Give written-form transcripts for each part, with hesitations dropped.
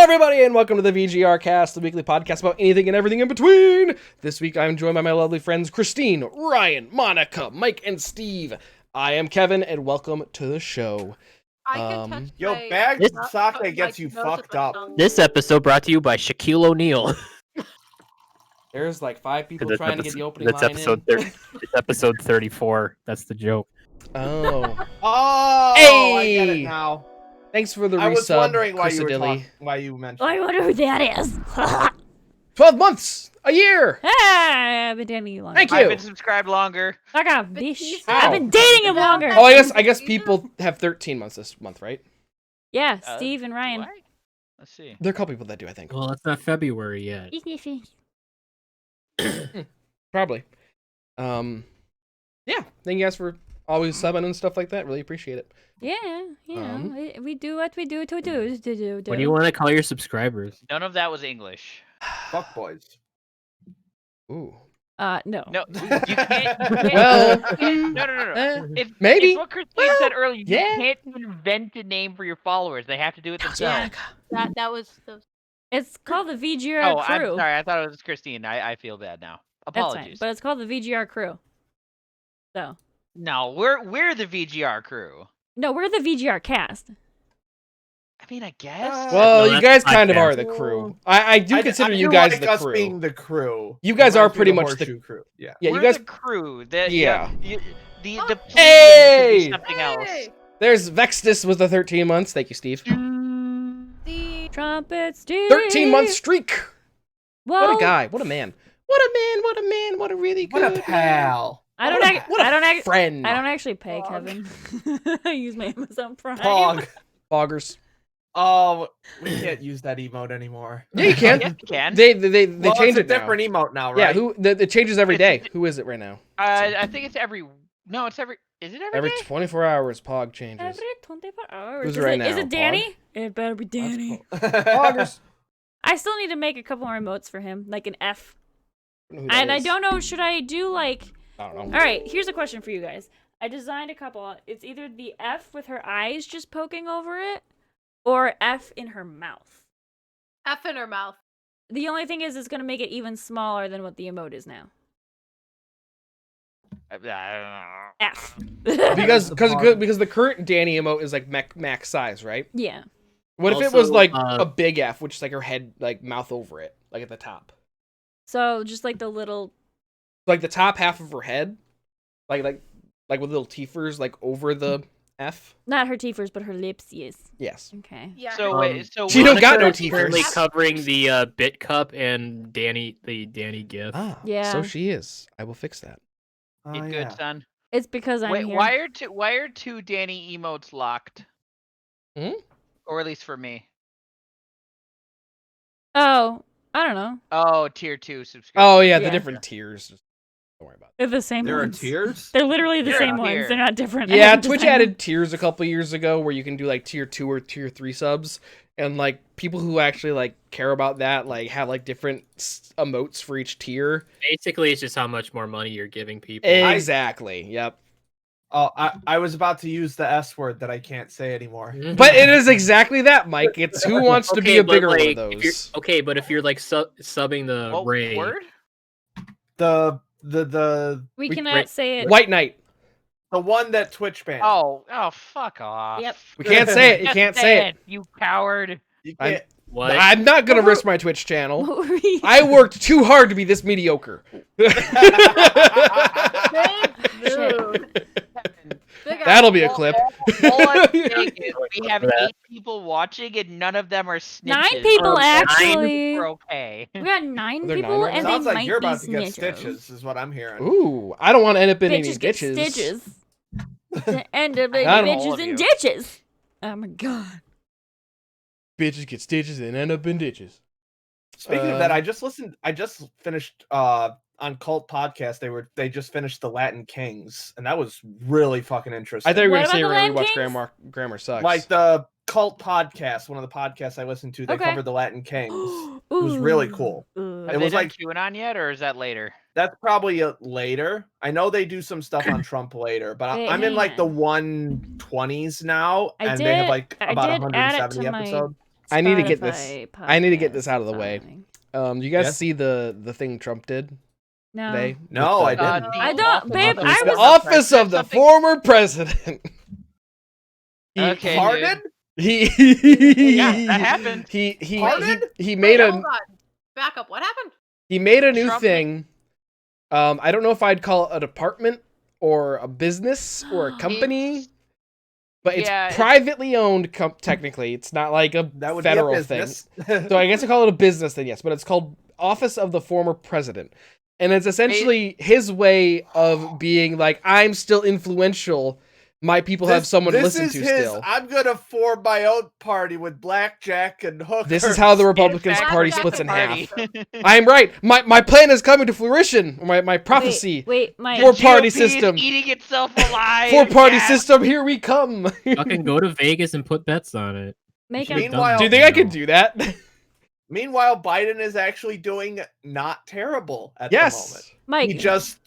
everybody, and welcome to the VGRCast, the weekly podcast about anything and everything in between. This week, I'm joined by my lovely friends Christine, Ryan, Monica, Mike, and Steve. I am Kevin, and welcome to the show. Yo, bagged sake gets you fucked up. This episode brought to you by Shaquille O'Neal. There's like 5 people trying to get the opening line episode in. It's episode 34. That's the joke. Oh. Oh, Hey! I get it now. Thanks for the resub, I was wondering why you were Chrisadilly. why you mentioned. I wonder who that is. 12 months! A year! Hey, I've been dating you longer. Thank you! I've been subscribed longer. Like a bitch. Ow. I've been dating him longer. Oh, I guess people have 13 months this month, right? Yeah, Steve and Ryan. What? Let's see. There are a couple people that do, I think. Well, it's not February yet. Probably. Yeah, thank you guys for always subbing and stuff like that. Really appreciate it. Yeah, you know, we do what we do to do. What do you want to call your subscribers? None of that was English. Fuck boys. Ooh. No. No, you can't. Well, No. maybe. It's what Christine said earlier. You yeah. can't invent a name for your followers. They have to do it themselves. That was It's called the VGR Oh, I'm crew. sorry. I thought it was Christine. I feel bad now. That's fine, Apologies. but it's called the VGR crew. So. No, we're the VGR crew. No, we're the VGR cast. I mean, I guess. Well, No, you that's guys kind of podcast. are the crew. I do consider you do guys like the us crew. being the crew. You guys are Reminds me pretty of the much the horseshoe crew. Yeah. Yeah, we're you guys. the crew. The Hey! hey! Something else. There's Vextus with the 13 months. Thank you, Steve. the Trumpet Steve. 13-month streak. Whoa. What a guy. What a man. What a man. What a man. What a really good What a pal. I don't. What a friend. I don't actually pay Pog. Kevin. I use my Amazon Prime. Pog. Foggers. Oh, we can't use that emote anymore. Yeah, you can. Yes, you can. They Well, changed it's it a different emote now, right? Yeah, it changes every day. Who is it right now? I think it's every. No, it's every. Is it Every day? 24 hours, Pog changes. Every 24 hours. Who's Is right it, is now, it Danny? It better be Danny. Foggers. I still need to make a couple more emotes for him, like an F. Who that And I is. don't know, should I do like... I don't know. All right, here's a question for you guys. I designed a couple. It's either the F with her eyes just poking over it, or F in her mouth. F in her mouth. The only thing is it's going to make it even smaller than what the emote is now. F. Because the current Danny emote is like max size, right? Yeah. What if it Also, was like a big F, which is like her head, like mouth over it, like at the top, So just like the little... like the top half of her head, like with little teethers like over the F. Not her teethers, but her lips, yes. Yes. Okay. Yeah. So wait, so She don't got no Monica is teeth. currently covering the Bit Cup and the Danny GIF. Ah, Yeah. So she is. I will fix that. Get good, son. It's because I'm Wait, here. why are two Danny emotes locked? Hmm? Or at least for me. Oh, I don't know. Oh, tier 2 subscription. Oh yeah, the Yeah. different tiers. Just don't worry about it. They're the same There are ones. tiers? They're literally the They're same up ones. here. They're not different. I Yeah, haven't Twitch designed added tiers a couple years ago where you can do like tier 2 or tier 3 subs, and like people who actually like care about that like have like different emotes for each tier. Basically, it's just how much more money you're giving people. Exactly. Yep. Oh, I was about to use the S word that I can't say anymore. But it is exactly that, Mike. It's who wants to be a but, bigger one of if you're- those. Okay, but if you're like subbing the What Ray, word? The We we- cannot Right. say it. White Knight. one that Twitch banned. Oh, fuck off. Yep. We can't say it. You Just can't say it. You coward. You I'm- can't. what? I'm not gonna risk my Twitch channel. What were we- I worked too hard to be this mediocre. Dude. Big That'll be a clip. All I'm saying is we have 8 people watching and none of them are snitches. 9 people Nine? actually. We're okay. We got 9 They're 9 people, right and now? they Sounds like might you're about be to get snitchers. stitches, is what I'm hearing. Ooh, I don't want to end up in any Bitches get ditches. stitches. The end of the I don't know, all bitches of in you. ditches. Oh my god. Bitches get stitches and end up in ditches. Speaking of that, I just finished on Cult Podcast. They just finished the Latin Kings, and that was really fucking interesting. I thought you were What gonna say about we're the gonna Latin rewatch Kings? Grammar Sucks. like the Cult Podcast, one of the podcasts I listened to. They Okay. covered the Latin Kings. It was really cool. Ooh. Have It they was done like- QAnon yet, or is that later? That's probably later. I know they do some stuff on Trump later, but Wait, I'm in like the hang 120s now, I and they have did- like I about did add it 170 to my- episodes. I need to get this. Spotify I need to get this podcast out of the way. following. You guys Yes? see the thing Trump did No. today? No, With the- I didn't. I don't, babe. office. I The was. office of the Something- former president. Okay, Pardon? He Yeah, that happened. Pardon? He made Wait, a hold on. Back up. What happened? he made a new Trump- thing. I don't know if I'd call it a department or a business or a company, but it's Yeah, privately owned. Technically, it's not like a That would federal be a thing. business. So I guess I call it a business then, yes, but it's called Office of the Former President. And it's essentially his way of being like, I'm still influential. My people have someone to listen to still. I'm gonna form my own party with blackjack and hookers. This is how the Republican fact, Party Blackjack splits in and half. party. I'm right. My plan is coming to fruition. My prophecy. Wait, Mike. Four party GOP is system. eating itself alive. 4-party yeah. system. Here we come. Fucking go to Vegas and put bets on it. Make Should've him. done Meanwhile- that, Do you think I you could know. do that? Meanwhile, Biden is actually doing not terrible at the Yes. moment. Mike, He just,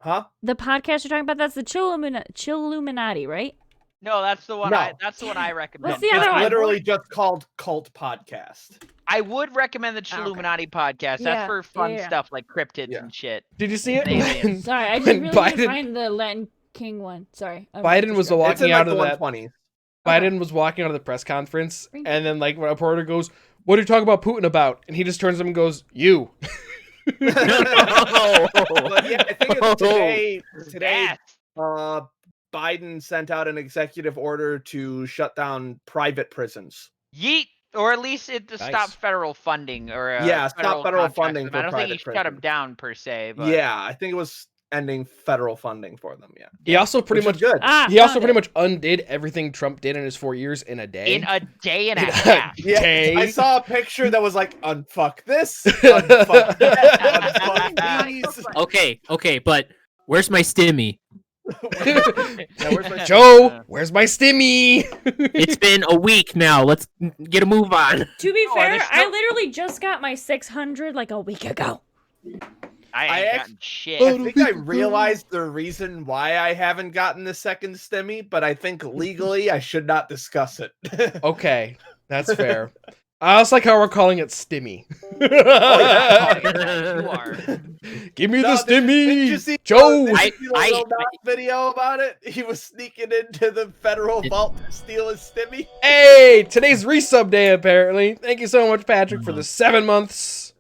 huh? the podcast you're talking about, that's the Chilluminati, right? No, that's the one. No. That's the one I recommend. What's the It's other one? literally just called Cult Podcast. I would recommend the Okay. Chilluminati podcast. That's Yeah, for fun yeah. stuff like cryptids Yeah. and shit. Did you see it? Aliens. Sorry, I just When really need to Biden- find the Latin King one. Sorry. Biden was It's in walking like out the of that. 120s. Biden was walking out of the press conference, Thank and then like when a reporter goes, "What are you talking about Putin about?" and he just turns to him and goes, "You." But yeah, I think it's today. Yes. Biden sent out an executive order to shut down private prisons. Yeet. Or at least it to Nice. stop federal funding or Yeah, stop federal contracts funding with for them. I don't think he private shut them prisons. down per se. But Yeah, I think it was ending federal funding for them. Yeah, He also pretty which much is good. he also found pretty it. much undid everything Trump did in his 4 years in a day. in a day and a In a half. Yeah, day. I saw a picture that was like, unfuck this, unfuck that, unfuck these. Okay, but where's my stimmy? Yeah, where's my Joe, where's my stimmy? It's been a week now. Let's get a move on. To be No, fair, there's I no- literally just got my 600 like a week ago. I I ain't act- gotten shit. I think I realized the reason why I haven't gotten the second stimmy, but I think legally I should not discuss it. Okay, that's fair. I also like how we're calling it stimmy. You are. Give me No, the did you stimmy, see- Joe. Did you I- see the I- Lil Nas video about it? He was sneaking into the federal vault to steal his stimmy. Hey, today's resub day apparently. Thank you so much, Patrick, for the 7 months.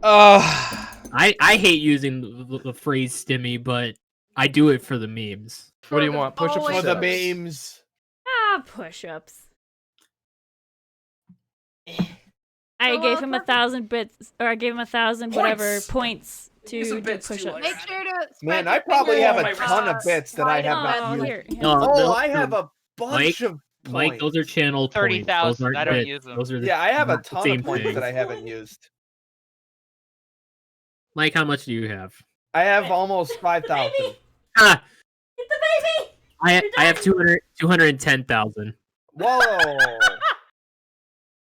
I hate using the phrase stimmy, but I do it for the memes. What do you want? Push-ups or For the sit-ups? memes. Push-ups. I So, gave him 1,000 bits, or I gave him 1,000 whatever Points. points to Some do bits too, push-ups. like- Make sure to. Man, spread I your probably fingers have a across ton of bits that I have wide not Oh, used. here. No, Oh, those I are- have a bunch of Mike, points. those are channel 30,000, points. Those aren't I don't bits. use them. Those are the, Yeah, I have a not the ton same of points thing. that I haven't used. Mike, how much do you have? I have almost 5,000. Ah, Get the baby! I have 210,000. Whoa.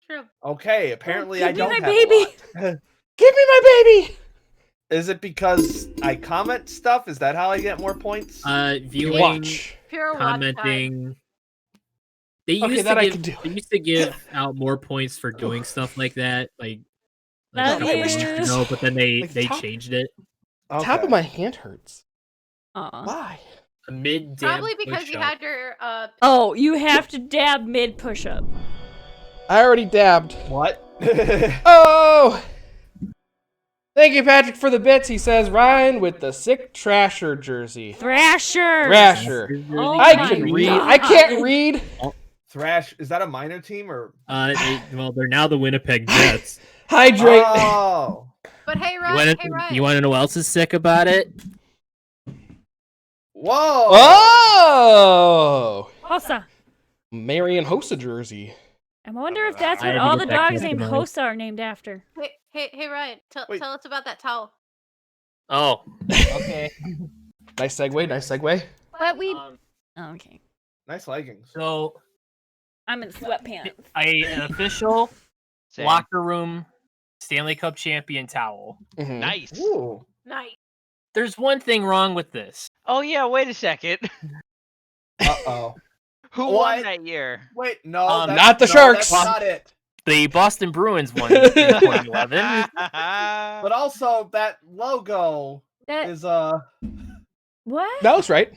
True. Okay, apparently I Give me don't my have baby. a lot. Give me my baby. Is it because I comment stuff? Is that how I get more points? Viewing, Watch. Pure watch time. commenting. They Okay, used that I to can give. do. They used to give out more points for doing stuff like that, like a Love couple you. years ago. But then they Like, they top- changed it. Okay. Top of my hand hurts. Aw. Why? A mid Probably because you had your Oh, you have to dab mid push-up. I already dabbed. What? Oh! Thank you, Patrick, for the bits. He says Ryan with the sick Trasher jersey. Thrasher. Thrasher. Oh I my can read. God. I can't read. Thrash, is that a minor team or? Well, they're now the Winnipeg Jets. Hydrate. Oh. But hey, You Ryan. want Hey, to? Ryan. You want to know what else is sick about it? Whoa. Oh! Hossa. Marion Hossa jersey. I wonder if that's I what had to all get the that dogs named customized. Hossa are named after. Hey, Ryan. Wait. Tell us about that towel. Oh, okay. Nice segue. Nice segue. But we. Oh, okay. Nice leggings. So I'm in sweatpants. an official Same. locker room Stanley Cup champion towel. Mhm. Nice. Ooh. Nice. There's one thing wrong with this. Oh yeah, wait a second. Uh-oh. Who What? won that year? Wait, no, Not the Sharks. That's not it. The Boston Bruins won in 2011. But also that logo That is what? That looks right.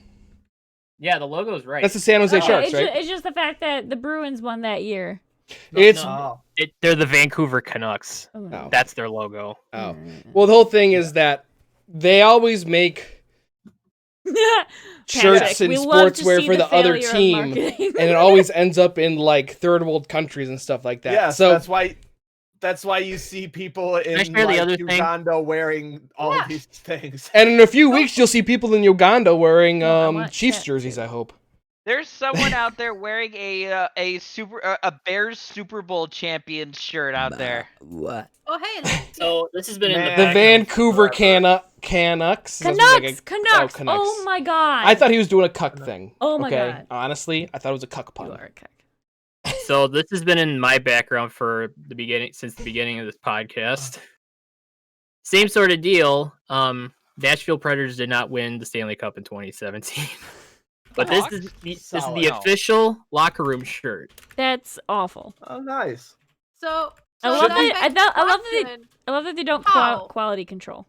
Yeah, the logo's right. That's the San Jose Okay, Sharks, it's, right? it's just the fact that the Bruins won that year. It's- They're the Vancouver Canucks. Oh. Oh. That's their logo. Oh. Well, the whole thing is that they always make shirts and we love to sportswear see for the other failure of team, marketing. and it always ends up in like third world countries and stuff like that. Yes, so that's why you see people in I share the like, other thing? Uganda wearing all Yeah. of these things. and in a few weeks you'll see people in Uganda wearing No, I want Chiefs that jerseys. too. I hope. There's someone out there wearing a Bears Super Bowl champion shirt out there. What? Oh, hey. let's- So this has been in Man. The the Vancouver forever. Canucks. That was Canucks, like Canucks. Canucks. Oh my god. I thought he was doing a cuck thing. Oh my okay? God. Honestly, I thought it was a cuck you pun. are a cuck. So this has been in my background for the beginning since the beginning of this podcast. Same sort of deal. Nashville Predators did not win the Stanley Cup in 2017. But this is the Solid. official locker room shirt. That's awful. Oh, nice. So, I love should that- I I beg thought- the I love that they- question, I love that they don't How? quality control.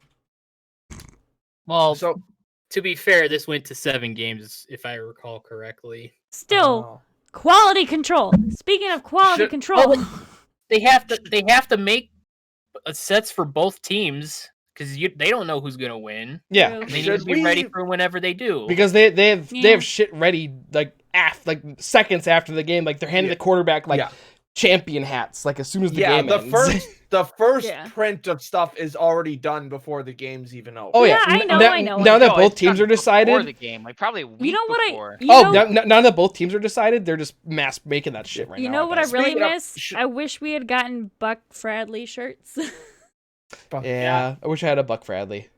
Well, So to be fair, this went to 7 games, if I recall correctly. Still, quality control. Speaking of quality Should- control, They have to make sets for both teams because they don't know who's gonna win. Yeah, True. They need Should to be ready we- for whenever they do. because they have Yeah. shit ready like seconds after the game. Like they're handing the quarterback like yeah. champion hats like as soon as the Yeah, game the ends. first Yeah. print of stuff is already done before the game's even over. Oh yeah, Yeah, I know, Now, I know, now I that No, both it's teams done are before decided. the game, like probably a week you know what before. you Oh, know, now that both teams are decided, they're just mass making that shit right you now. know what I guess. really Speaking of- miss? I wish we had gotten Buck Fradley shirts. Yeah, I wish I had a Buck Bradley.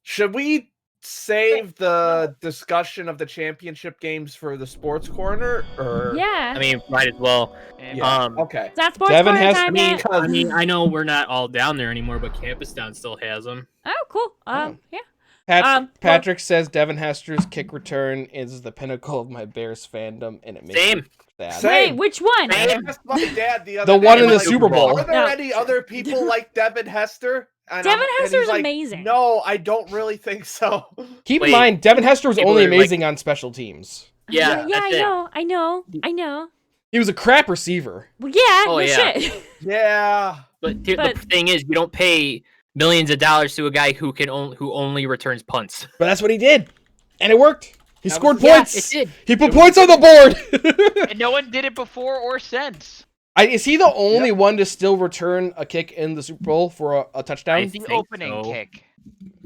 Should we save the discussion of the championship games for the sports corner? Or yeah. I mean, might as well. yeah. Okay. Is that sports Devin corner has- time yet? I know we're not all down there anymore, but Campus Town still has them. Oh, cool. Yeah. Pat- well- Patrick says Devin Hester's kick return is the pinnacle of my Bears fandom, and it makes Same. me sad. Same. Wait, which one? I asked my dad the other The day, one in the like, Super Bowl. Are there No. any other people like Devin Hester? And Devin and Hester's he's like, amazing. No, I don't really think so. Keep in Wait. mind, Devin Hester was People only are, like- amazing on special teams. Yeah, yeah, that's it. I know. He was a crap receiver. Well, yeah, Oh, no yeah. shit. Yeah. But, But- the thing is, you don't pay millions of dollars to a guy who only returns punts. But that's what he did, and it worked. He That scored was- Yeah, points. it did. He put points on the board. And no one did it before or since. Is he the only one to still return a kick in the Super Bowl for a touchdown? I The think opening so. kick.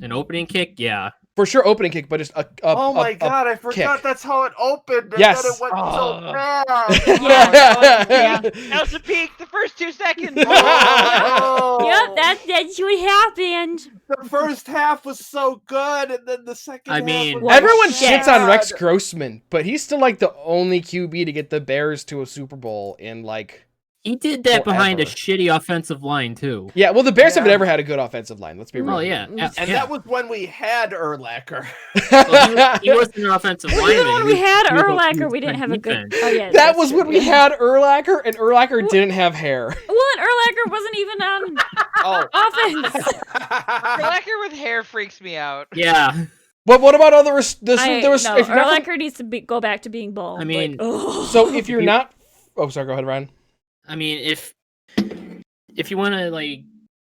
An opening kick, yeah. For sure, opening kick, but just a Oh my a- god, I forgot kick. that's how it opened. And Yes. then it went so Oh. bad. Yeah. That was the peak, the first 2 seconds. Oh. Yep, that's what happened. The first half was so good, and then the second I half mean- was Everyone so shits on Rex bad. Grossman, but he's still like the only QB to get the Bears to a Super Bowl in like. He did that behind a Forever. shitty offensive line, too. Yeah, well, the Bears haven't Yeah. ever had a good offensive line. Let's be real. Oh, yeah. And yeah. that was when we had Urlacher. Well, he wasn't an offensive lineman. Even when we had he was Urlacher, he we didn't was have a good. defense. Oh yeah, That that's was true, when we yeah. had Urlacher, and Urlacher didn't have hair. Well, and Urlacher wasn't even on Oh. offense. Urlacher with hair freaks me out. Yeah. But what about other? There was. No, if you're not Urlacher needs to go back to being bald. I mean- so if you're not. Oh, sorry. Go ahead, Ryan. I mean, if you want to, like,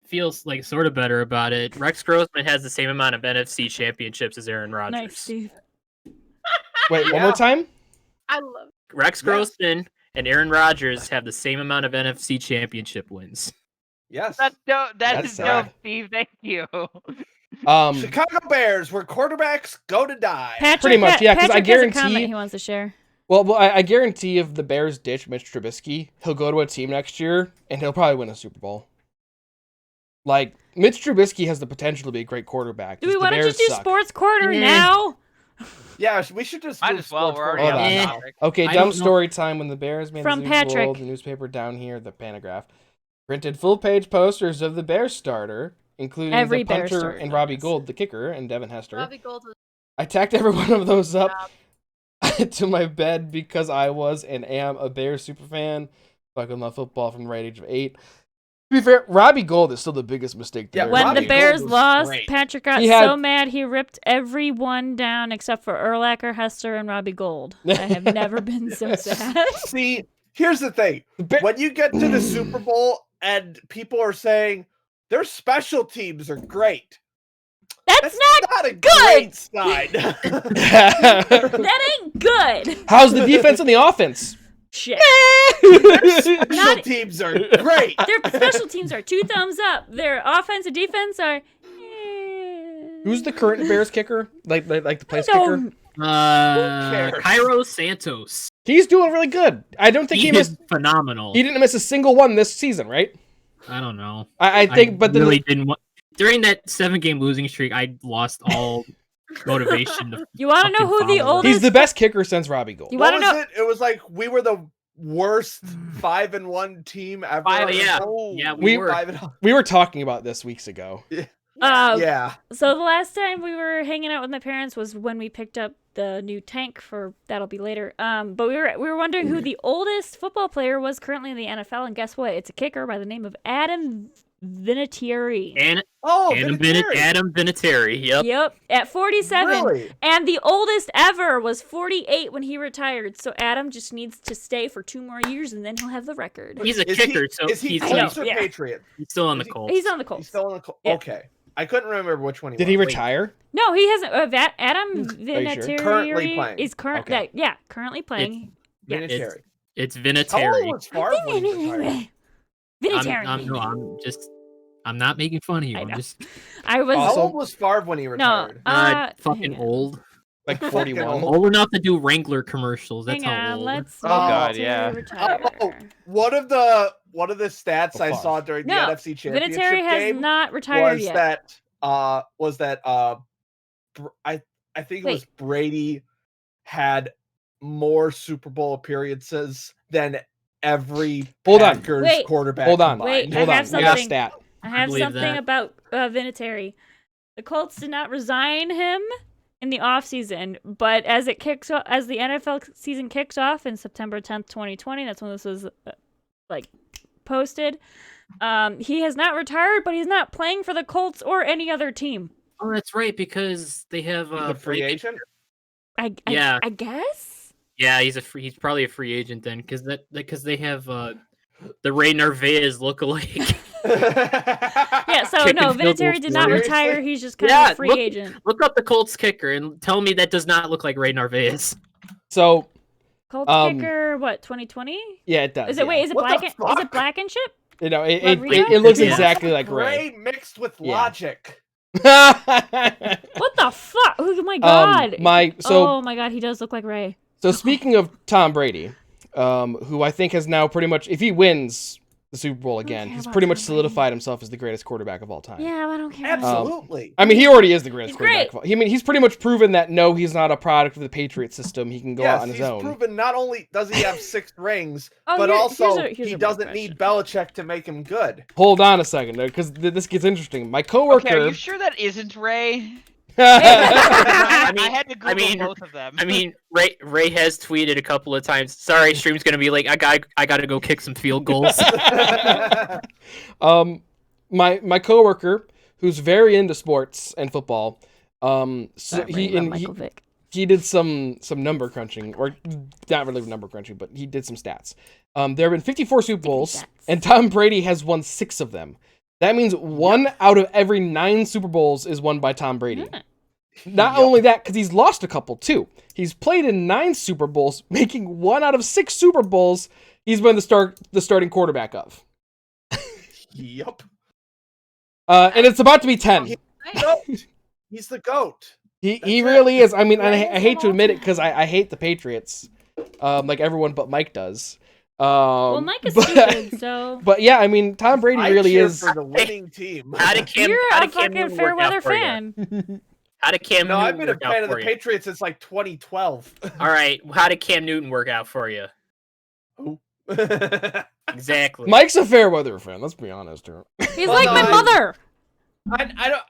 feel, like, sort of better about it, Rex Grossman has the same amount of NFC championships as Aaron Rodgers. nice, Steve. Wait, one Yeah. more time. I love Rex Grossman and Aaron Rodgers have the same amount of NFC championship wins. Yes. That's dope. That's Is dope, sad. Steve. Thank you. Chicago Bears, where quarterbacks go to die. Patrick, Pretty much, yeah, 'cause I Patrick has a guarantee- comment he wants to share. Well, I guarantee if the Bears ditch Mitch Trubisky, he'll go to a team next year and he'll probably win a Super Bowl. Like Mitch Trubisky has the potential to be a great quarterback. Do we just the want to Bears just do suck. sports quarter Yeah. now? Yeah, we should just Might move as well. sports We're already corner. Hold on on. the Yeah. topic. Okay, I dumb don't know. story time. When the Bears made From the Super Bowl, Patrick. the newspaper down here, the Panagraph, printed full-page posters of the Bears starter, including Every the Bears punter starter and Robbie does. Gould, the kicker, and Devin Hester. Robbie Gold. I tacked every one of those up. to my bed because I was and am a Bears super fan. Fucking love football from the right age of 8. To be fair, Robbie Gould is still the biggest mistake. Yeah, When Robbie the Bears Gould was lost, great. Patrick got He had- so mad he ripped everyone down except for Urlacher, Hester, and Robbie Gould. I have never been so sad. See, here's the thing. When you get to the Super Bowl and people are saying their special teams are great, That's not a good. great sign. that ain't good. How's the defense and the offense? Shit. Special Not- teams are great. Their special teams are 2 thumbs up. Their offense and defense are. Who's the current Bears kicker? Like the place I kicker? don't- cares? Cairo Santos. He's doing really good. I don't think He he missed. is phenomenal. He didn't miss a single one this season, right? I don't know. I think, but then really didn't. During that 7-game losing streak, I lost all motivation. You want to know fucking who the follow. oldest? he's the best kicker since Robbie Gould. You What want was to know? it? It was like we were the worst 5-1 team ever. Yeah, Oh, yeah, we we were. 5-0. We were talking about this weeks ago. Yeah. So the last time we were hanging out with my parents was when we picked up the new tank for that'll be later. But we were wondering who the oldest football player was currently in the NFL, and guess what? It's a kicker by the name of Adam Vinatieri. And Oh, Vinatieri. Adam Vinatieri. Yep. Yep, at 47. Really? And the oldest ever was 48 when he retired. So Adam just needs to stay for 2 more years, and then he'll have the record. He's a Is kicker, he, so is he he's, I know, Colts or yeah. Patriot? he's still on the Is he- Colts. He's on the He's Colts. still on the Colts. Yeah. Okay. I couldn't remember which one he Did was. he retire? No, he hasn't. Adam sure? Vinatieri Currently playing. is Okay. currently playing. Vinatieri. It's How old Vinatieri. was Favre when he retired? Vinatieri. I'm not making fun of you. I I'm know. just I was How Also- old was Favre when he retired? fucking hang on. old. Like Fucking 41. old. Old enough to do Wrangler commercials. That's Hang how on, old. let's. Oh, God, Vinatieri yeah. Retire. Oh, one of the stats Oh, I fuck. saw during the No, NFC Championship Vinatieri has game not retired was yet. that I think it was Wait. Brady had more Super Bowl appearances than every Hold on. Packers Wait. quarterback Hold on. Wait, combined. Hold I on. have I got a something. stat. I have believe something that. about Vinatieri. The Colts did not resign him in the offseason, but as the NFL season kicks off in September 10th, 2020, that's when this was posted. He has not retired, but he's not playing for the Colts or any other team. Oh, that's right, because they have He's a free agent. Yeah. I guess. Yeah, he's probably a free agent then, because they have the Ray Narvaez lookalike. Yeah, so Kicking no, field Vinatieri goals did not for it. retire. He's just kind Yeah, of a free look- agent. Look up the Colts kicker and tell me that does not look like Ray Narvaez. So, Colts kicker, what, 2020? yeah, it does. Is it yeah. What black the is it fuck? Blankenship? You know, it Rodriguez? looks Yeah. exactly like Ray Ray. mixed with Yeah. logic. What the fuck? Oh my god. Oh my god, he does look like Ray. So speaking of Tom Brady, who I think has now pretty much, if he wins the Super Bowl again, care he's about pretty much Tom solidified himself as the greatest quarterback of all time. Yeah, I don't care. Absolutely. I mean, he already is the greatest He's quarterback. great. I mean, he's pretty much proven that no, he's not a product of the Patriot system. He can go out Yes, on his he's own. proven not only does he have 6 rings, Oh, but also here's he a doesn't better need Belichick to make him good. Hold on a second, because this gets interesting. My Okay, coworker. are you sure that isn't Ray? I I had to Google both of them. I mean, Ray has tweeted a couple of times. Sorry, stream's gonna be like, I got to go kick some field goals. My coworker, who's very into sports and football, so Michael Vick. he did some number crunching, or not really number crunching, but he did some stats. There have been 54 Super Bowls, stats. and Tom Brady has won 6 of them. That means 1 out of every 9 Super Bowls is won by Tom Brady. Not only that, because he's lost a couple too. He's played in 9 Super Bowls, making 1 out of 6 Super Bowls he's been the starting quarterback of. Yep. And it's about to be 10. He's the GOAT. He really is. I mean, I Right. hate to admit it because I hate the Patriots, like everyone but Mike does. Well, Mike is stupid, so But yeah, I mean, Tom Brady I really cheer is. for the winning team. How did Cam? you're how a did Cam fucking Newton fair work out weather for you? fan. How did Cam No, Newton I've been a work out fan of the for you? Patriots since like 2012. All right, how did Cam Newton work out for you? Who? Exactly. Mike's a fair weather fan. Let's be honest here. He's Well, like no, my I- mother.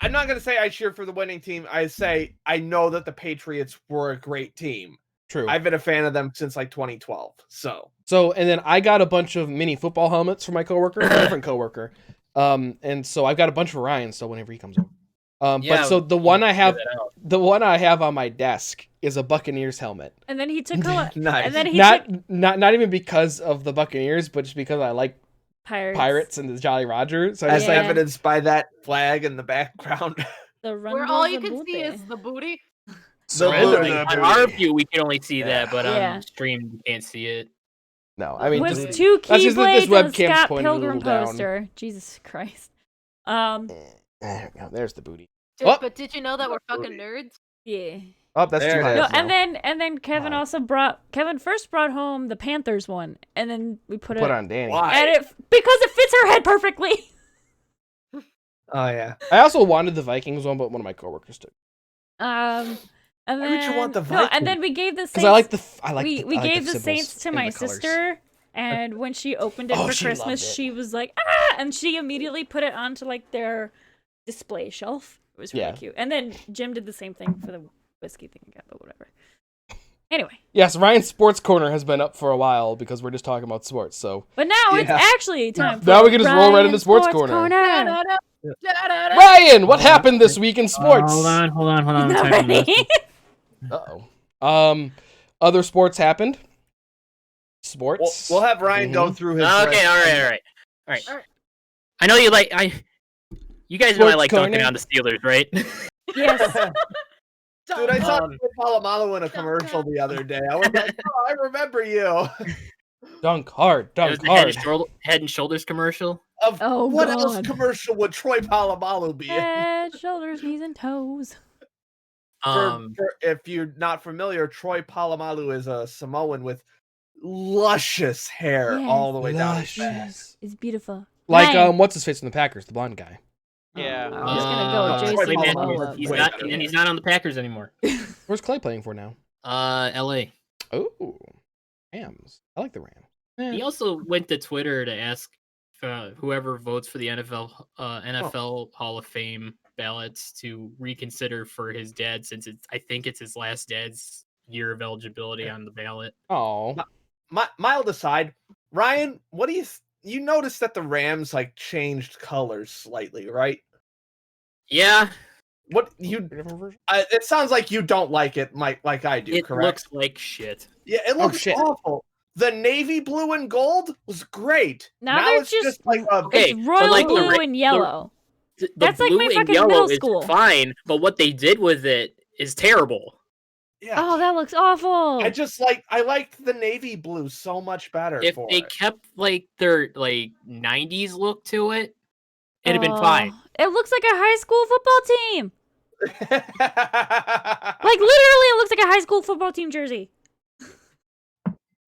I'm not gonna say I cheer for the winning team. I say I know that the Patriots were a great team. True. I've been a fan of them since like 2012. So And then I got a bunch of mini football helmets for my coworker, a different coworker. And so I've got a bunch for Ryan. So whenever he comes over. Yeah, but so the one I have on my desk is a Buccaneers helmet. And then he took nice. and then he Not took not even because of the Buccaneers, but just because I like Pirates and the Jolly Roger. So I As just like, evidenced by that flag in the background. The run Where all goes you the can see booty. is the booty. The booty. On our view, we can only see that, but Yeah. on stream, you can't see it. no, I mean With just two that's just that this keyblades and a webcam's Scott pointing a Pilgrim little down. poster. Jesus Christ. There's the booty. Dude, Oh. but did you know that we're fucking nerds? Yeah. Oh, that's There too it high. is. No, up and now. then Kevin Wow. also first brought home the Panthers one, and then we put Put it on Danny. Why? and because it fits her head perfectly. Oh yeah. I also wanted the Vikings one, but one of my coworkers took. And Why then would you want the no, and then we gave the Saints. Because I like the we gave the symbols Saints to and my the colors. sister, and when she opened it Oh, for she loved Christmas, it. she was like, ah, and she immediately put it onto like their display shelf. It was really Yeah. cute. And then Jim did the same thing for the whiskey thing again, but whatever. Anyway, Yes, Ryan's Sports Corner has been up for a while because we're just talking about sports. So but now it's Yeah. actually time. Now for we can just roll right Ryan's into Sports Corner. Da-da-da. Ryan, what happened this week in sports? Hold on. Not Time to ready. Uh-oh. Other sports happened. Sports. We'll have Ryan go Mhm. through his. Okay, list. all right. Alright. I know you like You guys know I Sports like dunking corner. on the Steelers, right? Yes. Dude, I saw Um, Palomalu in a commercial the other day. I was like, oh, I remember you. Dunk hard. It was Dunk the hard. Head and Shoulders commercial. Oh, What else God. commercial would Troy Palomalu be in? Head, shoulders, knees, and toes. If you're not familiar, Troy Palomalu is a Samoan with luscious hair Yes. all the way down his back. Luscious. It's beautiful. Like Ryan. what's his face from the Packers, the blonde guy. Yeah. I was gonna go with Troy Jason Palomalu. Momoa. He's Way not, better. and he's not on the Packers anymore. Where's Clay playing for now? L.A. Oh, Rams. I like the Rams. He also went to Twitter to ask whoever votes for the NFL Hall of Fame ballots to reconsider for his dad, since I think it's his last dad's year of eligibility on the ballot. Oh, Mild aside, Ryan, what do you noticed that the Rams like changed colors slightly, right? Yeah, What you? different version. It sounds like you don't like it, Mike, like I do. it correct? looks like shit. Yeah, it looks shit. awful. The navy blue and gold was great. Now they're it's just- like a Okay, It's but, royal like, the blue ra- and yellow. The That's like blue my and fucking yellow middle is school. fine, but what they did with it is terrible. yeah. Oh, that looks awful. I liked the navy blue so much better. If for they it. kept like their like 90s look to it, it'd have been Oh, fine. It looks like a high school football team. like Like literally, it looks like a high school football team jersey.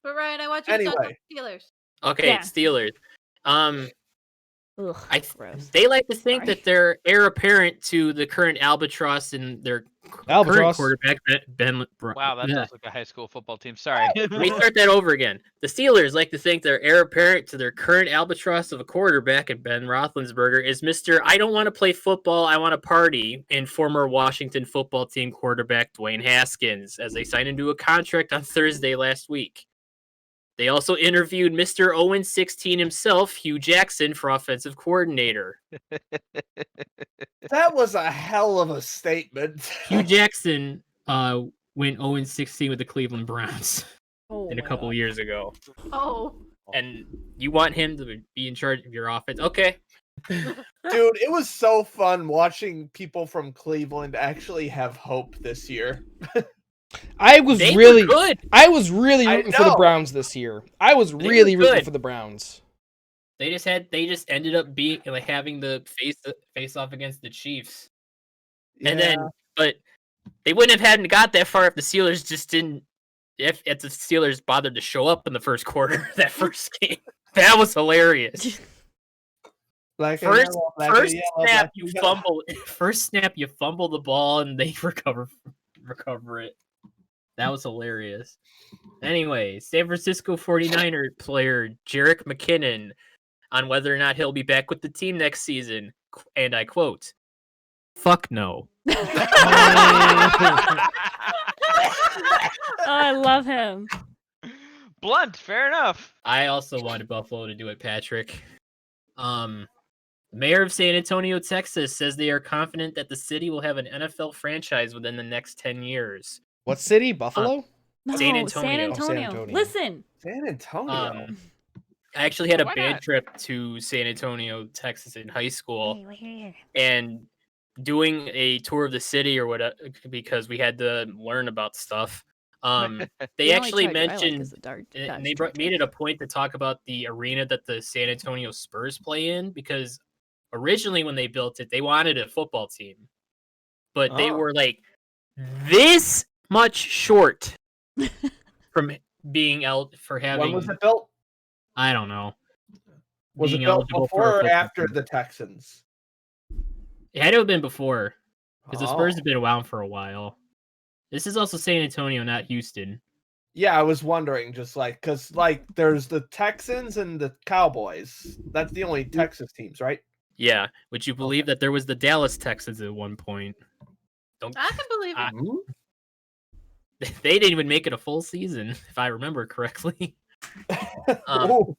But Ryan, I want you to talk about Anyway. Steelers. Okay, Yeah. Steelers. Ugh, gross. They like to think Sorry. that they're heir apparent to the current albatross and their current Albatross. quarterback Ben. Wow, that does look like a high school football team. Sorry. Let me start that over again. The Steelers like to think they're heir apparent to their current albatross of a quarterback, and Ben Roethlisberger is Mr. I don't want to play football, I want to party, and former Washington football team quarterback Dwayne Haskins, as they signed into a contract on Thursday last week. They also interviewed Mr. 0-16 himself, Hugh Jackson, for offensive coordinator. that was a hell of a statement. Hugh Jackson went 0-16 with the Cleveland Browns Oh a my couple God. years ago. Oh. And you want him to be in charge of your offense? Okay. Dude, it was so fun watching people from Cleveland actually have hope this year. I was They really were good. I was really I rooting for the know. Browns this year. I was They really were rooting good. for the Browns. They just ended up being like having the face off against the Chiefs. And then but they wouldn't have hadn't got that far if the Steelers just didn't if the Steelers bothered to show up in the first quarter that first game. That was hilarious. Black and First, yellow, black and first yellow, snap black you and yellow. fumble. First snap you fumble the ball and they recover it. That was hilarious. Anyway, San Francisco 49er player Jerick McKinnon on whether or not he'll be back with the team next season, and I quote, "Fuck no." I love him. Blunt, fair enough. I also wanted Buffalo to do it, Patrick. Mayor of San Antonio, Texas, says they are confident that the city will have an NFL franchise within the next 10 years. What city? Buffalo? No, San San Antonio. Antonio. Oh, San Antonio. Listen. San Antonio. I actually had a Why band not? trip to San Antonio, Texas in high school, Wait. and doing a tour of the city or whatever, because we had to learn about stuff. They actually mentioned, and they made it a point to talk about the arena that the San Antonio Spurs play in, because originally when they built it, they wanted a football team, but they were like this much short from being for having. When was it built? I don't know. Was it being built eligible for a before or football after team. the Texans? It had to have been before, because the Spurs Oh. have been around for a while. This is also San Antonio, not Houston. Yeah, I was wondering, just like, because like there's the Texans and the Cowboys. That's the only Texas teams, right? Yeah, would you believe that there was the Dallas Texans at one point? Don't I can believe it. they didn't even make it a full season, if I remember correctly. Ooh.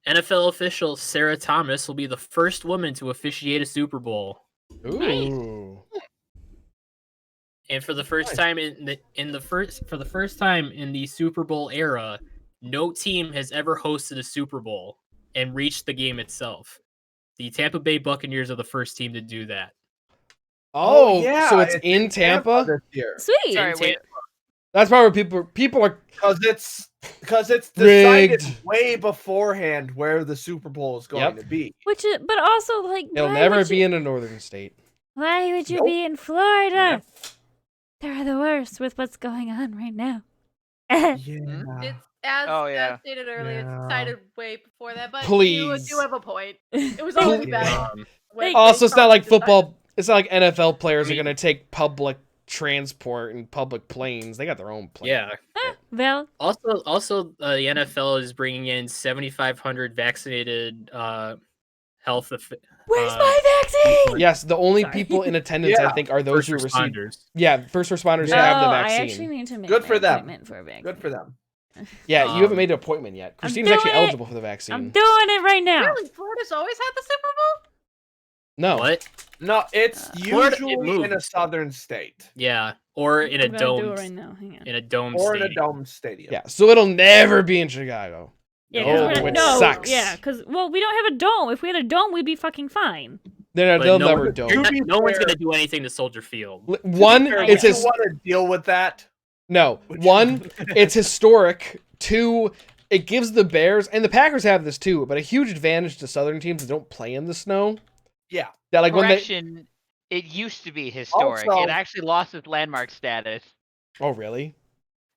NFL official Sarah Thomas will be the first woman to officiate a Super Bowl, Ooh. and for the first Nice. time for the first time in the Super Bowl era, no team has ever hosted a Super Bowl and reached the game itself. The Tampa Bay Buccaneers are the first team to do that. Oh, yeah, so it's in Tampa? this year. Sweet. Sorry, wait. That's probably where people are. Because it's Rigged. decided way beforehand where the Super Bowl is going Yep. to be. Which is, but also like It'll why never would be you, in a northern state. Why would you Nope. be in Florida? They're the worst with what's going on right now. Yeah. It's as, Oh, yeah. as stated earlier, Yeah. it's decided way before that, but Please. you have a point. It was always Yeah. bad. when Also, they it's not like probably football. It's not like NFL players I mean- are going to take public transport and public planes. They got their own plane. Yeah. Well, Also, the NFL is bringing in 7,500 vaccinated health. where's my vaccine? Yes, the only Sorry. people in attendance, I Yeah. think, are those First who receive. responders. Yeah, first responders who Yeah. have the I vaccine. actually need to make Good my for them. appointment for a vaccine. Good for them. Yeah, you haven't Um, made an appointment yet. I'm Christine's actually doing it. eligible for the vaccine. I'm doing it right now. Really? Florida's always had the Super Bowl? No. What? No, it's Florida, it usually in a moves. southern state Yeah, or in a I'm gonna do it dome. right now. Hang on. In a dome. or in a stadium. dome stadium. Yeah, so it'll never be in Chicago. Yeah, Oh, because which no, sucks. yeah, because we don't have a dome. If we had a dome, we'd be fucking fine. They'll But no never one- do. To be No one's fair- gonna do anything to Soldier Field. One, Fair, it's would you his. want to deal with that? No, one, it's historic. Two, it gives the Bears and the Packers have this too, but a huge advantage to Southern teams that don't play in the snow. Yeah. That like when they. Correction, it used to be historic. Also- It actually lost its landmark status. Oh really?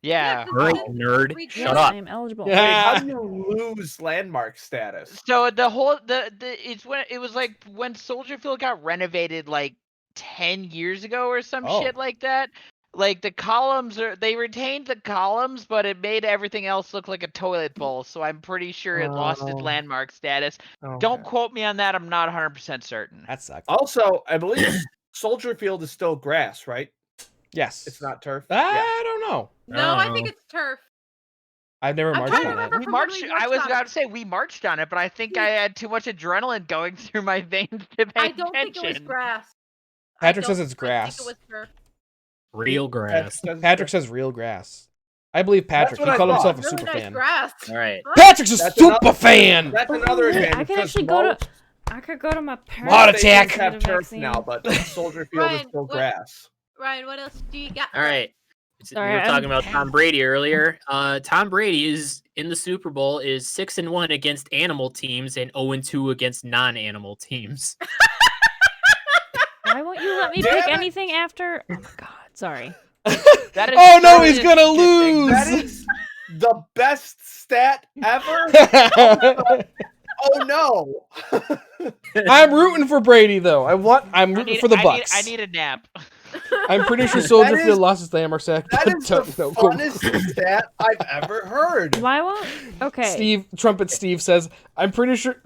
Yeah. Yeah, Alright, Yes, nerd. yes, Shut Yes, up. I am eligible. Wait, how Yeah. do you lose landmark status? So the whole it's when it was like when Soldier Field got renovated like 10 years ago or some Oh. shit like that. Like the columns they retained the columns, but it made everything else look like a toilet bowl. So I'm pretty sure it lost its Oh. landmark status. Okay. Don't quote me on that. I'm not 100% certain. That sucks. Also, I believe Soldier Field is still grass, right? Yes. It's not turf. I don't know. No, I think know. it's turf. I've never I'm marched trying to on remember it. We from when marched. we I was marched on about it. to say we marched on it, but I think I had too much adrenaline going through my veins to pay I don't think attention. it was grass. Patrick I says don't- it's I grass. think it was turf. Real grass. Patrick says real grass. I believe Patrick. what He I called thought. himself a Really super nice fan. grass. All right. What? Patrick's a That's super another- fan. That's Oh, another wait, advantage. I could because actually go most to. I could go to my parents. Heart stadiums attack. have Get a turf vaccine. now, but Soldier Field is Ryan, still what- grass. Ryan, what else do you got? All right. Sorry, we were I'm talking about bad. Tom Brady earlier. Tom Brady is in the Super Bowl is 6-1 against animal teams and 0-2 against non-animal teams. Why won't you let me Damn pick it. anything after? Oh my god, sorry. That is Oh no, so he's gonna That lose. is the best stat ever. Oh no! I'm rooting for Brady though. I'm rooting for the Bucks. I need a nap. I'm pretty sure Soldier That Field is- lost his Lamar sack. That is the No, funnest stat I've ever heard. Why won't? Okay. Steve says, I'm pretty sure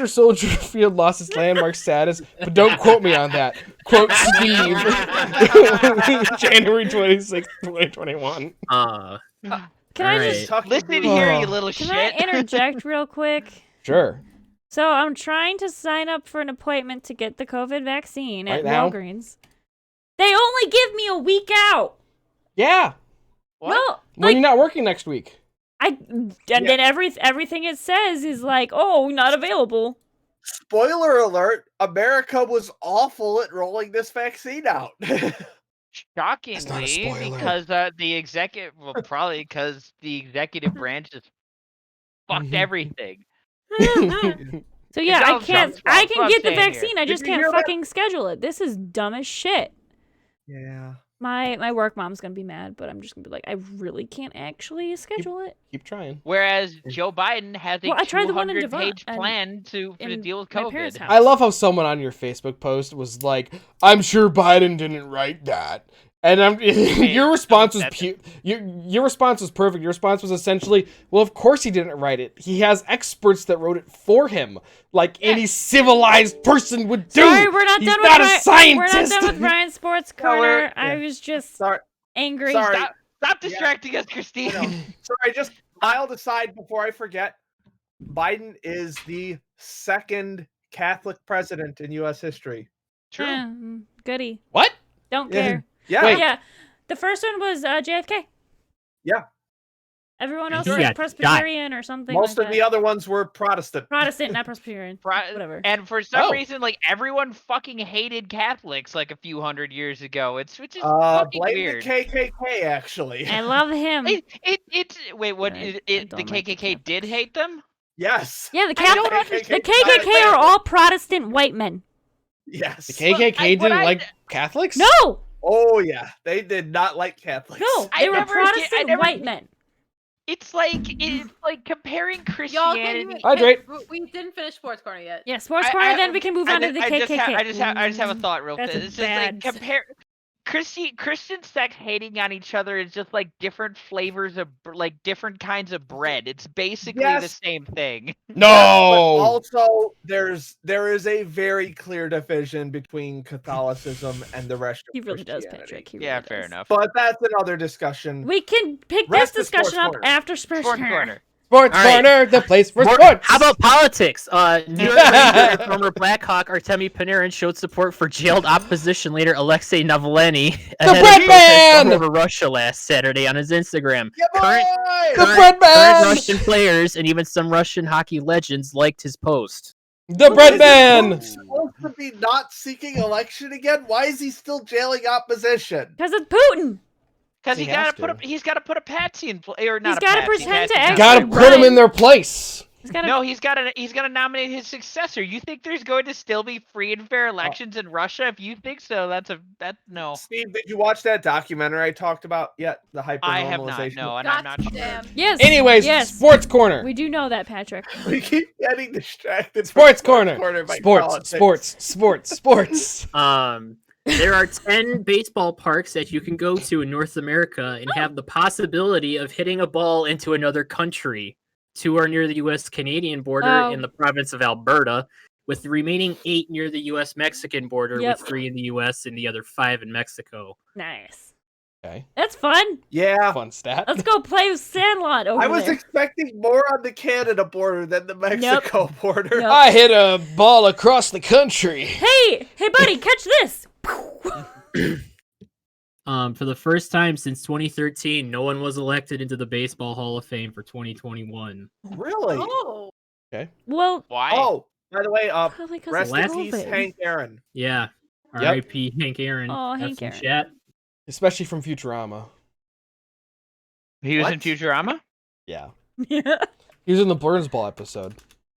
Soldier Field lost its landmark status, but don't quote me on that. Quote Steve. January 26th, 2021. Can I just Alright. Listen here, you Oh. little can shit. I interject real quick? Sure. So I'm trying to sign up for an appointment to get the COVID vaccine Right at now? Walgreens. They only give me a week out. Yeah. What? No, When you're not working next week. then everything it says is like, oh, not available. Spoiler alert, America was awful at rolling this vaccine out. Shockingly, spoiler. because the executive, well, probably because the executive branch just fucked Mhm. everything. So yeah, Donald Trump's I fault. can What get I'm the saying here. vaccine. I Did just you can't hear that? fucking schedule it. This is dumb as shit. Yeah. My work mom's gonna be mad, but I'm just gonna be like, I really can't actually schedule it. Keep trying. Whereas Joe Biden has a Well, I tried the one in 200-page Devon- plan to in deal with my parents' COVID. house. I love how someone on your Facebook post was like, I'm sure Biden didn't write that. And your response was your response was perfect. Your response was essentially, well, of course he didn't write it. He has experts that wrote it for him, like any civilized person would do. Sorry, we're not He's done with not a We're scientist. not done with Brian's Sports No, we're- Corner. I yeah. was just Sorry. angry. Sorry. Stop distracting us, Christine. I know. Sorry, just I'll decide before I forget. Biden is the second Catholic president in U.S. history. True. Goody. What? Don't Yeah. care. Yeah. Wait. Yeah. The first one was JFK. Yeah. Everyone else He was got Presbyterian or something Most like of that. the other ones were Protestant. Protestant, not Presbyterian. Whatever. And for some Oh. reason, like everyone fucking hated Catholics like a few hundred years ago. Which is fucking Blame weird. the KKK, actually. I love him. It's wait, what? I The don't like the KKK did hate them? Yes. Yeah, the I don't Catholic, the understand. KKK are all Protestant white men. Yes. The KKK Well, what didn't I- like Catholics? No, Oh yeah, they did not like Catholics. no, I they were never get- I Protestant never- white men. It's like comparing Y'all, Christianity. Hydrate. we didn't finish Sports Corner yet. Yeah, Sports I- Corner. I- then we can move on to the KKK. I just have a thought real That's quick. a It's just like bad- compare Christian sects hating on each other is just like different flavors of like different kinds of bread. It's basically the Yes. same thing. But No. also, there is a very clear division between Catholicism and the rest of He really does, Christianity. Patrick. He Yeah, really fair does. enough. But that's another discussion. We can pick Rest this of Sports discussion up Corner. after Sports Sports Corner. corner. Sports All right. Corner, the place for More- sports. How about politics? New York Ranger and former Blackhawk Artemi Panarin showed support for jailed opposition leader Alexei Navalny ahead bread of protests man! all over Russia last Saturday on his Instagram. Yeah, Current- boy! the current- bread Current man? Russian players and even some Russian hockey legends liked his post. The bread Is man. Putin supposed to be not seeking election again? Why is he still jailing opposition? Because it's Putin. Because He he has gotta to. he's got to put a patsy in place, or not. He's a gotta patsy, pretend to patsy, act Gotta Right. put them in their place. He's got No, he's got to nominate his successor. You think there's going to still be free and fair elections in Russia? If you think so, no. Steve, did you watch that documentary I talked about yet? The hyper I have not. normalization. No, and I'm not sure. Goddamn. Yes. Anyways, yes. Sports Corner. We do know that, Patrick. We keep getting distracted. Sports from Corner. by Sports, politics. sports. There are 10 baseball parks that you can go to in North America and have the possibility of hitting a ball into another country. 2 are near the U.S.-Canadian border Oh. in the province of Alberta, with the remaining 8 near the U.S.-Mexican border, Yep. with 3 in the U.S. and the other 5 in Mexico. Nice. Okay, That's fun. Yeah. fun stat. Let's go play Sandlot over I was there. expecting more on the Canada border than the Mexico border. Nope. I hit a ball across the country. Hey, buddy, catch this. For the first time since 2013, no one was elected into the Baseball Hall of Fame for 2021. Really? Oh. Well, Why? Oh, by the way, probably because rest of in last peace, COVID. Hank Aaron. Yeah. Yep. R.I.P. Hank Aaron. Oh, Have Hank some Aaron. chat. Especially from Futurama. He was in What? Futurama. Yeah. Yeah. He was in the Burns Ball episode.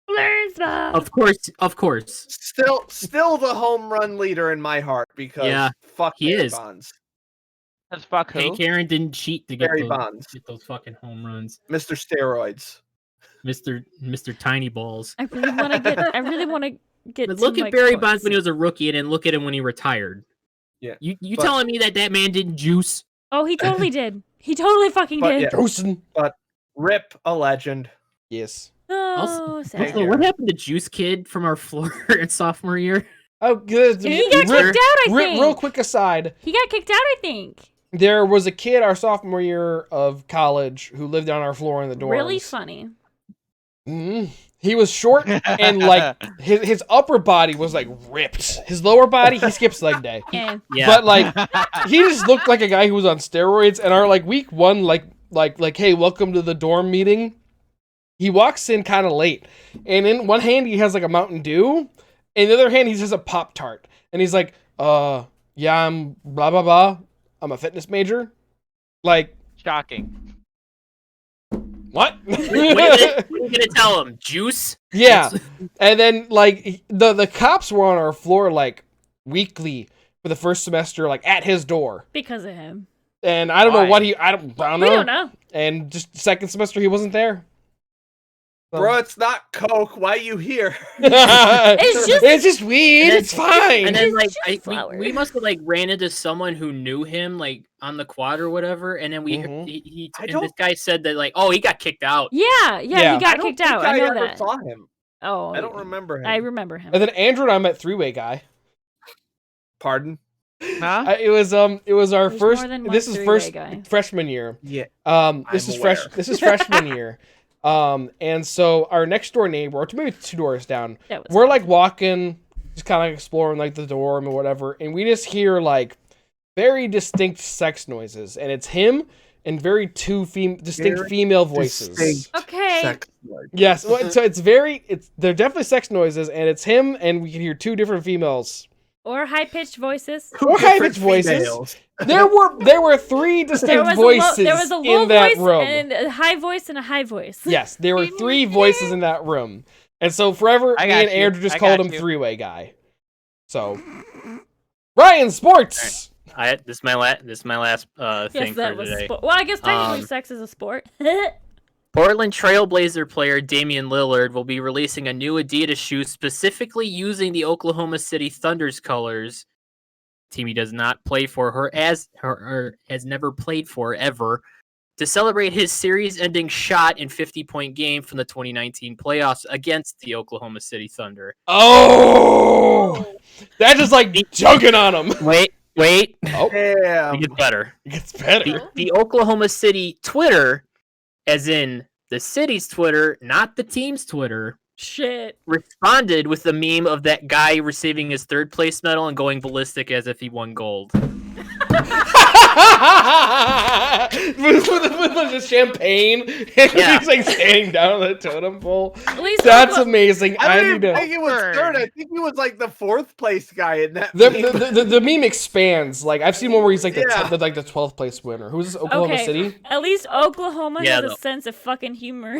Learns about. Of course. Still the home run leader in my heart because Yeah, fuck he Barry is. Bonds. That's fuck who? Hank Aaron didn't cheat to get Barry those, Bonds. get those fucking home runs. Mr. Steroids. Mr. Tiny Balls. I really want to get. But to look my at Barry cards. Bonds when he was a rookie, and then look at him when he retired. You but- telling me that man didn't juice? Oh, he totally did. He totally fucking But did. yeah. Dawson. Rip a legend. Yes. Oh, sad. Take Also, care. what happened to Juice Kid from our floor in sophomore year? Oh, good. He got kicked out, I think. Real quick aside, He got kicked out, I think. there was a kid our sophomore year of college who lived on our floor in the dorms. Really funny. Mhm. He was short and like his upper body was like ripped. His lower body, he skips leg day. And Yeah. But like he just looked like a guy who was on steroids. And our like week one, like hey, welcome to the dorm meeting. He walks in kind of late, and in one hand he has like a Mountain Dew, and the other hand he has a Pop-Tart, and he's like, yeah, I'm blah blah blah. I'm a fitness major. Like, Shocking. what? What are you gonna tell him? Juice? Yeah, and then like the cops were on our floor like weekly for the first semester, like at his door. because of him. And I don't know Why? what I don't know. We don't know. And just second semester he wasn't there. So- Bro, it's not Coke. Why you here? it's just weed. And then- It's fine. And then like It's just flour. we must have like ran into someone who knew him like on the quad or whatever, and then Mhm. he I and don't- this guy said that like, oh, he got kicked out. Yeah, Yeah. he got kicked out. I know ever that. saw him. Oh, I don't remember him. I remember him. And then Andrew and I met three-way guy. Pardon? Huh? It was our There's first. more than one This is three-way first guy. freshman year. Yeah. This I'm is aware. This is freshman year. And so our next door neighbor, or maybe two doors down, That was we're like walking, just kind of exploring like the dorm or whatever, and we just hear like very distinct sex noises, and it's him and very two distinct Very female voices. distinct Okay. sex word. Yes, well, so they're definitely sex noises, and it's him, and we can hear two different females. Or high pitched voices. Or high-pitched voices. Females. There were three distinct voices there was a low in that voice room. and a high voice and a high voice. Yes, there were three voices in that room. And so forever, I me got and you. Andrew just I called got him you. three-way guy. So, Ryan, sports! This is my last Yes, thing that for was today. sport. Well, I guess technically Um, sex is a sport. Portland Trailblazer player Damian Lillard will be releasing a new Adidas shoe specifically using the Oklahoma City Thunder's colors. Team he does not play for, or has never played for ever, to celebrate his series-ending shot in 50-point game from the 2019 playoffs against the Oklahoma City Thunder. Oh! That just like jugging on him. Wait. Oh, It Damn. gets better. it gets better. The Oklahoma City Twitter, as in the city's Twitter, not the team's Twitter, Shit. responded with the meme of that guy receiving his third place medal and going ballistic as if he won gold. with the champagne, and Yeah. he's like standing down on the totem pole. At least That's amazing. I I don't need even to. think he was third. I think he was like the fourth place guy in that. The, meme. the meme expands. Like I've seen one where he's like Yeah. the 12th place winner. Who's this? Oklahoma Okay. City. At least Oklahoma Yeah, has a though. sense of fucking humor.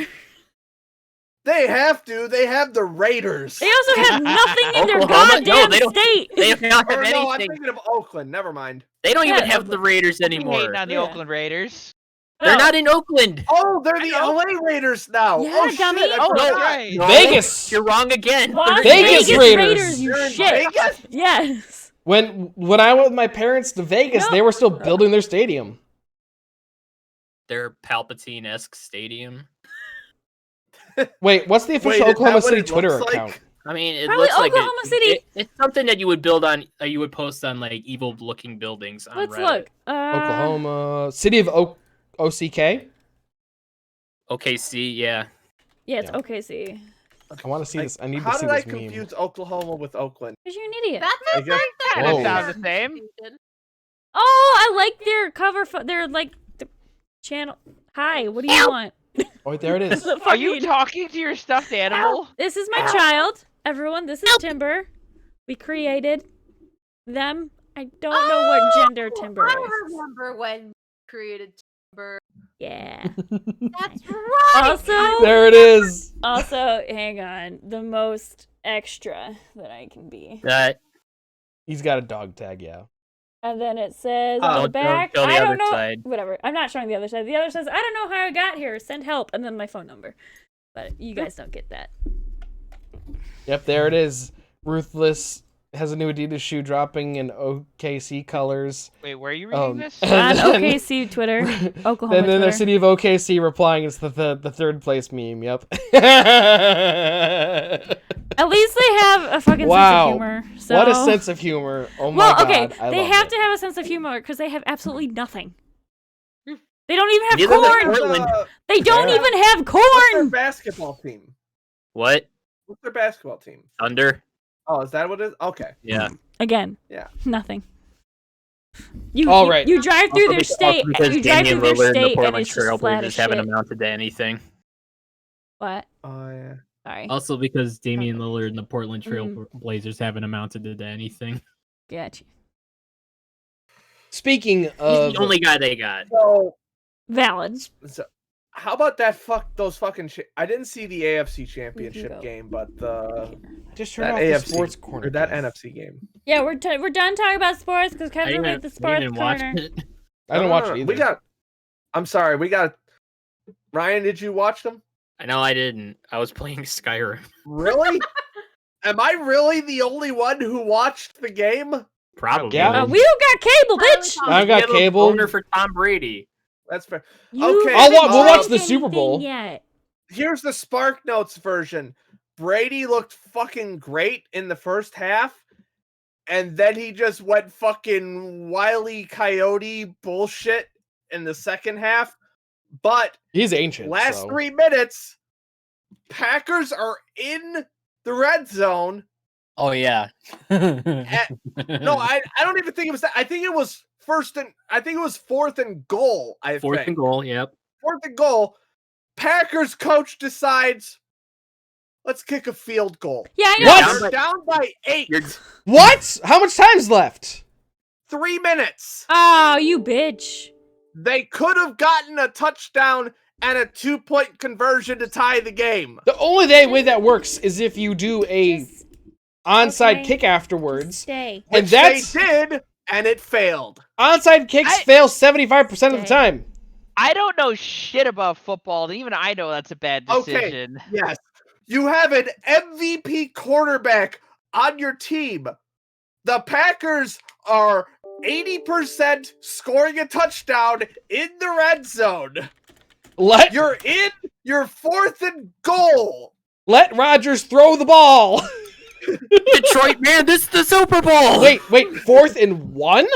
They have to. They have the Raiders. They also have nothing in their Oklahoma? No, goddamn they don't. state. They don't have Or no, I'm anything. thinking of Oakland. Never mind. They don't even Yeah, have the Raiders Hating anymore. on the Yeah. Oakland Raiders. They're No. not in Oakland. Oh, they're the LA Raiders now. Yeah, oh, dummy. Shit, I Oh, that's forgot. right. No, Vegas. You're wrong again. Las Vegas Vegas Raiders. you They're in shit. Vegas? Yes. When I went with my parents to Vegas, No. they were still building their stadium. Their Palpatine-esque stadium. Wait, what's the official Wait, is that Oklahoma what City it Twitter looks like? account? I mean, it Probably looks like Oklahoma City. it's something that you would build on. You would post on like evil-looking buildings on Let's Reddit. look. Oklahoma City of OCK. OKC, yeah. Yeah, it's Yeah. OKC. I want to see Like, this. I need How to see did I this meme. confuse Oklahoma with Oakland? Because you're an idiot. That's I the guess- same Whoa. thing. That sounds the same. Oh, I like their cover. Their like the channel. Hi, what do you want? Oh, there it is. The Are you fucking- talking to your stuffed animal? This is my child. Everyone, this is Timber. We created them. I don't know what gender Timber I is. remember when you created Timber. Yeah. That's right. Also, There it is. also, hang on. The most extra that I can be. That He's got a dog tag, yeah. And then it says Oh, on the don't back, show the I other don't know. side. Whatever. I'm not showing the other side. The other says, I don't know how I got here. Send help. And then my phone number. But you guys don't get that. Yep, there it is. Ruthless has a new Adidas shoe dropping in OKC colors. Wait, where are you reading this? and On then- OKC Twitter, Oklahoma And then Twitter. the city of OKC replying, it's the third place meme. Yep. At least they have a fucking Wow. sense of humor. So. What a sense of humor! Oh my Well, god! okay, I they love have it. to have a sense of humor because they have absolutely nothing. They don't even have Neither does corn. Portland. They don't Yeah. even have What's their corn. basketball team? What? What's their basketball team? Thunder? Oh, is that what it is? Okay. Yeah. Again, Yeah. nothing. You, All you, right. you drive through their Also state. because You drive through Damian their Lillard and the state, and Portland it's just flat as Trailblazers haven't shit. amounted to anything. What? Oh yeah. Sorry. Also because Damian Lillard and the Portland Mhm. Trailblazers haven't amounted to anything. Gotcha. Speaking He's of the only guy they got. Valid. So, how about that? Those fucking. I didn't see the AFC Championship go. game, but the just turn that off AFC the sports corner. or that Kev. NFC game. Yeah, we're done talking about sports because I Kevin didn't made even, the we sports didn't even watch corner. it. I don't watch it either. We got. I'm sorry. We got. Ryan, did you watch them? I know I didn't. I was playing Skyrim. Really? Am I really the only one who watched the game? Probably. Yeah. We don't got cable, bitch. I got You have a cable. boner for Tom Brady. That's fair. You Okay, We'll haven't watch watched the Super anything Bowl. Yet. Here's the Spark Notes version. Brady looked fucking great in the first half, and then he just went fucking Wile E. Coyote bullshit in the second half. But He's ancient. last so. 3 minutes, Packers are in the red zone. Oh yeah. No, I don't even think it was that. I think it was fourth and goal. Fourth and goal, yep. Fourth and goal. Packers coach decides, let's kick a field goal. Yeah, I know. What? They're down by 8. You're- What? How much time's left? 3 minutes. Oh, you bitch. They could have gotten a touchdown and a 2-point conversion to tie the game. The only way that works is if you do a Just onside okay. kick afterwards. stay. And Which that's they did, and it failed. onside kicks fail 75% of the Dang. time. I don't know shit about football, and even I know that's a bad Okay. decision. Yes. You have an MVP quarterback on your team. The Packers are 80% scoring a touchdown in the red zone. Let You're in your 4th and goal. Rodgers throw the ball. Detroit, man, this is the Super Bowl. wait, 4th and 1?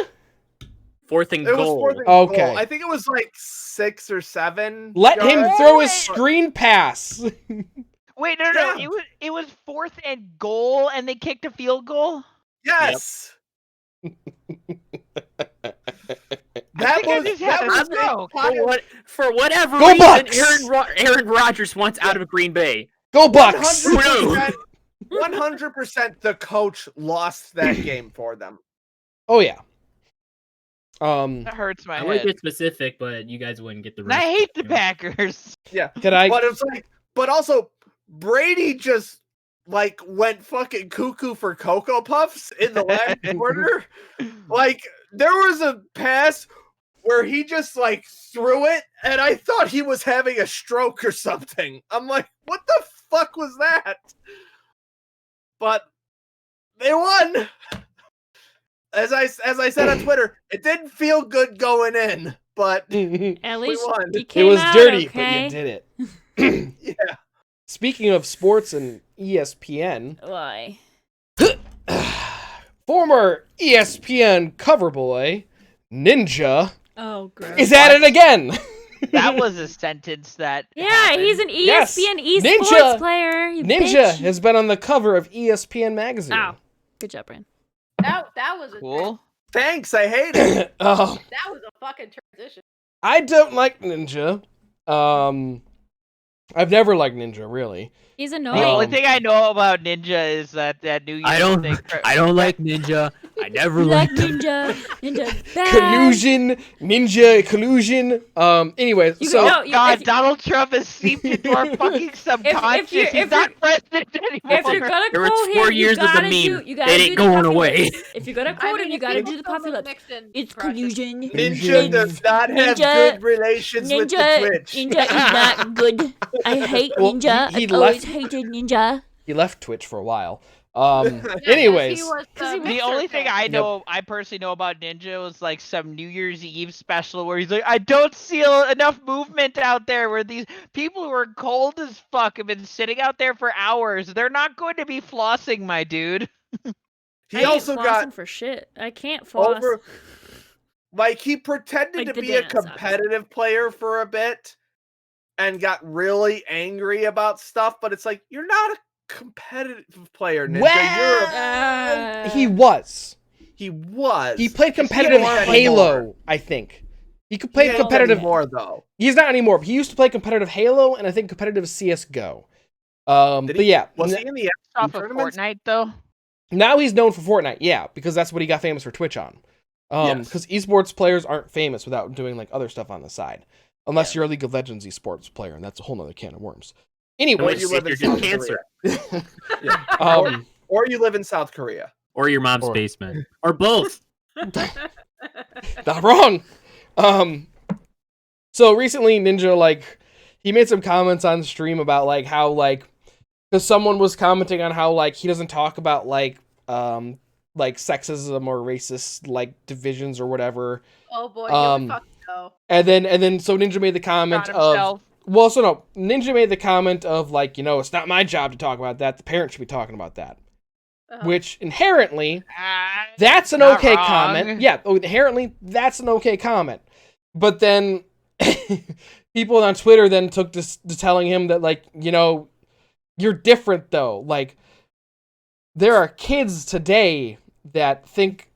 Fourth and It was goal. 4th and Okay. goal. I think it was like 6 or 7. Let him yards. throw his screen pass. Wait, no, Yeah. it was 4th and goal, and they kicked a field goal. Yes. I That think I was just that had a was stroke. For whatever Go reason, Bucks! Aaron Rodgers wants out of Green Bay. Go Bucks. 100%, 100% the coach lost that game for them. Oh yeah. That hurts my I would head. get specific, but you guys wouldn't get the And I rest. hate the Packers. Can I But it's like, but also Brady just like went fucking cuckoo for Cocoa Puffs in the last quarter. Like there was a pass where he just like threw it, and I thought he was having a stroke or something. I'm like, what the fuck was that? But they won. As I said on Twitter, it didn't feel good going in, but At least won. you it came was out dirty, okay. but you did it. yeah. Speaking of sports and ESPN, Why? former ESPN cover boy Ninja Oh, gross. is at it again. That was a sentence that. Yeah, happened. he's an Yes. ESPN esports Ninja- player. You Ninja bitch. has been on the cover of ESPN magazine. Ow. Good job, Brian. That was a cool. Thanks, I hate it. Oh, that was a fucking transition. I don't like Ninja. I've never liked Ninja, really. He's The annoying. only thing I know about Ninja is that New Year's I don't. thing. I don't like Ninja. I never You like liked him. Ninja. Ninja bad. Collusion, Ninja collusion. Anyways, You so know, God, if, Donald Trump has seeped into our fucking subconscious. you're- He's not president anymore. if you're gonna There was quote 4 him, years you of the gotta meme. do. You gotta It do ain't the going puffy away. lips. If you're gonna quote him, you gotta do the puffy lips. It's collusion. Ninja does not have Ninja- good relations with the Ninja, Twitch. Ninja is not good. I hate Well, Ninja. he I've always left- hated Ninja. he left Twitch for a while. Anyways, he was The The Mixer only thing fan. I personally know about Ninja was like some New Year's Eve special where he's like, I don't see enough movement out there where these people who are cold as fuck have been sitting out there for hours. They're not going to be flossing, my dude. He I also ain't got flossing for shit. I can't floss. over. Like he pretended Like to the be a dance, obviously. competitive player for a bit, and got really angry about stuff. But it's like you're not a competitive player, Ninja. he was. He was. He played competitive more Halo, anymore. I think. He could play He ain't competitive. anymore though. He's not anymore. But he used to play competitive Halo and I think competitive CS:GO. Did But he? yeah, Was he in the Off of tournaments? Fortnite though. now he's known for Fortnite. Yeah, because that's what he got famous for Twitch on. Yes. Because esports players aren't famous without doing like other stuff on the side, unless you're a League of Legends esports player, and that's a whole nother can of worms. Or Anyways, you live in you're just South cancer. Yeah. um, Or you live in South Korea. Or your mom's Or- basement. Or both. not wrong. So recently Ninja, like, he made some comments on stream about like how like, because someone was commenting on how like he doesn't talk about like sexism or racist like divisions or whatever. Oh boy, Um, you fucking know. And then so Ninja made the comment Shot of, himself. well, so no, Ninja made the comment of like, it's not my job to talk about that. The parents should be talking about that. Which inherently, that's an Not okay wrong. comment. Yeah, inherently, that's an okay comment. But then people on Twitter then took to telling him that, like, you're different, though. Like, there are kids today that think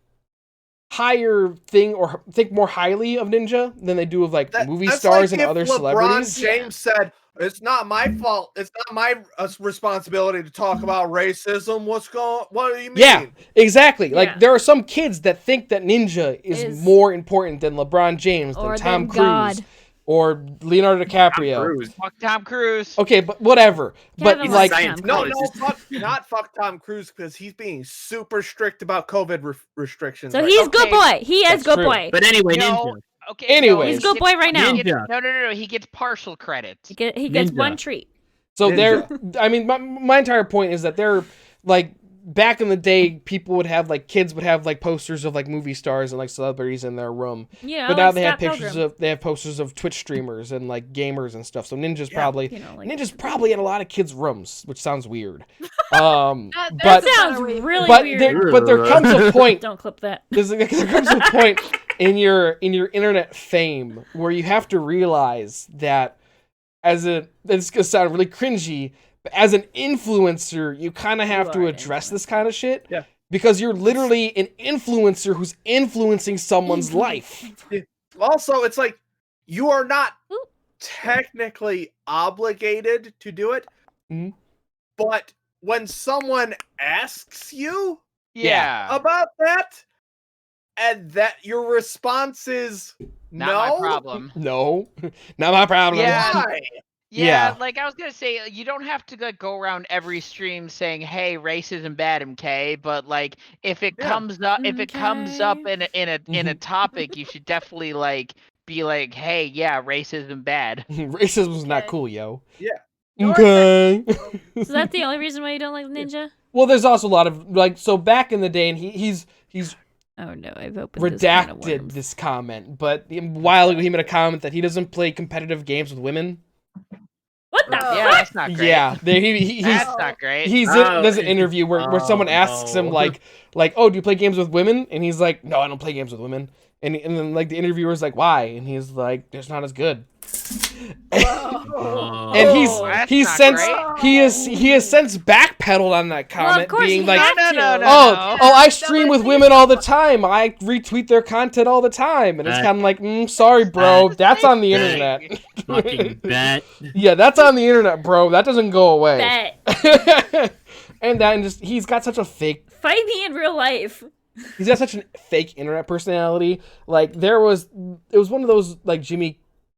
think more highly of Ninja than they do of, like, movie That's stars like and if other LeBron celebrities. James said, "It's not my fault. It's not my responsibility to talk about racism." What do you mean? Yeah, exactly. Yeah. Like, there are some kids that think that Ninja is more important than LeBron James, than Or Tom than Cruise, God. or Leonardo DiCaprio. Fuck Tom Cruise. Okay, but whatever. But Kevin like, likes Tom No, Cruise. not fuck Tom Cruise because he's being super strict about COVID restrictions. So right he's now. good boy. He is That's good true. boy. But anyway, No. Ninja. Okay. Anyways. He's good boy right now. Ninja. No. He gets partial credit. He gets Ninja. one treat. so Ninja. I mean, my entire point is that they're like, back in the day, people would have like, kids would have like posters of like movie stars and like celebrities in their room. Yeah, But now like they have Scott pictures Pilgrim. they have posters of Twitch streamers and like gamers and stuff. So Ninja's probably Like, Ninja's probably in a lot of kids' rooms, which sounds weird. that But sounds really but weird. there comes a point. Don't clip that. There comes a point in your internet fame where you have to realize that it's gonna sound really cringy, but as an influencer, you kind of have You to are an address this kind of shit. Yeah. Because you're literally an influencer who's influencing someone's life. Also, it's like you are not Oop. technically obligated to do it, Mhm. but when someone asks you Yeah. about that, and that your response is Not no, my problem. No, not my problem. Yeah. why? Yeah, Yeah. like I was gonna say, you don't have to like go around every stream saying, "Hey, racism bad, MK." But like, if it Yeah. comes up, in a Mm-hmm. topic, you should definitely like be like, "Hey, yeah, racism bad." Racism's not Okay. cool, yo. Yeah. Okay. So that's the only reason why you don't like Ninja? Well, there's also a lot of like, so back in the day, and he's Oh no, I've opened this can of redacted worms. this comment, but a while ago he made a comment that he doesn't play competitive games with women. What the Yeah, Yeah, fuck? that's not great. Yeah, he's That's not great. there's an interview where someone asks him no. like, oh, do you play games with women? And he's like, no, I don't play games with women. And then like the interviewer's like, why? And he's like, it's not as good. Oh. And that's he's not since great. he has since backpedaled on that Well, of comment, course being he like, had to. No. I stream with women all the time. I retweet their content all the time. And it's Bet. kind of like, sorry, bro, that's on the internet. Fucking bet. Yeah, that's on the internet, bro. That doesn't go away. Bet. and just he's got such a fake Fight me in real life. he's got such a fake internet personality. Like it was one of those like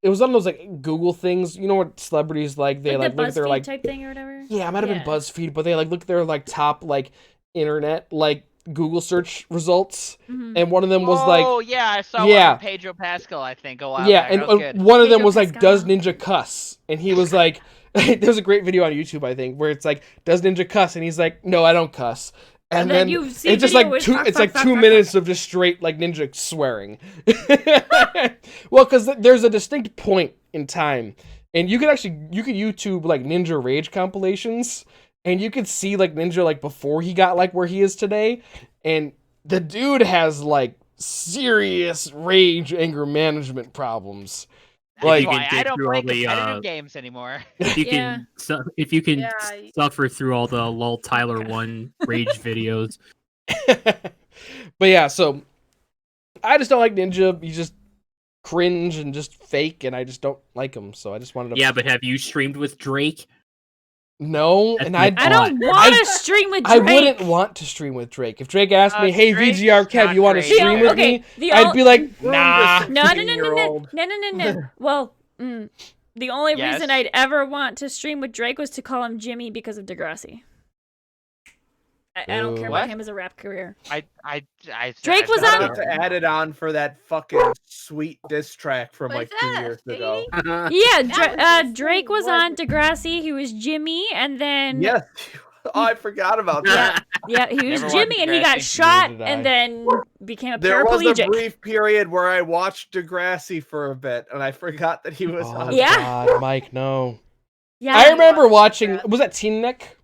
it was one of those like Google things. You know what celebrities like they Like like the look at their BuzzFeed like type thing or whatever. yeah, it might have Yeah. been BuzzFeed, but they like look at their like top like internet like Google search results, Mhm. and one of them was like oh yeah, I saw Yeah. one with Pedro Pascal, I think, a while yeah, back. and That was good. one of them Pedro was like, Pascal. does Ninja cuss? And he was like, there's a great video on YouTube, I think, where it's like, does Ninja cuss? And he's like, no, I don't cuss. And then you see it's just video like with two. fuck, It's fuck, like fuck, 2 fuck, minutes of just straight like Ninja swearing. Well, because there's a distinct point in time, and you could YouTube like Ninja rage compilations, and you could see like Ninja like before he got like where he is today, and the dude has like serious rage anger management problems. If Like you can Why I dig don't through play all the, competitive games anymore. if you Yeah. can, if you can Yeah. suffer through all the lol Tyler 1 rage videos. but yeah, so I just don't like Ninja. He's just cringe and just fake, and I just don't like him. So I just wanted to. Yeah, but have you streamed with Drake? No, That's and my I I don't thought. want to stream with I Drake. wouldn't want to stream with Drake. If Drake asked me, "Hey, Drake's VGR Kev, not you want to great. stream with Okay, me?" the I'd ol- be like, Ruined "Nah." this- No. 16-year-old. Well, the only Yes. reason I'd ever want to stream with Drake was to call him Jimmy because of Degrassi. I don't care Ooh. about What? him as a rap career. Drake was Shout on- out to add it on for that fucking sweet diss track from What like is 2 that, years ago. Yeah, That was Drake was insane. on Degrassi. He was Jimmy, and then Yes, oh, I forgot about that. yeah, he was Never watched Jimmy, and he got Degrassi. shot, Neither did I. and then became a There was a paraplegic. brief period where I watched Degrassi for a bit, and I forgot that he was Oh on. Yeah. God, Mike, no. Yeah, I remember watched watching. Degrassi. Was that Teen Nick?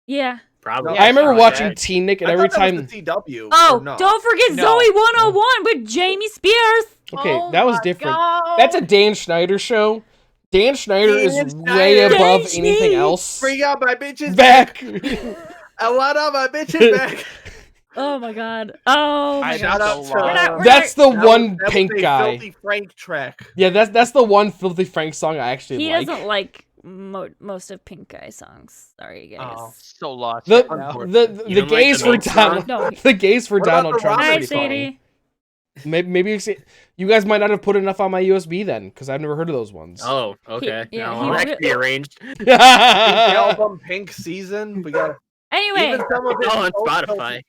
yeah. Probably. Yeah, I remember probably watching that. Teen Nick, and I every thought that time. was the CW. Oh, or no? don't forget No. Zoe 101 with Jamie Spears. Okay, Oh that was my different. God. That's a Dan Schneider show. Dan Schneider is Dan way Schneider. above Dan anything Schneider. else. Bring out my bitches Back. I want all my bitches back. Oh my god. Oh my I god. Shout out so to lost. not- That's the that one was pink a guy. Filthy Frank track. Yeah, that's the one Filthy Frank song I actually He like. doesn't like most of Pink Guy songs. Sorry, guys. Oh. So lost. The right now. the You the don't like gays the for main Donald song? No. the gays for What about Donald the Trump. Robin Hi, Pretty funny. Sadie. Maybe you guys might not have put enough on my USB then, because I've never heard of those ones. Oh, okay. yeah, Now he I'll re- actually arranged. Pink album, Pink season. We got Anyway, even some of it. Oh, on Spotify.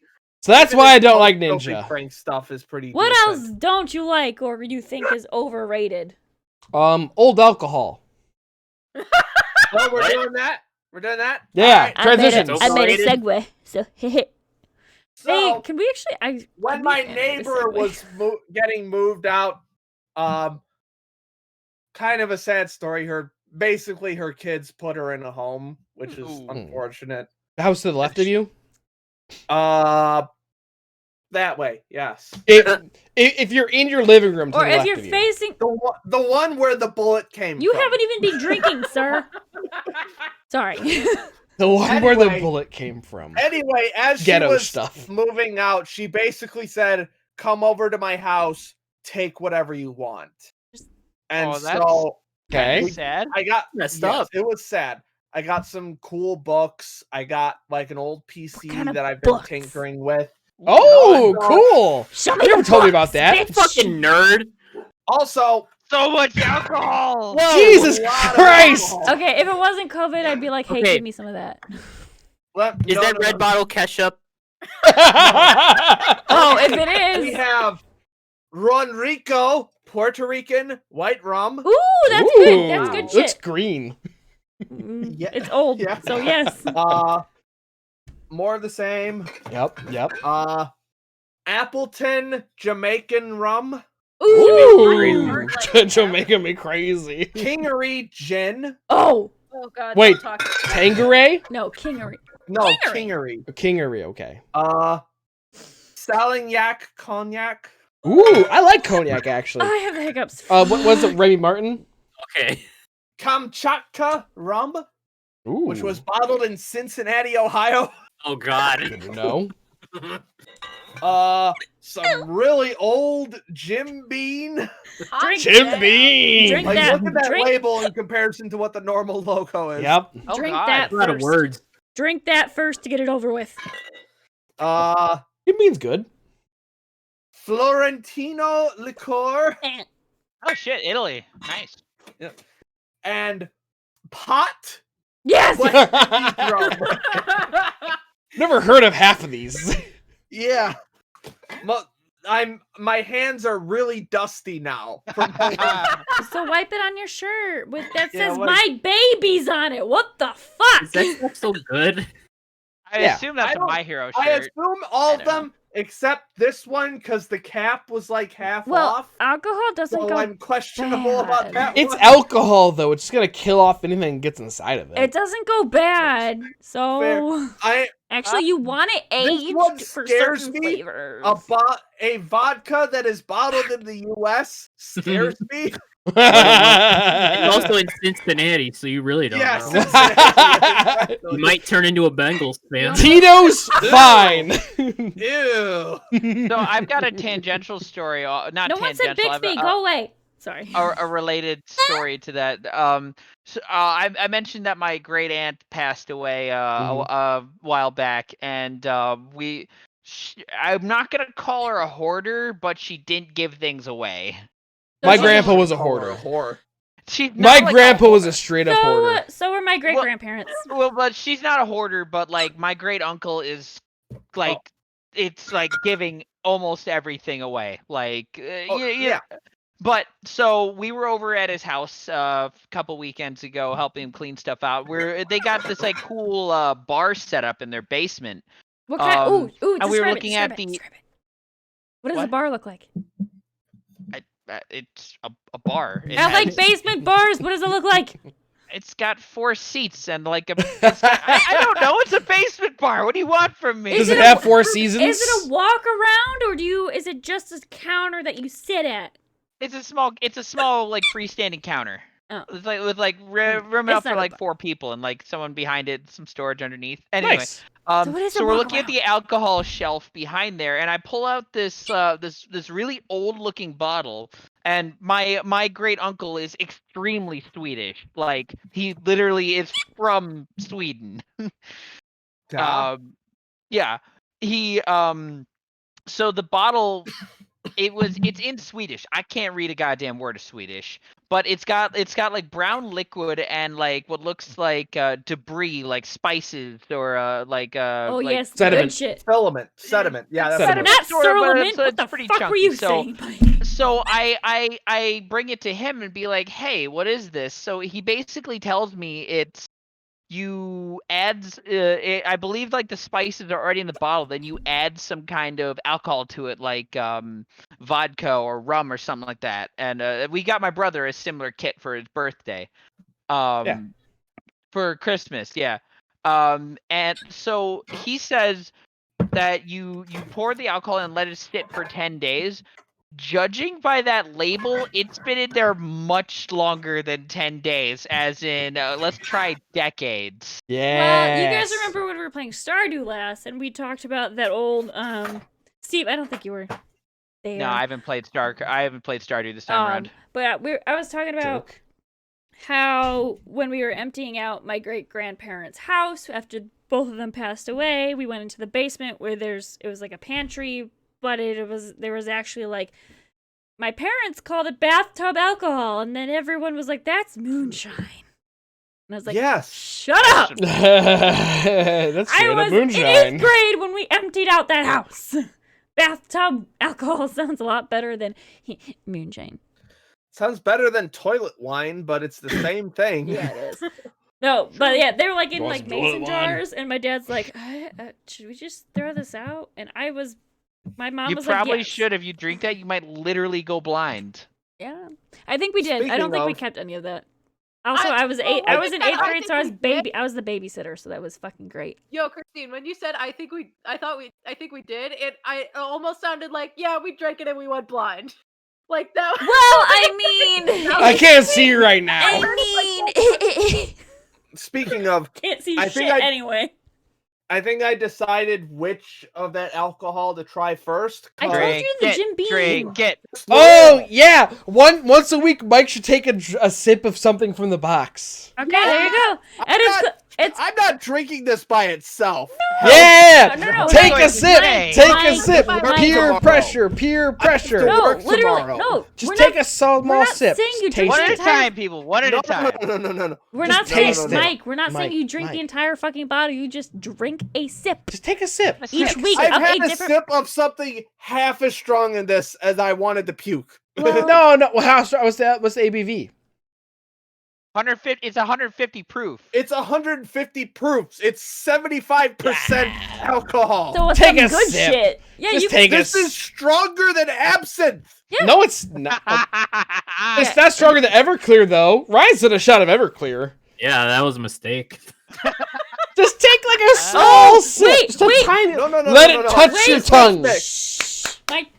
So that's why I don't like Ninja. Frank stuff is pretty. what decent. else don't you like or you think is overrated? Old alcohol. Well, we're What? doing that. We're doing that. Yeah, Alright. transitions. I made a Overrated? segue. So, hey, So can we actually? when can my we edit the neighbor segue? was getting moved out, kind of a sad story. Basically her kids put her in a home, which is Ooh. unfortunate. The house to the left of you. That way, yes. If you're in your living room, to or the if left you're of you. facing, The one where the bullet came. you from. haven't even been drinking, sir. Sorry. The one where the Anyway. bullet came from. Anyway, as she Ghetto was stuff. moving out, she basically said, "Come over to my house, take whatever you want." And Oh, that's- so Okay. Sad. I got Messed yes, up. It was sad. I got some cool books. I got like an old PC kind of that I've been books? tinkering with. Oh, No, cool. Show me You never the told me books, about that. bitch. Fucking nerd. Also, So much alcohol. Whoa. Jesus a lot of Christ. alcohol. Okay, if it wasn't COVID, I'd be like, hey, Okay. give me some of that. Is that red bottle ketchup? Oh, if it We is. have Ronrico, Puerto Rican white rum. Ooh, that's Ooh, good. That's good Looks shit. green. Yeah. It's old, Yeah. so yes. More of the same. Yep. Appleton Ooh, Jamaican rum. Ooh. Jamaica me crazy. Kingery gin. Oh, Oh god. Wait. don't talk. Tangeray? no, Kingery. No, Kingery. Kingery. Kingery, okay. Salignac cognac. Ooh, I like cognac actually. I have the hiccups. What was it, Remy Martin? Okay. Kamchatka rum, Ooh. which was bottled in Cincinnati, Ohio. Oh God. Good to know. Some really old Jim Bean. Hot Jim damn. Bean. Drink Like, that. look at that Drink- label in comparison to what the normal logo is. Yep. Oh, Drink God. that A lot of first. words. Drink that first to get it over with. It means good. Florentino liqueur Oh shit, Italy. Nice. and pot. Yes. Never heard of half of these. Yeah. my hands are really dusty now. From So wipe it on your shirt with that Yeah, says like- "My baby's" on it. What the fuck? Is that stuff so good? I Yeah. assume that's I a don't- My Hero I shirt. assume all I of don't know. them except this one because the cap was like half Well, off. alcohol doesn't So go. I'm questionable about bad. that It's one. alcohol, though. It's gonna kill off anything that gets inside of it. It doesn't go bad. So Fair. you want it This one aged for scares certain me flavors. a vodka that is bottled in the U.S. scares me. It's also in Cincinnati, so you really don't Yes, know. exactly. You might turn into a Bengals fan. Tito's fine. Ew. So I've got a tangential story. Not no one said tangential. I've- Bixby. Go away. Sorry. a related story to that. I mentioned that my great aunt passed away a while back, and I'm not gonna call her a hoarder, but she didn't give things away. My So grandpa she- was a Call her hoarder. She's My not like grandpa was a straight up So, hoarder. so were my great grandparents. Well, but she's not a hoarder. But like my great uncle is, like, it's like giving almost everything away. Like, Yeah. But so we were over at his house a couple weekends ago, helping him clean stuff out. Where they got this like cool bar set up in their basement. What kind? Ooh, and we were describe it, looking describe at it, the- describe it. What does What? a bar look like? It's a bar. It I like has- basement bars. What does it look like? It's got 4 seats and like I don't know. It's a basement bar. What do you want from me? Does Is it it have a- 4 seasons? Is it a walk around, or is it just a counter that you sit at? It's a small like freestanding counter. Oh. It's like with like room It's enough for not a like bar. 4 people and like someone behind it, some storage underneath. Anyway, Nice. So what is so a we're walk looking at around? the alcohol shelf behind there, and I pull out this this really old looking bottle. And my great uncle is extremely Swedish. Like he literally is from Sweden. Yeah. He so the bottle it's in Swedish. I can't read a goddamn word of Swedish, but it's got like brown liquid and like what looks like debris, like spices or like Oh like, yes, sediment. good shit. Sediment. Yeah, that's Sediment. Not Sort of, but Surlement. it's What the pretty fuck were chunky, you so- saying, buddy? So I bring it to him and be like, hey, what is this? So he basically tells me it's you add I believe like the spices are already in the bottle, then you add some kind of alcohol to it, like vodka or rum or something like that. And we got my brother a similar kit for his birthday, for Christmas, yeah. And so he says that you pour the alcohol and let it sit for 10 days. Judging by that label, it's been in there much longer than 10 days, as in, let's try decades. Yeah. Well, you guys remember when we were playing Stardew last, and we talked about that old Steve. I don't think you were there. No, I haven't played Stardew this time around. But I was talking about Joke. how when we were emptying out my great grandparents' house after both of them passed away, we went into the basement where it was like a pantry, but there was actually like my parents called it bathtub alcohol, and then everyone was like, "That's moonshine," and I was like, yes. "Shut up!" That's I straight up was moonshine. in 8th grade when we emptied out that house. Bathtub alcohol sounds a lot better than moonshine. Sounds better than toilet wine, but it's the same thing. Yeah, it is. No, but yeah, they were like in Wants like toilet mason wine. jars, and my dad's like, "Should we just throw this out?" And my mom You was probably like, "Yes." should. If you drink that, you might literally go blind. Yeah, I think we did. I Speaking don't think we of- kept any of that. Also, I was well, I when was you in said 8th I grade, think so we did- I was the babysitter, so that was fucking great. Yo, Christine, when you said I think we did, it almost sounded like, yeah, we drank it and we went blind. Like that. Well, I mean, I can't see right now. I mean, Speaking of, can't see I shit think I- anyway. I think I decided which of that alcohol to try first. I 'cause- told you the Jim Beam. Drink it. Oh yeah, once a week, Mike should take a sip of something from the box. Okay, there you go. And I'm not drinking this by itself. Yeah! No, Take no, a sip! Mike, Take a Mike, sip! Mike. Peer pressure! Peer pressure! No, No, work literally, tomorrow. no. Just we're take not, a small we're not sip. saying you Just drink taste One the at a entire. time, people. One at a time. No. We're Just not taste saying, it. Mike. We're not Mike, saying you drink Mike. the entire fucking bottle. You just drink a sip Just take a sip. each week I've of had a a different. sip of something half as strong in this as I wanted to puke. Well, No. Well, how strong? What's the ABV? 150. It's 150 proof. It's 150 proofs. It's 75% alcohol. So it's Take some a good sip. shit. Yeah, Just you. take This a is stronger than absinthe. Yeah. No, it's not. It's not stronger than Everclear, though. Ryan's did a shot of Everclear. Yeah, that was a mistake. Just take like a small sip. wait, Just a wait. tiny. No. Let it touch Wait, your wait, tongue.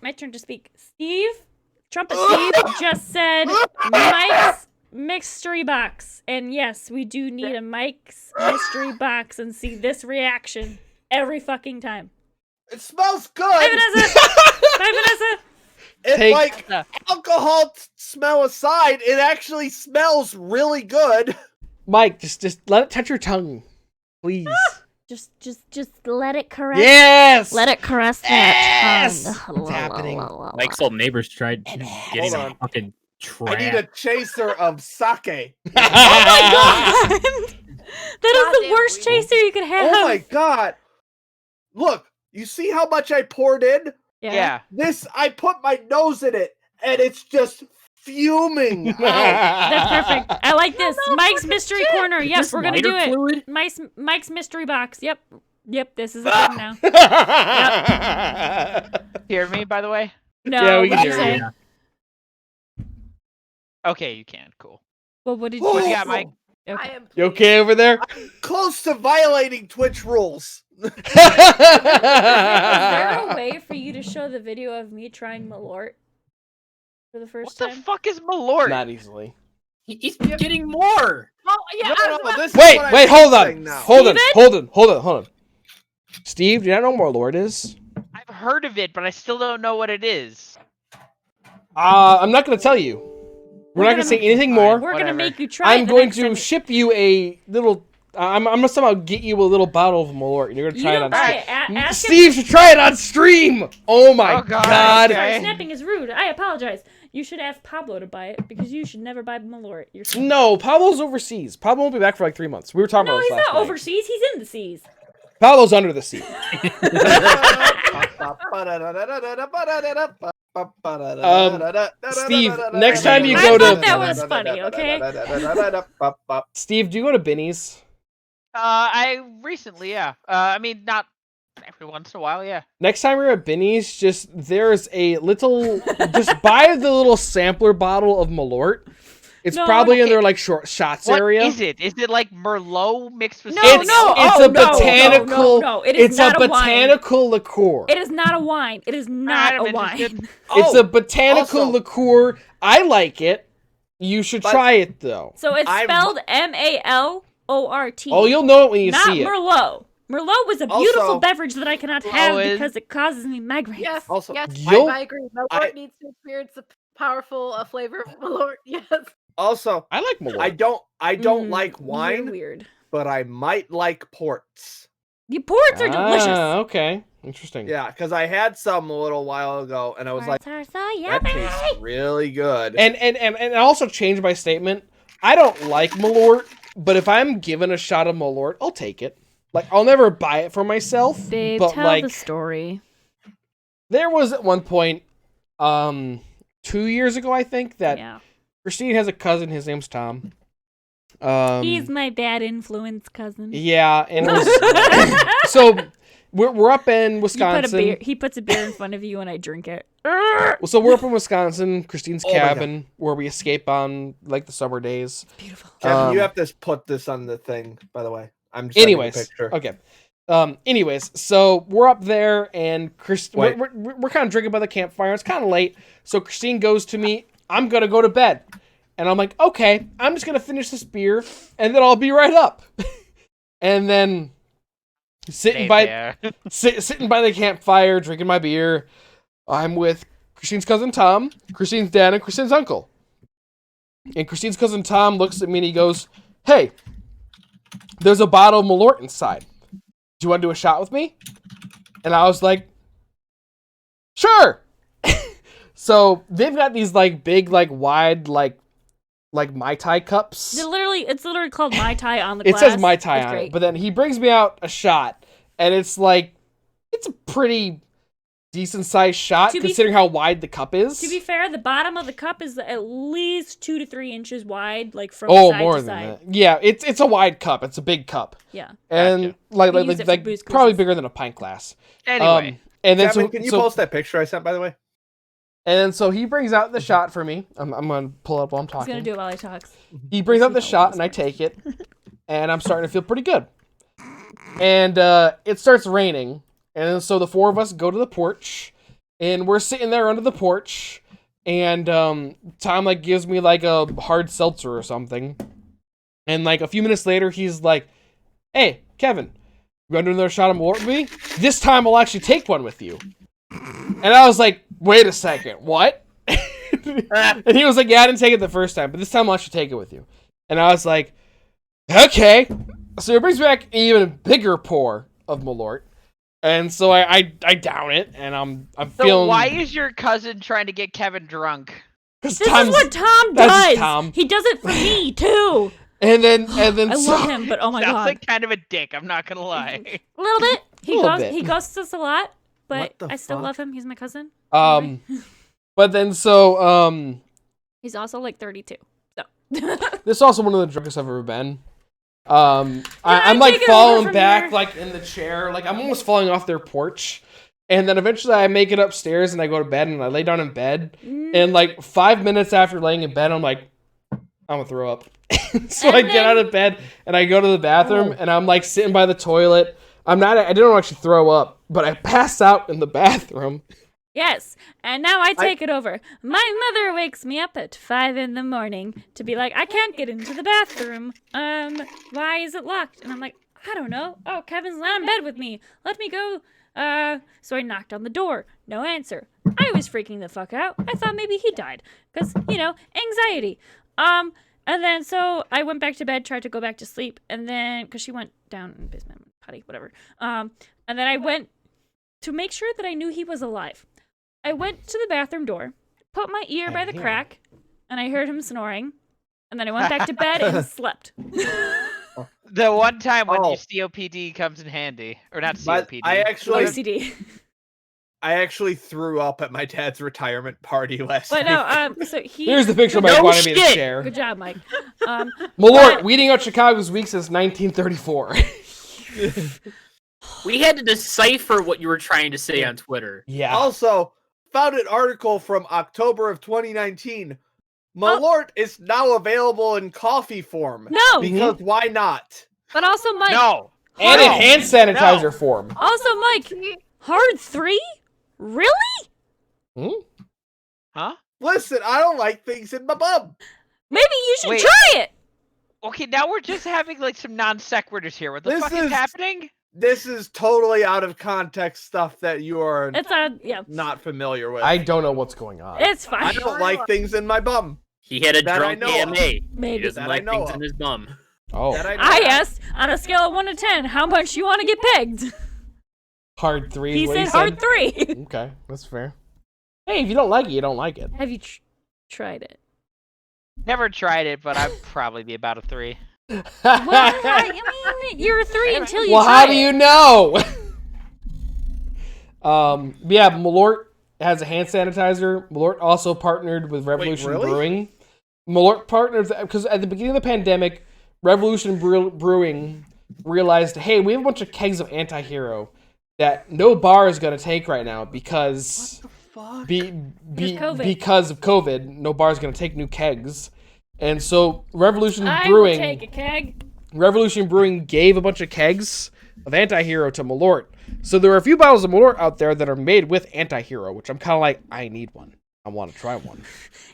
My turn to speak. Steve, Trumpet Steve just said Mike's mystery box, and yes, we do need a Mike's mystery box, and see this reaction every fucking time. It smells Bye, good. Vanessa. Bye, Vanessa. It's Take- like alcohol smell aside, it actually smells really good. Mike, just let it touch your tongue, please. Just let it caress. Yes. Let it caress that Yes! tongue. What's happening? Mike's old neighbors tried getting Hold a on. fucking I need a trap. chaser of sake. Oh my god! That is the Goddamn worst weird. chaser you could have. Oh my god. Look, you see how much I poured in? Yeah. This, I put my nose in it, and it's just fuming out. That's perfect. I like this. Mike's mystery corner. Yep, This we're gonna do lighter it. fluid? Mike's mystery box. Yep, this is a thing now. Hear me, by the way? No, Yeah, we can what'd you hear say? you. Okay, you can. Cool. Well, what did What you you got, Mike? I Okay. am. You okay over there? Close to violating Twitch rules. Is there a way for you to show the video of me trying Malort for the What first the time? fuck is Malort? Not easily. He's getting more. Oh yeah. No, I was no, about- this is Wait, what wait, I'm hold saying on. now. Hold on. Steve, do you not know what Lord is? I've heard of it, but I still don't know what it is. I'm not going to tell you. We're not going to say anything more. We're Whatever. gonna make you try. I'm it the going next to time. ship you a little. I'm gonna somehow get you a little bottle of Malort, and you're gonna You try it don't on buy stream. it. Ask him. Steve should try it on stream. Oh my Oh, God. god! Okay. Snapping is rude. I apologize. You should ask Pablo to buy it because you should never buy Malort yourself. No, Pablo's overseas. Pablo won't be back for like 3 months. We were talking No, about he's this last not night. overseas. He's in the seas. Pablo's under the sea. Steve, next time you I go to- thought that was funny, okay? Steve, do you go to Binny's? I recently, yeah. I mean, not every once in a while, yeah. Next time you're at Binny's, there's a little, just buy the little sampler bottle of Malort. It's No, probably in okay. their like short shots What area. is it? Is it like Merlot mixed with No, something no, else? It's oh, a no, no, botanical. no, it is It's not a a wine. botanical liqueur. It is not a wine. It is not I'm a wine. interested. It's a botanical also- liqueur. I like it. You should But- try it though. So it's I'm- spelled Malort. Oh, you'll know it when you not see it. Merlot. Merlot was a beautiful Also- beverage that I cannot have is- because it causes me migraines. Yes. Also, yes. You'll- I agree. Malort I- needs to experience the powerful flavor of Malort. Yes. Also, I like Malort. I don't Mm, like you're wine, weird. but I might like ports. The ports are delicious. Okay, interesting. Yeah, because I had some a little while ago, and I was like, Ports are so that yummy. tastes really good. And I also changed my statement. I don't like Malort, but if I'm given a shot of Malort, I'll take it. Like I'll never buy it for myself. Babe, but tell like the story. there was at one point, 2 years ago, I think that Yeah. Christine has a cousin. His name's Tom. He's my bad influence cousin. Yeah, and it was, so we're up in He Wisconsin. puts a beer in front of you and I drink it. So we're up in Wisconsin, Christine's Oh my God. cabin, where we escape on like the summer days. Beautiful. Kevin, you um, have to put this on the thing, by the way. I'm sending a Anyways, picture. okay. Anyways, so we're up there, and Wait. we're kind of drinking by the campfire. It's kind of late, so Christine goes to me. I'm gonna go to bed, and I'm like, okay, I'm just gonna finish this beer, and then I'll be right up. And then sitting by the campfire, drinking my beer. I'm with Christine's cousin Tom, Christine's dad, and Christine's uncle. And Christine's cousin Tom looks at me and he goes, "Hey, there's a bottle of Malort inside. Do you want to do a shot with me? And I was like, sure. So they've got these like big, like wide, like Mai Tai cups. It's literally called Mai Tai on the It glass. says Mai Tai It's on great. it. But then he brings me out a shot, and it's like, it's a pretty decent sized shot considering how wide the cup is. To be fair, the bottom of the cup is at least 2 to 3 inches wide, like from Oh, side more to than side. that. Yeah, it's a wide cup. It's a big cup. Yeah. And Gotcha. We use it for booze probably cruises. bigger than a pint glass. Anyway, and then Kevin, can you post that picture I sent, by the way? And then so he brings out the shot for me. I'm gonna pull it up while I'm He's talking. gonna do it while he talks. He brings out the See how shot well and I this take it, and I'm starting to feel pretty good. And it starts raining, and so the four of us go to the porch, and we're sitting there under the porch, and Tom like gives me like a hard seltzer or something, and like a few minutes later he's like, "Hey, Kevin, you want to do another shot of Malort with me? This time I'll actually take one with you." And I was like, "Wait a second, what?" And he was like, "Yeah, I didn't take it the first time, but this time I'll actually take it with you." And I was like, "Okay." So it brings back an even bigger pour of Malort, and so I down it, and I'm so feeling. why is your cousin trying to get Kevin drunk? This is what Tom that's does. just Tom. He does it for me too. And then I so, love him, but oh my Sounds god, like kind of a dick. I'm not gonna lie. a little bit. Little He ghosts us a lot, but What the I still fuck? love him. He's my cousin. but then so He's also like 32. So this is also one of the drunkest I've ever been. I'm I like take it over falling from back here? like in the chair, like I'm almost falling off their porch, and then eventually I make it upstairs and I go to bed and I lay down in bed, and like 5 minutes after laying in bed I'm like, I'm gonna throw up. So And I get then- out of bed and I go to the bathroom and I'm like sitting by the toilet. I didn't actually throw up, but I passed out in the bathroom. Yes, and now I take it over. My mother wakes me up at 5 in the morning to be like, I can't get into the bathroom. Why is it locked? And I'm like, I don't know. Oh, Kevin's not in bed with me. Let me go. So I knocked on the door. No answer. I was freaking the fuck out. I thought maybe he died. Because, anxiety. And then so I went back to bed, tried to go back to sleep, and then, because she went down in the basement, potty, whatever. And then I went to make sure that I knew he was alive. I went to the bathroom door, put my ear by the crack, and I heard him snoring. And then I went back to bed and slept. The one time when Oh. your COPD comes in handy, or not But COPD. I actually OCD. threw up at my dad's retirement party last But week. no, so he. Here's the picture of Mike No wanting me to shit! share. Good job, Mike. Malort, weeding out Chicago's week since 1934. We had to decipher what you were trying to say on Twitter. Yeah. Also, found an article from October of 2019. Malort is now available in coffee form. No, Because why not? but also Mike. No. And in No. hand sanitizer No. form. Also, Mike. Hard 3? Really? Hmm? Huh? Listen, I don't like things in my bum. Maybe you should Wait. try it. Okay, now we're just having like some non sequiturs here. What the This fuck is is- happening? This is totally out of context stuff that you are It's yeah. not familiar with. I don't know what's going on. It's I fine. don't like things in my bum. He had a That I drunk know of. AMA. He Maybe. doesn't That I like know things of. in his bum. Oh, That I know I of. asked on a scale of 1 to 10 how much you want to get pegged. hard 3 is He what said hard 3. Okay, that's fair. Hey, if you don't like it, you don't like it. Have you tried it? Never tried it, but I'd probably be about a 3. Well, I mean, you're a 3 until you well, try how do it. you know? Yeah, Malort has a hand sanitizer. Malort also partnered with Revolution really? Brewing. Malort partnered because at the beginning of the pandemic, Revolution Brewing realized, hey, we have a bunch of kegs of Anti-Hero that no bar is going to take right now because Fuck. There's COVID. because of COVID. No bar is going to take new kegs. And so Revolution I will Brewing take a keg. Revolution Brewing gave a bunch of kegs of Anti-Hero to Malort. So there are a few bottles of Malort out there that are made with Anti-Hero, which I'm kind of like, I need one. I want to try one.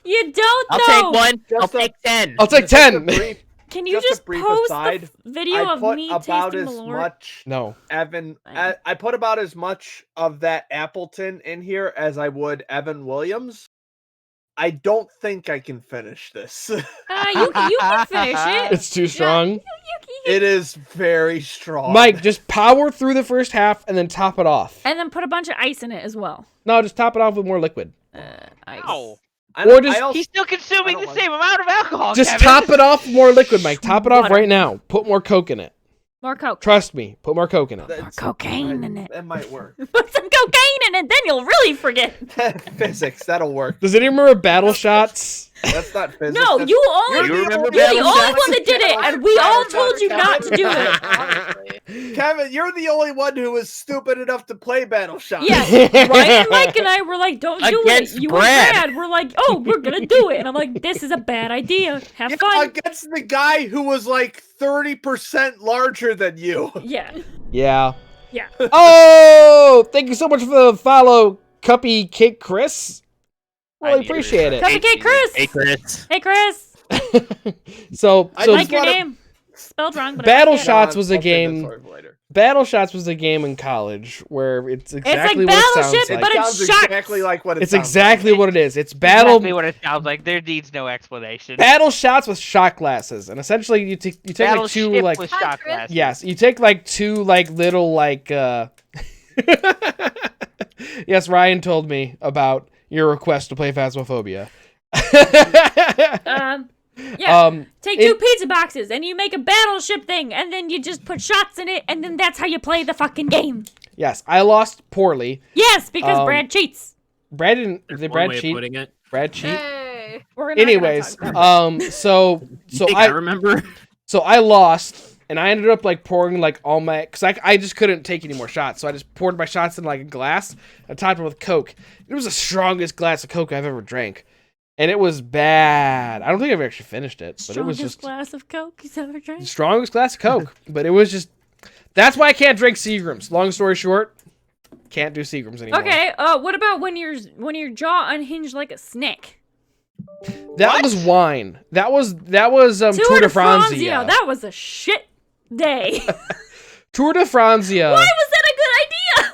You don't I'll know. take one. I'll Just a- take 10. I'll take Just a 10. brief- Can you Just a just brief post aside, the video I of put me about tasting as Malort? much No. Evan. Fine. I put about as much of that Appleton in here as I would Evan Williams. I don't think I can finish this. You can finish it. It's too strong. It is very strong. Mike, just power through the first half and then top it off. And then put a bunch of ice in it as well. No, just top it off with more liquid. Ice. Ow. Or just- He's still consuming I the don't same amount of alcohol. Just Kevin. top it off with more liquid, Mike. Top it off Butter. right now. Put more Coke in it. More Coke. Trust me. Put more Coke in it. More cocaine in it. That might work. Put some cocaine in it, then you'll really forget. Physics, that'll work. Does anyone remember Battle Shots? That's not physics. No, that's- you only You're the remember only you're the Battle only Shots? one that did it, and we all told you not to do it. Honestly. Kevin, you're the only one who was stupid enough to play Battle Shots. Yeah, Ryan, Mike, and I were like, "Don't do it." Against You Brad. and Brad were like, "Oh, we're gonna do it," and I'm like, "This is a bad idea. Have fun." Against the guy who was like 30% larger than you. Yeah, Yeah. yeah. Oh, thank you so much for the follow, Cuppy Cake Chris. Really appreciate it. Cupcake Chris. Hey, Chris. Hey, Chris. So I Like just your wanna- name spelled wrong, but Battle I like it. Shots was a I'll save that game- story for later. Battle Shots was a game in college where it's exactly like what it sounds Battleship, like. but It it's sounds shots. exactly like what it It's sounds exactly what it is. It's battle Exactly what it sounds like. There needs no explanation. battle shots with shot glasses, and essentially you take like two Battleship like with Hi, shot Chris. glasses. yes, you take like two like little like Yes, Ryan told me about your request to play Phasmophobia. Yeah. Take two it- pizza boxes and you make a battleship thing, and then you just put shots in it, and then that's how you play the fucking game. Yes, I lost poorly. Yes, because Um, Brad cheats. Brad didn't. That's Did one Brad way of cheat? putting it. Brad cheat. Hey. We're not gonna Anyways, talk about so You think I I remember. so I lost, and I ended up like pouring like all my, cause I just couldn't take any more shots, so I just poured my shots in like a glass. I topped it with Coke. It was the strongest glass of Coke I've ever drank, and it was bad. I don't think I've actually finished it, but it was Strongest just glass of Coke he's ever the drank. strongest glass of Coke. But it was just, that's why I can't drink Seagrams. Long story short, can't do Seagrams anymore. Okay, what about when your jaw unhinged like a snake? That was wine. That was Tour de Franzia. That was a shit day. Tour de Franzia. Why was that a good idea?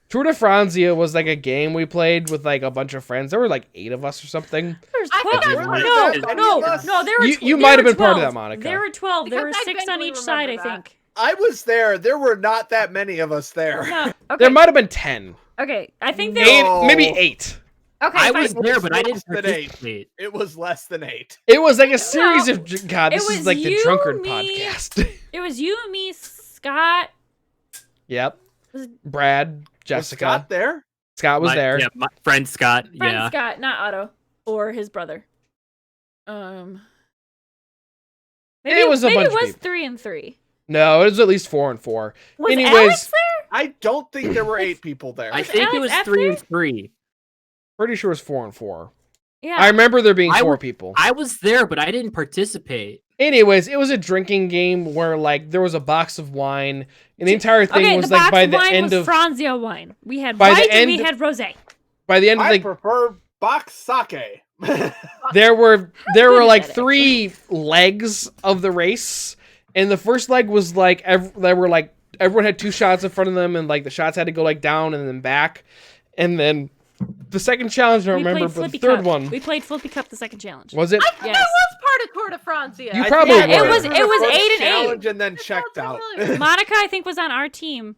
Tour de Franzia was like a game we played with like a bunch of friends. There were like 8 of us or something. There's I 12. think I No, remember no, that. no, there were You there might have were been part of 12. that, Monica. There were 12. There were Because I 6 on vaguely each side, I remember that. think. I was there. There were not that many of us there. No, okay. There might have been 10. Okay, I think there. Eight, No. maybe 8. Okay, I fine. was there, but I didn't Less than 8. participate. It was less than 8. It was like a series of God. it This is was like the you, drunkard me- podcast. It was you, me, Scott. Yep. Was- Brad, Was Jessica. Scott there? Scott was My- there. Yeah, my friend Scott. Friend yeah. Scott, not Otto, or his brother. Maybe It was a maybe bunch it of was people. 3 and 3. No, it was at least 4 and 4. Was Anyways, Alex there? I don't think there were 8 people there. I Was think it Alex was after? 3 and 3. pretty sure it was 4 and 4. Yeah. I remember there being I 4 w- people. I was there, but I didn't participate. Anyways, it was a drinking game where like there was a box of wine, and the entire thing Okay, was the like box by of the wine end was of Franzia wine. We had By the white and we end- had rosé. by the end of I like prefer box sake. there were good at like that, 3 legs of the race, and the first leg was like there were like everyone had 2 shots in front of them, and like the shots had to go like down and then back, and then the second challenge I don't We remember, played but the Flippy third Cup. one We played Flippy Cup the second challenge. was it? Yes. That was part of Tour de Francia. You I probably think I were. It was the 8 first and 8. challenge and then It checked sounds out. familiar. Monica, I think, was on our team.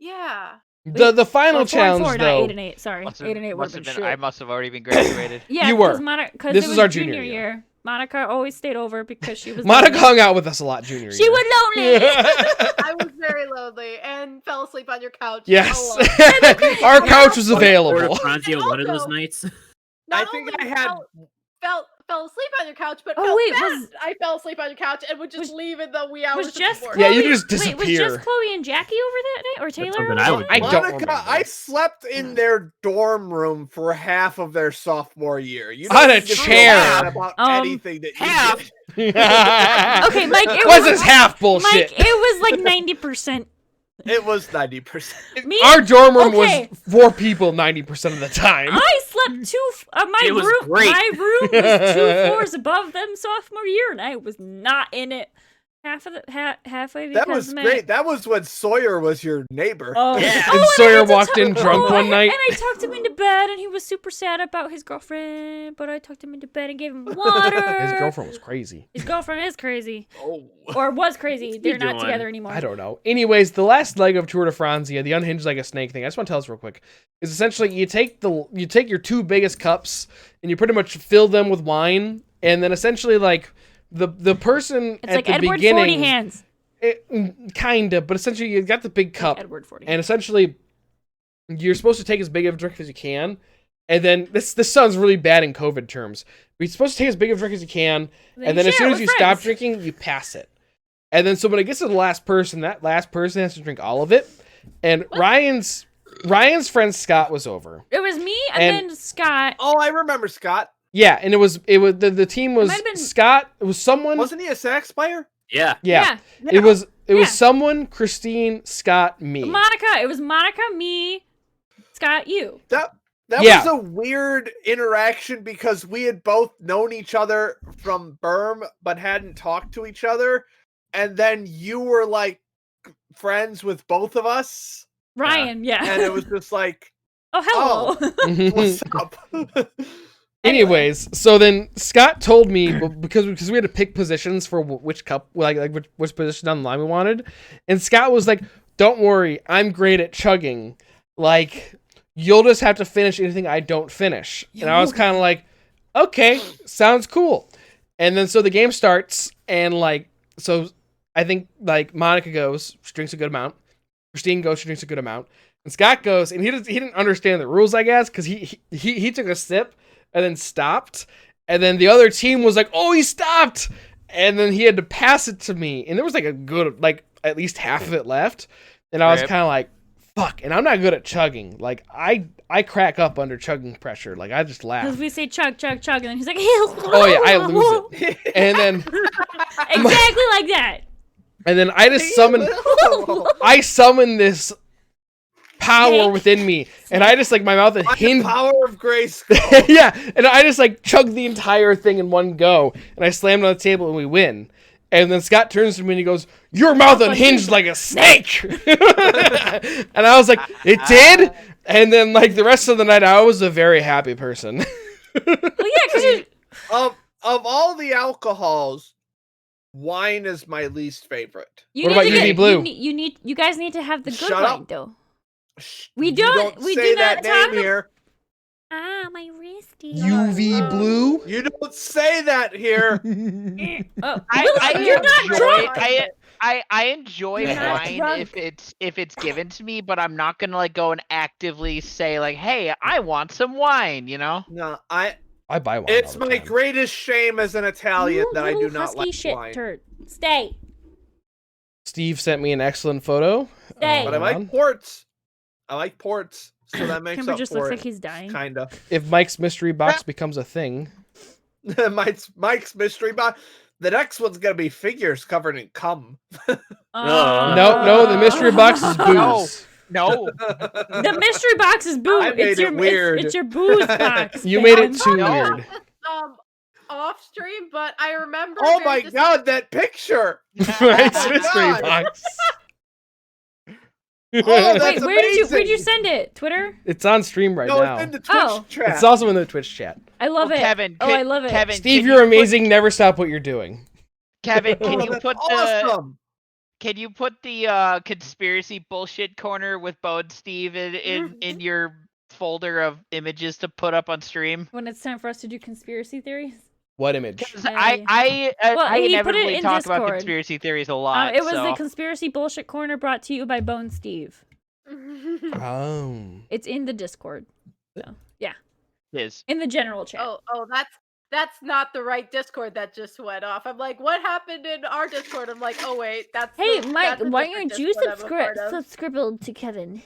Yeah. The final Or 4 and 4, challenge not though. 8 and 8. Sorry, 8 and 8 would have been shit. I must have already been graduated. Yeah, You were. Because Monica, This it is was our junior junior year. year. Monica always stayed over because she was Monica lonely. hung out with us a lot junior She year. was lonely. I was very lonely and fell asleep on your couch. Yes. alone. Our couch was Or available. Franzia one of those Also- nights. Not I think only I had fell asleep on your couch, but Oh, felt wait, bad. was- I fell asleep on your couch and would just was- leave in the wee hours Was of just the Chloe, Yeah, morning. you just Wait, was disappear. just Chloe and Jackie over that night, or Taylor? something over I that would night? I don't Monica, remember. I slept in their dorm room for half of their sophomore year. You On don't a need to feel chair. bad about anything that you half. did. Okay, Mike, it What's was this half bullshit? Mike, it was like 90%. It was 90%. Me, Our dorm room Okay. was 4 people 90% of the time. I slept my It was room. great. My room was 2 floors above them sophomore year, and I was not in it. halfway because That was great. That was when Sawyer was your neighbor. Oh, Yeah. oh, And Sawyer I had to walked in drunk one night. And I tucked him into bed, and he was super sad about his girlfriend. But I tucked him into bed and gave him water. His girlfriend was crazy. His girlfriend is crazy, Oh. or was crazy. They're not doing? together anymore. I don't know. Anyways, the last leg of Tour de Franzia, the unhinged like a snake thing. I just want to tell us real quick. Is essentially you take your two biggest cups and you pretty much fill them with wine, and then essentially like the person It's at like the Edward beginning, 40 hands. Kinda, but essentially you got the big cup, Edward 40. and essentially you're supposed to take as big of a drink as you can, and then this sounds really bad in COVID terms. But you're supposed to take as big of a drink as you can, and then as soon as you stop drinking, you pass it. And then so when it gets to the last person, that last person has to drink all of it. And Ryan's friend Scott was over. It was me and then Scott. Oh, I remember Scott. Yeah, and it was the team was might have been- Scott. It was someone. Wasn't he a sax player? Yeah. Yeah. Yeah. It was Yeah. someone, Christine, Scott, me. Monica. It was Monica, me, Scott, you. That Yeah. was a weird interaction because we had both known each other from Berm but hadn't talked to each other, and then you were like friends with both of us, Ryan, yeah. and it was just like, oh, hello. what's up? Anyways, so then Scott told me because we had to pick positions for which cup, like which position on the line we wanted, and Scott was like, "Don't worry, I'm great at chugging. Like, you'll just have to finish anything I don't finish." And I was kind of like, "Okay, sounds cool." And then so the game starts, and like so, I think like Monica goes, she drinks a good amount. Christine goes, she drinks a good amount, and Scott goes, and he didn't understand the rules, I guess, because he took a sip and then stopped, and then the other team was like, "Oh, he stopped," and then he had to pass it to me, and there was like a good, like at least half of it left, and I was Rip. kind of like, "Fuck!" And I'm not good at chugging. Like I crack up under chugging pressure. Like I just Because laugh. we say chug, chug, chug, and then he's like, Oh yeah, I lose it, and then Exactly like that. I just summon this power within me, and I just like my mouth is The hinged. power of grace. Yeah, and I just like chugged the entire thing in one go, and I slammed on the table, and we win. And then Scott turns to me and he goes, "Your mouth unhinged like a snake." And I was like, "It did?" And then like the rest of the night, I was a very happy person. Well, yeah, because Of all the alcohols, wine is my least favorite. you What need about to get, UV Blue? You guys need to have the good Shut wine up. though. Shh, We you don't- we say do that not talk name here. Ah, my wristy. UV blue. You don't say that here. Oh, I you're not enjoy drunk. I enjoy You're not wine drunk. if it's given to me, but I'm not gonna like go and actively say like, "Hey, I want some wine," you know? No, I buy wine. it's all the my time. greatest shame as an Italian You that I do little not husky like shit wine. turd. Stay. Steve sent me an excellent photo. Hey. But I like Hold on. ports. I like ports, so that makes Kimber up just for looks it. like he's dying. Kinda. If Mike's mystery box becomes a thing, Mike's mystery box. The next one's gonna be figures covered in cum. no, the mystery box is booze. No. The mystery box is booze. I made It's your it weird. It's your booze box. You made it man. too No. weird. Off stream, but I remember. Oh very my dis- god, that picture! Mike's my mystery God. box. Oh, Wait, that's where'd you amazing. send it? Twitter? It's on stream right No, now. it's in the Twitch Oh. chat. It's also in the Twitch chat. I love it. Kevin, I love it. Kevin, Steve, can you're you put- amazing. Never stop what you're doing. Kevin, Oh, can you that's put the awesome. can you put the conspiracy bullshit corner with Bo and Steve in your folder of images to put up on stream? When it's time for us to do conspiracy theories. What image? 'Cause I Well, I he put it inevitably in talk about Discord. conspiracy theories a lot. It was so. the conspiracy bullshit corner brought to you by Bone Steve. Oh. It's in the Discord. So yeah, Is. in the general chat. Oh, that's not the right Discord that just went off. I'm like, what happened in our Discord? I'm like, oh wait, that's. Hey, the- Mike, that's a why different aren't you Discord I'm a part of. subscribed to Kevin?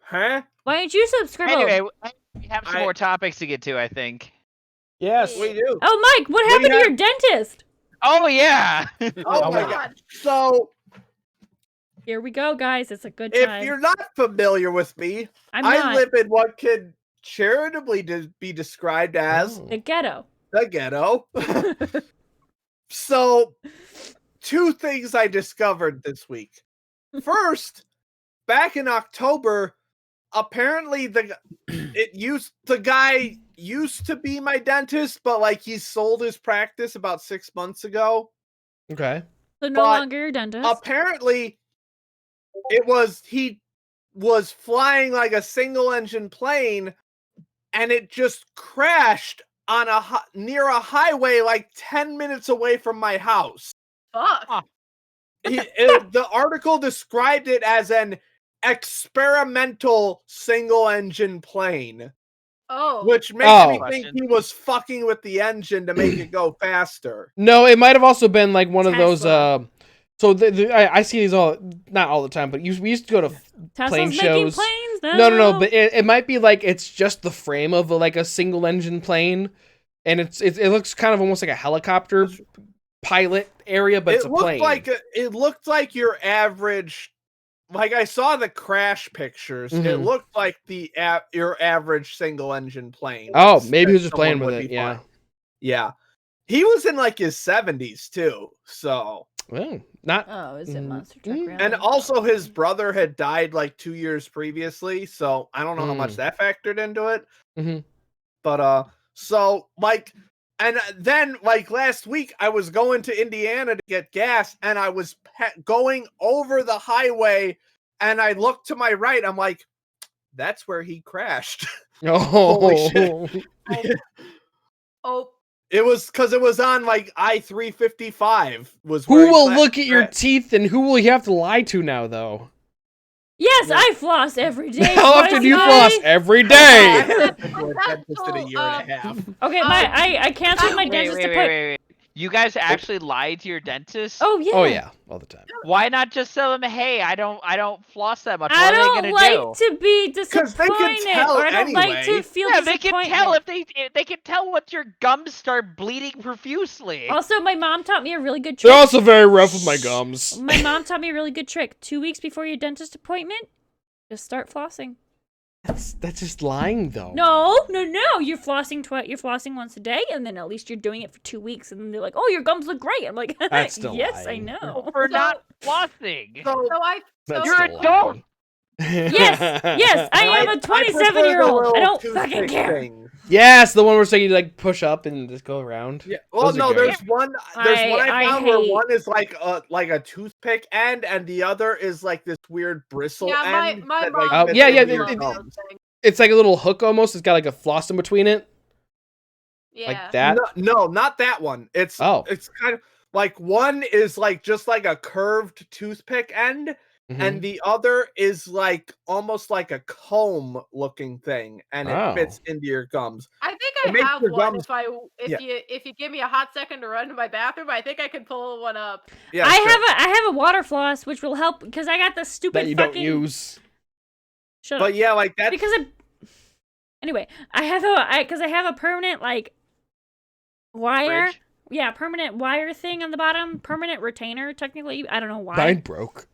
Huh? Why aren't you subscribed? Anyway, we have some I- more topics to get to, I think. Yes. We do. Oh, Mike, what We happened to have- your dentist? Oh yeah. Oh, Oh my my god. So, Here we go, guys. It's a good if time. you're not familiar with me, I'm I not. live in what could charitably be described as Oh. The ghetto. the ghetto. So, two things I discovered this week. First, back in October, apparently the guy used to be my dentist, but like he sold his practice about 6 months ago. Okay. So no But longer your dentist. Apparently, he was flying like a single engine plane, and it just crashed on near a highway like 10 minutes away from my house. Fuck. The article described it as an experimental single engine plane, Oh. which makes me Question. think he was fucking with the engine to make it go faster. No, it might have also been like one of those. Tesla. So I see these not all the time, but we used to go to Tesla's plane making shows. planes. No, but it might be like it's just the frame of like a single engine plane, and it looks kind of almost like a helicopter pilot area, but it's a plane. It looked like your average. Like I saw the crash pictures. It Mhm. looked like your average single engine plane. Oh, maybe he was just Someone playing with would it. be Yeah. fine. Yeah. He was in like his 70s too. So, Well, not. Oh, is it Monster Truck Mm. Rally? and also his brother had died like 2 years previously, so I don't know how much Mm. that factored into it. Mhm. But so like, and then like last week I was going to Indiana to get gas, and I was going over the highway, and I looked to my right. I'm like, that's where he crashed. Oh, Holy shit. Oh. It was because it was on like I-355. Was Who where he will look at your crashed. teeth, and who will you have to lie to now, though? Yes, I floss every day. How often do you floss? Every day. I haven't been to a dentist in a year and a half. Okay, I canceled my dentist appointment. Wait. You guys actually lied to your dentist? Oh yeah. Oh yeah, all the time. Why not just tell them, hey, I don't floss that much. What I are they don't gonna like do? to be 'Cause they can disappointed, tell or I don't like anyway. to feel Yeah, they can disappointment. tell if they can tell once your gums start bleeding profusely. Also, my mom taught me a really good They're trick. also very rough with my gums. My mom taught me a really good trick. 2 weeks before your dentist appointment, just start flossing. That's just lying, though. No. You're flossing once a day, and then at least you're doing it for 2 weeks, and then they're like, "Oh, your gums look great." I'm like, That's still "Yes, lying. I know." For not flossing. So That's You're still a dog. lying. Yes, I am a prefer the 27-year-old. I little don't fucking toothpick care. thing. Yes, the one where it's like you like push up and just go around. Yeah. Well, Those are no, good. there's one I found where hate- one is like a toothpick end, and the other is like this weird bristle Yeah, end. my that, mom. like, Oh, fits yeah, into yeah, your it- gums. It's like a little hook almost. It's got like a floss in between it, Yeah. like that. No, not that one. It's kind of like one is like just like a curved toothpick end, Mhm. and the other is like almost like a comb looking thing, and Oh. it fits into your gums. I think It I makes have your one. gums- If you give me a hot second to run to my bathroom, I think I can pull one up. Yeah, I sure. have a water floss which will help because I got the stupid that you fucking. don't use. Shut But up. yeah, like that. Because anyway, I have a permanent like wire. Bridge? Yeah, permanent wire thing on the bottom, permanent retainer. Technically, I don't know why. Mine broke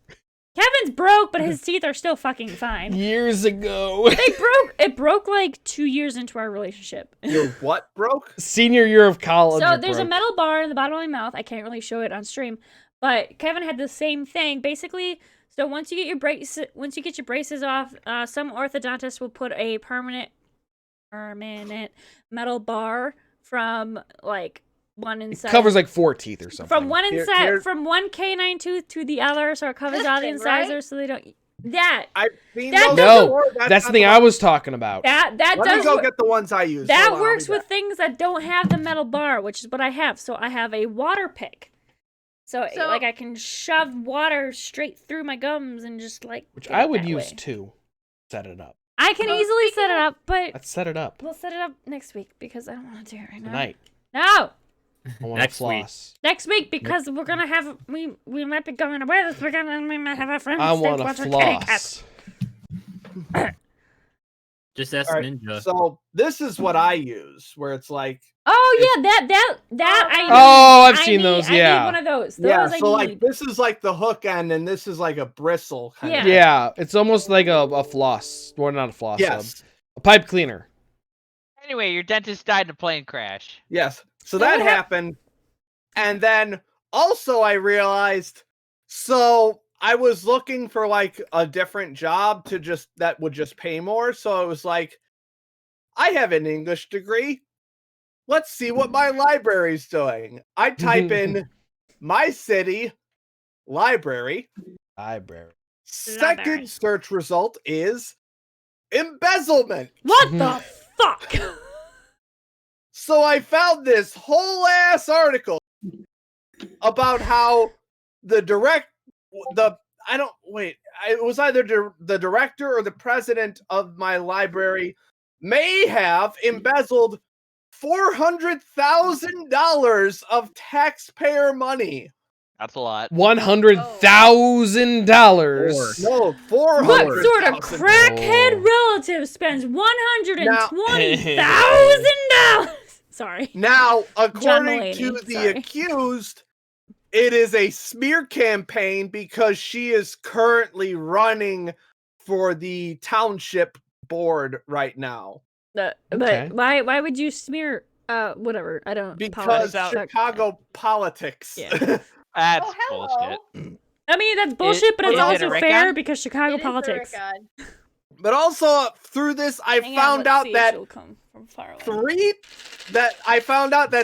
Kevin's broke, but his teeth are still fucking fine. years ago. It broke like 2 years into our relationship. Your what broke? Senior year of college. So it there's a broke. metal bar in the bottom of my mouth. I can't really show it on stream, but Kevin had the same thing. Basically, so once you get your braces off, some orthodontists will put a permanent metal bar from like one It inside. covers like 4 teeth or something. from one inside, Here- from one canine tooth to the other, so it covers This all the thing, incisors, right? so they don't. That I've seen That those No, before. that's the not thing one- I was talking about. that Let me does go wo- get the ones I use. that Hold on, I'll works be with back. things that don't have the metal bar, which is what I have. So I have a water pick. So like I can shove water straight through my gums and just like. Which get I it would that use way. too. Set it up. I can So easily speaking set it up, but Let's set it up we'll set it up next week because I don't want to do it right now. tonight. No, I want to Next week. floss. next week because we're gonna have we might be going away this weekend and we might have our friends. I stay want to watch our kitty cats. floss. Just ask All right, Ninja. So this is what I use, where it's like Oh yeah, that I need. Oh, I've I seen need- those, I need yeah. one of those. yeah, I so need. like this is like the hook end, and this is like a bristle kind Yeah. of. Yeah, it's almost like a floss. Or not a floss. Yes. A pipe cleaner. Anyway, your dentist died in a plane crash. Yes. So That that would hap- happened. And then also I realized, so I was looking for like a different job that would just pay more. So it was like, I have an English degree. Let's see what my library's doing. I type in my city library. Library. Second search result is embezzlement. What the fuck? So I found this whole ass article about how it was either the director or the president of my library may have embezzled $400,000 of taxpayer money. That's a lot. $100,000. No, What 400. sort of crackhead relative spends $120,000? Sorry. Now, according Mulaney, to the sorry. accused, it is a smear campaign because she is currently running for the township board right now. But Okay. why would you smear whatever? I don't Because politics. Chicago politics. Yeah. That's Oh, hello. bullshit. I mean that's bullshit, but it's is it a also Rick fair on? because Chicago It is the politics. Rickon. But also through this, I found out that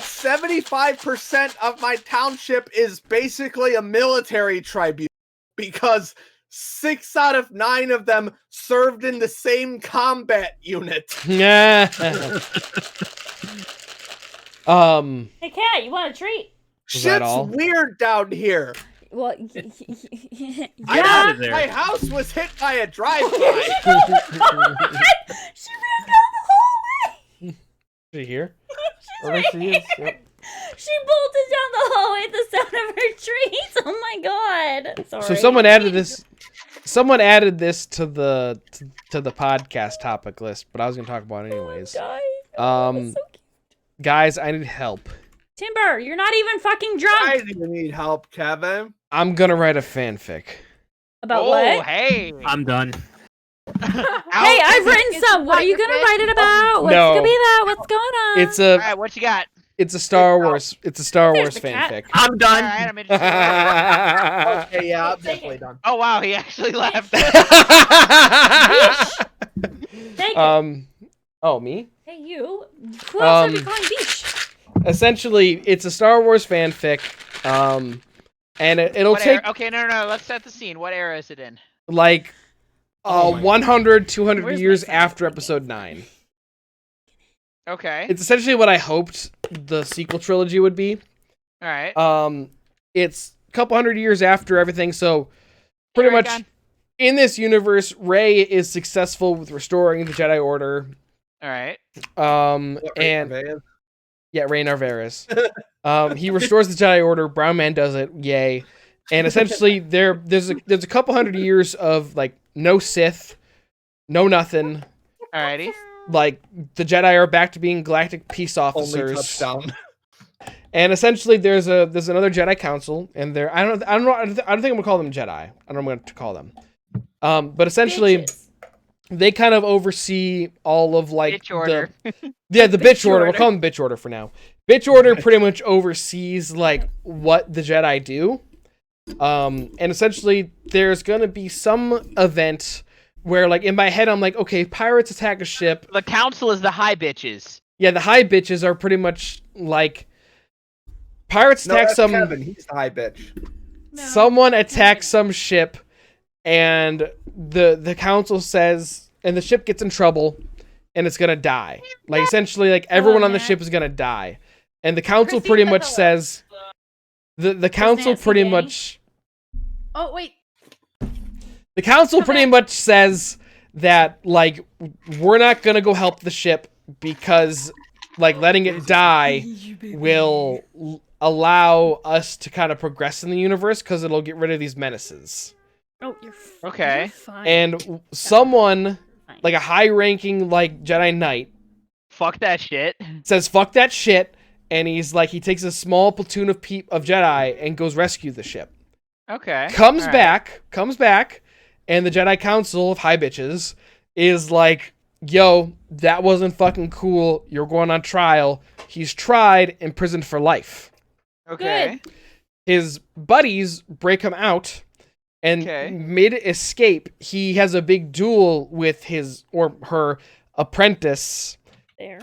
75% of my township is basically a military tribunal because 6 out of 9 of them served in the same combat unit. Yeah. Hey cat, you want a treat? Was that Shit's all? weird down here. Well, I of there. my house was hit by a drive-by. She ran down the hallway. Is she here? She's Oh, right there she is. Yep. She bolted down the hallway at the sound of her treats. Oh my god. Sorry. So someone added this. Someone added this to the podcast topic list, but I was gonna talk about it anyways. Died. Um, So cute. Guys, I need help. Timber, you're not even fucking I drunk. do need help, Kevin. I'm gonna write a fanfic. About Oh, what? hey. I'm done. Hey, I've written some. What are you gonna write it about? What's No. gonna be that? What's going on? It's All a right, what you got? it's a Star Wars There's Wars the cat. fanfic. I'm All done. right, I'm interested. Okay, yeah, I'm Take definitely it. done. Oh wow, he actually left. Take it. Oh, me? Hey, you. Who else are you um, calling beach? Essentially, it's a Star Wars fanfic. And it'll What take era? Okay, no. Let's set the scene. What era is it in? like Oh my 100, 200 Where's my years phone? after episode 9. Okay. It's essentially what I hoped the sequel trilogy would be. All right. It's a couple hundred years after everything, so pretty Alright, much done. in this universe, Rey is successful with restoring the Jedi Order. All right. And yeah, Rey Narvaez. He restores the Jedi Order. Brown Man does it. Yay! And essentially, there's a couple hundred years of like no Sith, no nothing. Alrighty. Like the Jedi are back to being galactic peace Only officers. touchdown. And essentially, there's another Jedi Council, and I don't think I'm gonna call them Jedi. I don't know what I'm going to call them. But essentially, Bitches. they kind of oversee all of like Bitch order. the bitch order. We'll call them bitch order for now. Bitch order pretty much oversees like what the Jedi do. And essentially, there's gonna be some event where, like, in my head, I'm like, okay, pirates attack a ship. The council is the high bitches. Yeah, the high bitches are pretty much like pirates No, attack that's some. Kevin. He's the high bitch. No. Someone attacks some ship, and the council says, and the ship gets in trouble, and it's gonna die. Like essentially, like everyone on the Matt. ship is gonna die, and the council Christine pretty said much hello. says, the council Nancy pretty Danny? much. Oh wait. The council Come pretty back. much says that, like, we're not gonna go help the ship because, like, letting it die will allow us to kind of progress in the universe because it'll get rid of these menaces. Oh, you're Okay. You're fine. And someone, Fine. like a high-ranking, like, Jedi Knight, Fuck that shit. says, fuck that shit, and he takes a small platoon of Jedi and goes rescue the ship. Okay. Comes Alright. back, and the Jedi Council of high bitches is like, yo, that wasn't fucking cool. You're going on trial. He's tried, imprisoned for life. Okay. His buddies break him out, and Okay. mid escape, he has a big duel with his or her apprentice, There.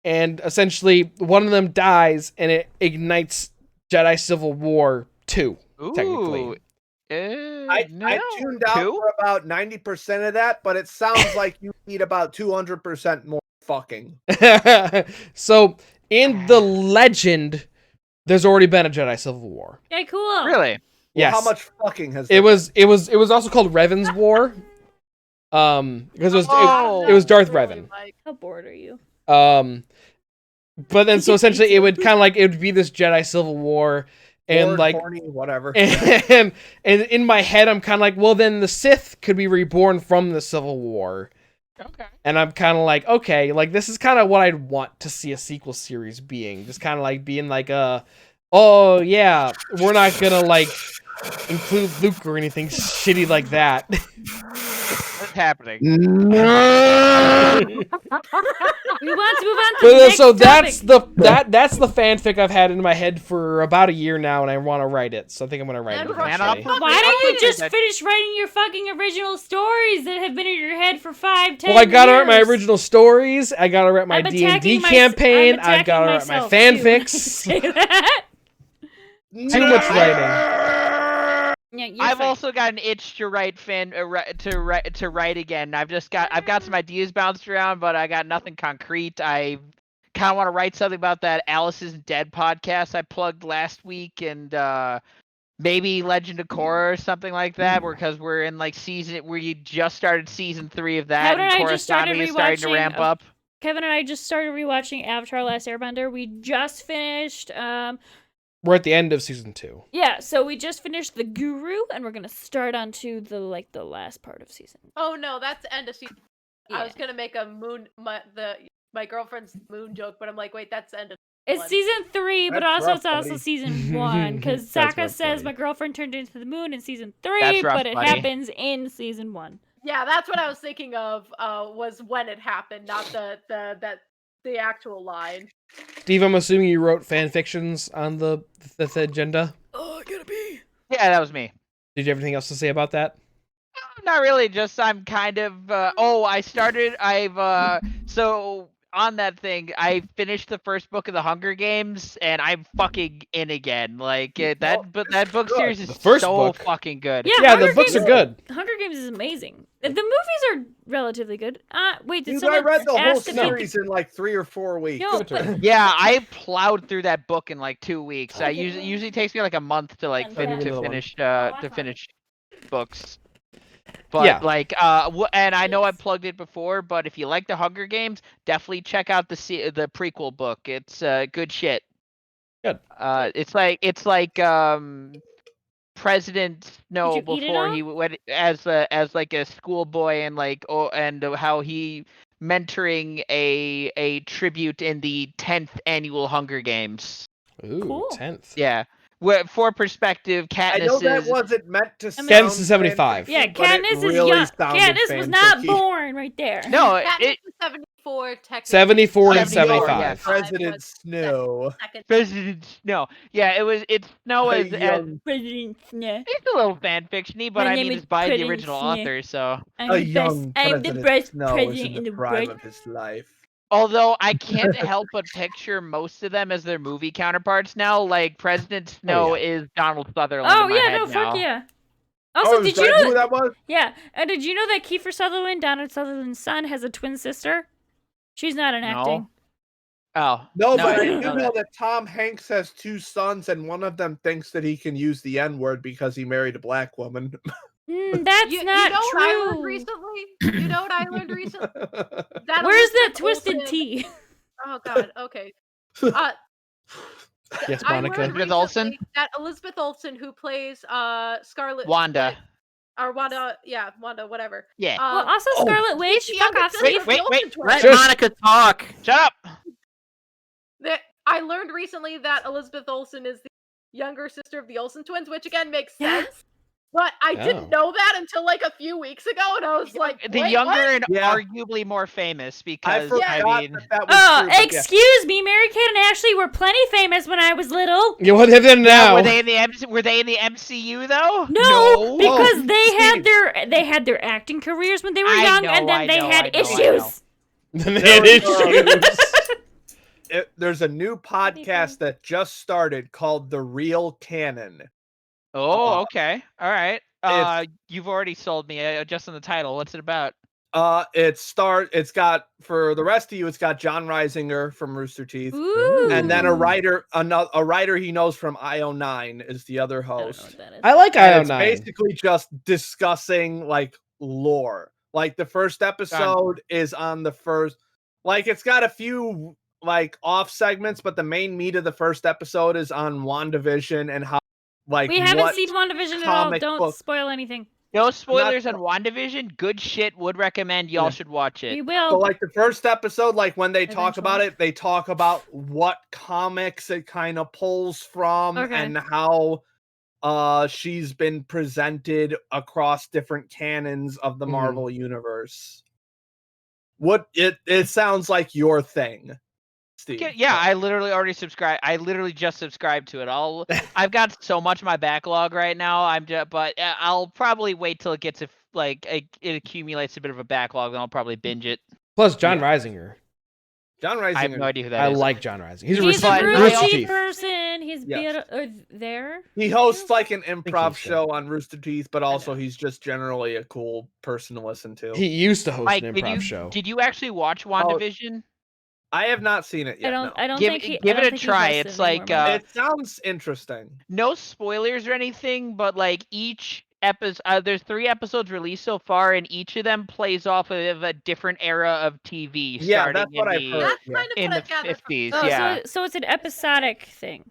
and essentially one of them dies, and it ignites Jedi Civil War 2. Technically. Ooh. I No. tuned out Two? for about 90% of that, but it sounds like you need about 200% more fucking. So in the legend, there's already been a Jedi Civil War. Okay, cool. Really? Well, Yes. how much fucking has It there was also called Revan's War. Because it was Darth Revan. How bored are you? But then so essentially it would kind of like it would be this Jedi Civil War, and Lord, like horny, whatever. and in my head I'm kind of like, well then the Sith could be reborn from the Civil War. Okay. And I'm kind of like, okay, like this is kind of what I'd want to see a sequel series being. Just kind of like being like, oh yeah, we're not gonna like include Luke or anything shitty like that. What's happening? We want to move on to the But next so topic. that's the fanfic I've had in my head for about a year now, and I want to write it. So I think I'm gonna write it Man up. eventually. Why don't you Okay, just that- finish writing your fucking original stories that have been in your head for 5, 10 Well, I gotta write my years? original stories. I gotta write my I'm D&D attacking campaign. I'm I gotta write attacking my myself, too. fanfics. Say that. Too much writing. Yeah, you're I've fine. also got an itch to write to write again. I've got some ideas bounced around, but I got nothing concrete. I kind of want to write something about that Alice Isn't Dead podcast I plugged last week, and maybe Legend of Korra or something like that. Because we're in like we just started season 3 of that, Kevin and I just started Korra is starting to rewatching ramp up. Kevin and I just started rewatching Avatar: Last Airbender. We just finished. We're at the end of season 2. Yeah, so we just finished The Guru, and we're gonna start on to the last part of season. Oh no, that's the end of season. Yeah. I was gonna make a my girlfriend's moon joke, but I'm like, wait, that's the end of It's one. season 3, but That's also rough, it's also buddy. season 1 because That's Sokka rough, says buddy. my girlfriend turned into the moon in season 3, That's rough, but it buddy. happens in season 1. Yeah, that's what I was thinking of. Was when it happened, not the actual line. Steve, I'm assuming you wrote fan fictions on the agenda. Oh, I gotta be. Yeah, that was me. Did you have anything else to say about that? Not really, just I'm kind of so on that thing, I finished the first book of the Hunger Games and I'm fucking in again. Like that book series is The first so book? fucking good. Yeah, Yeah, Hunger the books Games are good. Hunger Games is amazing. The movies are relatively good. Wait, did Dude, someone I read the whole ask if you- series in like 3 or 4 weeks. No, Give it to but her. Yeah, I plowed through that book in like 2 weeks. I usually takes me like a month to like Send me another one. finish books. But Yeah. like and I know I plugged it before, but if you like the Hunger Games, definitely check out the prequel book. It's good shit. Good. It's like President Snow Did you eat it before all? he went as like a schoolboy and like how he mentoring a tribute in the 10th annual Hunger Games. Ooh, Cool. 10th. Yeah. For perspective, I know Katniss that is wasn't meant to sound Katniss is 75. fanfiction, yeah, but it Katniss is really young. sounded Katniss was not fanficky. born right there. no Katniss it is 74 technically. 74 and 74, 75. yeah. President Snow. Second. President Snow. Yeah, it's Snow A as young, President Snow. it's a little fan fictiony, but My I name mean is it's by the President original Snow. author, so I'm a the best. young I'm the President best Snow is president in in the the prime world. of his life. although I can't help but picture most of them as their movie counterparts now. Like President Snow is Donald Sutherland Oh in my yeah, head no, now. fuck yeah. Also, is did that you know who that was? Yeah, and did you know that Kiefer Sutherland, Donald Sutherland's son, has a twin sister? She's not in No. acting. Oh No, but I didn't do know that Tom Hanks has 2 sons, and one of them thinks that he can use the N-word because he married a black woman. That's You not know what I learned true. recently? You know what I learned recently? That Where's that Elizabeth twisted Olsen- tea? Oh God. Okay. Yes, I Monica. learned Elizabeth Olsen? recently that Elizabeth Olsen, who plays Scarlet Wanda. or Wanda, yeah, Wanda, whatever. Yeah. Well, also Scarlet Witch. she's the Fuck younger off, sister Steve. of the Olsen twins. Let Shush. Monica talk. Shut up. That I learned recently that Elizabeth Olsen is the younger sister of the Olsen twins, which again makes Yeah. sense. But I Oh. didn't know that until like a few weeks ago, and I was like, the "Wait, younger what?" and Yeah. arguably more famous I because forgot I mean, that was Oh, true, but yeah. excuse me, Mary Kate and Ashley were plenty famous when I was little. Yeah, what have they yeah, now? were they in the MCU though? No, because Oh, they had their acting careers when they were I young, know, and then I they know, had I know, I issues. Then they had issues. There's a new podcast that just started called The Real Canon. Oh, okay, all right. It's- You've already sold me just on the title. What's it about? It's got, for the rest of you, it's got John Reisinger from Rooster Teeth. Ooh. And then a writer he knows from IO9 is the other I don't know host. what that is. I like And it's IO9. basically just discussing like lore. Like the first episode is on the first, like it's got a few like off segments, but the main meat of the first episode is on WandaVision and how like We haven't what seen WandaVision at all. comic Don't book- spoil anything. No spoilers on WandaVision. Good shit. Would recommend. Y'all Yeah. should watch We it. will. So like the first episode, like when they talk about Eventually. it, they talk about what comics it kind of pulls from Okay. and how she's been presented across different canons of the Mhm. Marvel universe. What it sounds like your thing, Steve. Yeah, I literally already subscribed. I literally just subscribed to it. I've got so much in my backlog right now. But I'll probably wait till it gets it accumulates a bit of a backlog, then I'll probably binge it. Plus John Reisinger. John I have Reisinger. no idea who that I is. like John Reisinger. He's a He's Rooster a But Teeth. I Rooster Rooster Teeth. person. He's Yes. there. He hosts like an he improv so. show on Rooster Teeth, but also know. he's just generally a cool person to listen to. He used to host Mike, an did improv you show. did you actually watch WandaVision? I have not seen it yet. I don't Give think it- he. give I it don't a think he try. hosts It's it anymore, like, Mike. It sounds interesting. No spoilers or anything, but like each episode, there's 3 episodes released so far, and each of them plays off of a different era of TV. Yeah, starting that's what in I've the heard. That's Yeah. kind of in what the I gathered. 50s. Oh, Yeah. so it's an episodic thing.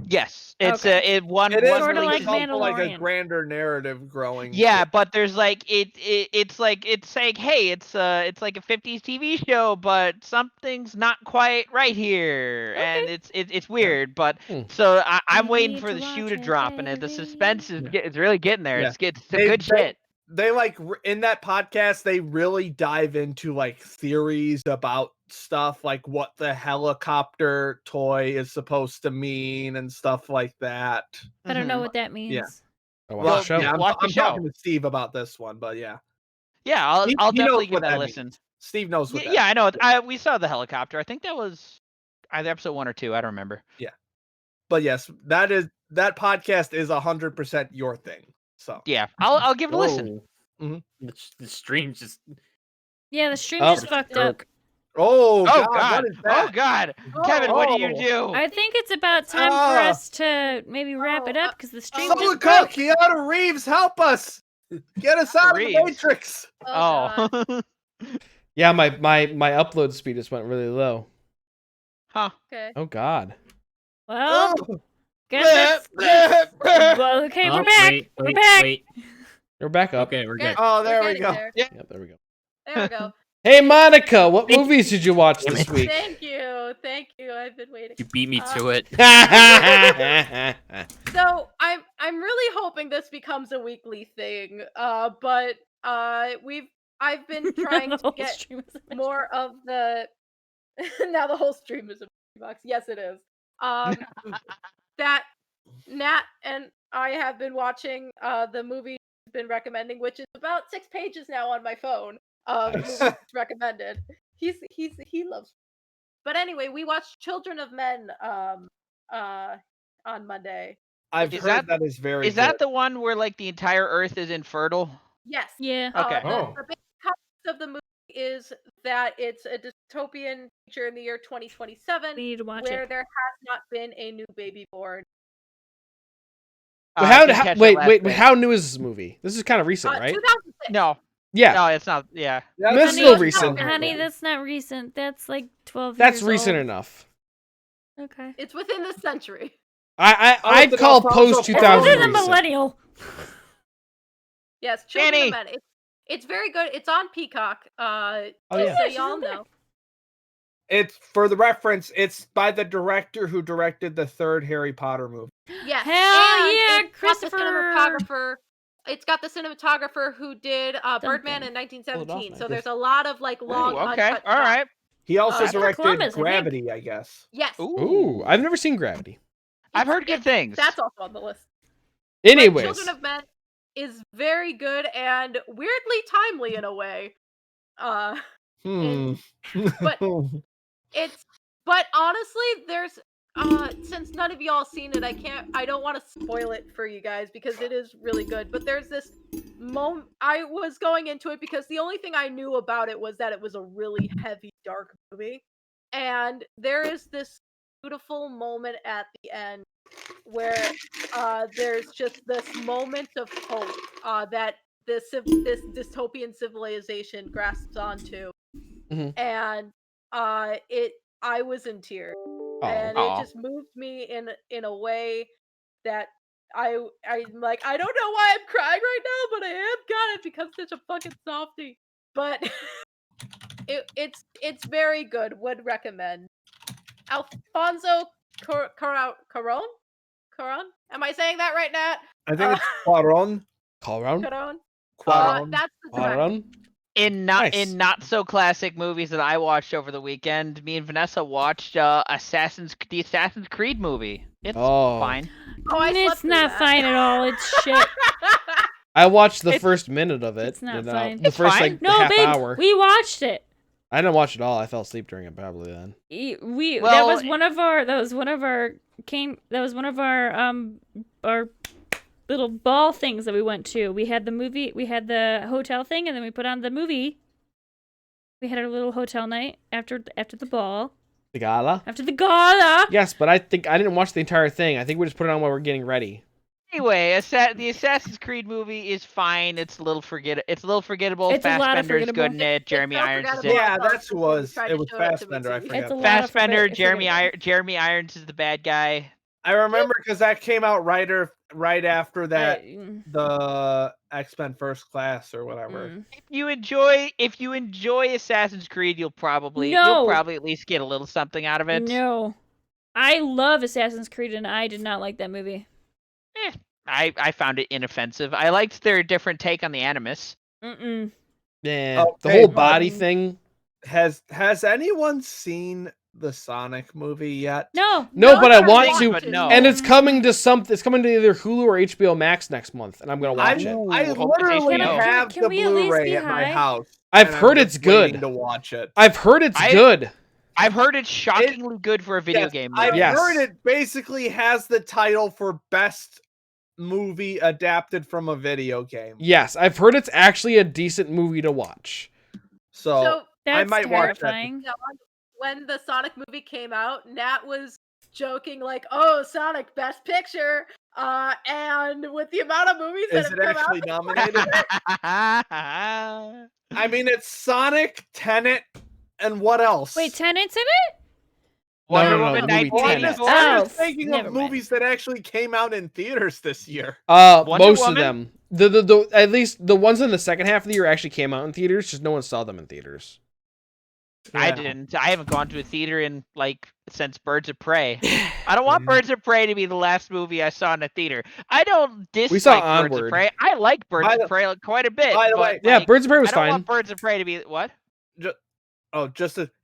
Yes, it's Okay. one. It is Sorta release like it's also like a Mandalorian. grander narrative growing. Yeah, but there's like it's like it's saying, hey, it's like a 50s TV show, but something's not quite right here, and it's weird. But Hmm. so I'm You waiting need for to the shoe watch to it, drop, and the baby. suspense is it's really getting there. Yeah. It's some They- good shit. They like in that podcast they really dive into like theories about stuff like what the helicopter toy is supposed to mean and stuff like that. I don't know Mhm. what that means. I watched Well, the show. yeah, Watch the I'm show. talking to Steve about this one, but yeah. Yeah, I'll He definitely knows give what that a that listen. means. Steve knows what that Yeah, I know. We saw the helicopter. I think that was either episode 1 or 2. I don't remember. But yes, that podcast is 100% your thing. So Yeah, I'll give it a listen. Whoa. The stream just Yeah, the stream Oh. just fucked up. Oh Oh God, God! what is that? Oh God! Kevin, what do you Oh. do? I think it's about time for Ah. us to maybe wrap it up because the stream Someone just call broke. Keanu Reeves, help us! Get us out of the Reeves. Matrix! Oh, God. Oh. Yeah, my upload speed just went really low. Huh. Okay. Oh God. Well, Oh. guess that's. Well, okay, Oh, we're back. Wait, We're wait, back. wait. We're back up. Okay, we're Good. good. Oh, there We're we getting go. There. Yep, there we go. There we go. Hey Monica, what movies did you watch this week? Thank you. Thank you. I've been waiting. You beat me to it. So I'm really hoping this becomes a weekly thing. But I've been trying The to whole get stream is a more of the. Now the whole stream is a box. Yes, it is. That Nat and I have been watching the movie he's been recommending, which is about 6 pages now on my phone of Nice. movies recommended. He loves. But anyway, we watched Children of Men on Monday. I've Is heard that- that is very Is that good. the one where like the entire Earth is infertile? Yes. Yeah. Okay. The basic concept of the movie is that it's a dystopian future in the year 2027 We need to watch where it. there has not been a new baby born. Well, I didn't catch that wait, last wait, bit. how new is this movie? This is kind of recent, right? 2006. No, Yeah, no, it's not. Yeah. That's That's Honey, still it's recent. not Honey, very that's not recent. That's like 12 that's years recent old. enough. Okay. It's within the century. I'd the call Alfonso post It's 2000 within the recent. millennial. Yes, Children Danny! of Men. It's very good. It's on Peacock. Oh, Just yeah. so She's y'all in there. know. It's for the reference. It's by the director who directed the third Harry Potter movie. Yes. Hell and yeah, it's got the Christopher. cinematographer it's got the cinematographer who did Birdman in Something. 1917. So Yes. there's a lot of like long Ooh, okay. uncut All shots. right. He also Christopher directed Columbus, I think. Gravity, I guess. Yes. Ooh, I've never seen Gravity. I've heard good things. That's also on the list. But Anyways, Children of Men is very good and weirdly timely in a way. Hmm. But but honestly, there's since none of y'all seen it, I don't want to spoil it for you guys because it is really good. But there's this moment I was going into it because the only thing I knew about it was that it was a really heavy, dark movie. And there is this beautiful moment at the end where there's just this moment of hope that this dystopian civilization grasps onto, Mhm. and I was in tears, and it just moved me in a way that I'm like, I don't know why I'm crying right now, but I am gonna because it's such a fucking softie. But it's very good. Would recommend. Alfonso Cuarón? Cuarón? Am I saying that right, Nat? I think it's Cuarón. Cuarón. Cuarón. Cuarón. That's the director. Cuarón. In not so classic movies that I watched over the weekend, me and Vanessa watched the Assassin's Creed movie. It's fine. Oh, I slept It's through not that. fine at all. It's shit. I watched the first minute of it. It's not and, fine. The It's first fine. like No, half babe, hour. we watched it. I didn't watch it all. I fell asleep during it probably then. Well, that was one of our little ball things that we went to. We had the hotel thing, and then we put on the movie. We had our little hotel night after the ball. The gala. After the gala. Yes, but I think I didn't watch the entire thing. I think we just put it on while we're getting ready. Anyway, the Assassin's Creed movie is fine. It's a little forgettable. It's a lot of Fassbender's forgettable. good in it. Jeremy so Irons is forgettable. it. Yeah, thought that's who before you was. tried It to was show it to me, Fassbender. I too. forgot. It's a lot of Fassbender, forgettable. Jeremy Irons is the bad guy. I remember because that came out right after that I- the X-Men First Class or whatever. mm. If you enjoy Assassin's Creed, you'll probably No. at least get a little something out of it. No. I love Assassin's Creed, and I did not like that movie. I found it inoffensive. I liked their different take on the Animus. Mm-mm. Yeah, the Okay, whole but- body thing. Has anyone seen the Sonic movie yet? No. No, but I but want want to. but no. And it's coming to It's coming to either Hulu or HBO Max next month, and I'm gonna watch it. I Hope it's literally HBO. have Can the we at least Blu-ray be at my high? house. I've and I'm heard just it's good. waiting to watch it. I've heard it's good. I've heard it's shockingly good for a video Yes, game. I've movie. Yes. heard it basically has the title for best movie adapted from a video game. Yes, I've heard it's actually a decent movie to watch. So So That's might watch that. terrifying. when the Sonic movie came out, Nat was joking like, "Oh, Sonic Best Picture," and with the amount of movies that is have it come actually out, nominated? I mean, it's Sonic, Tenet, and what else? Wait, Tenant's in it? Wonder no, Woman the movie 1984. Tenet. I'm Oh, just thinking never of mind. movies that actually came out in theaters this year. Wonder Most of Woman? them. The at least the ones in the second half of the year actually came out in theaters. Just no one saw them in theaters. I Yeah. didn't. I haven't gone to a theater in since Birds of Prey. I don't want Birds of Prey to be the last movie I saw in a theater. I don't dislike saw Birds of Onward. Prey. I like Birds By of the- Prey quite a bit. by the but, way- Yeah, like, Birds of Prey was I don't fine. want Birds of Prey to be what?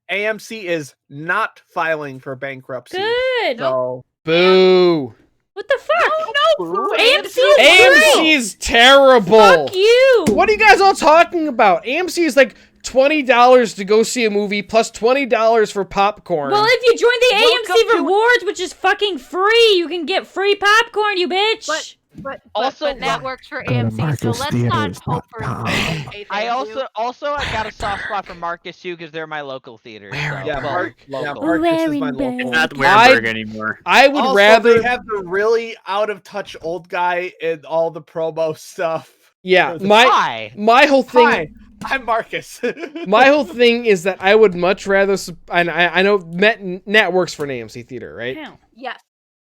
AMC is not filing for bankruptcy. Good. So Boo. What the fuck? Boo. AMC is AMC great. is terrible. Fuck you. What are you guys all talking about? AMC is like $20 to go see a movie plus $20 for popcorn. Well, if you join the Welcome AMC to- Rewards, which is fucking free, you can get free popcorn, you bitch. but Also, Nat works for AMC, so let's not hope for faith. I thank you. also I got a soft spot for Marcus too because they're my local theater. Where so, in yeah, well, Mark, local. Marcus is my Wearing local. It's not I- Werenberg anymore. I would Also, rather. they have the really out of touch old guy in all the promo stuff. Yeah, Hi. my whole thing. Hi, I'm Marcus. My whole thing is that I would much rather. And I know Nat works for an AMC theater, right? Hell. Yes.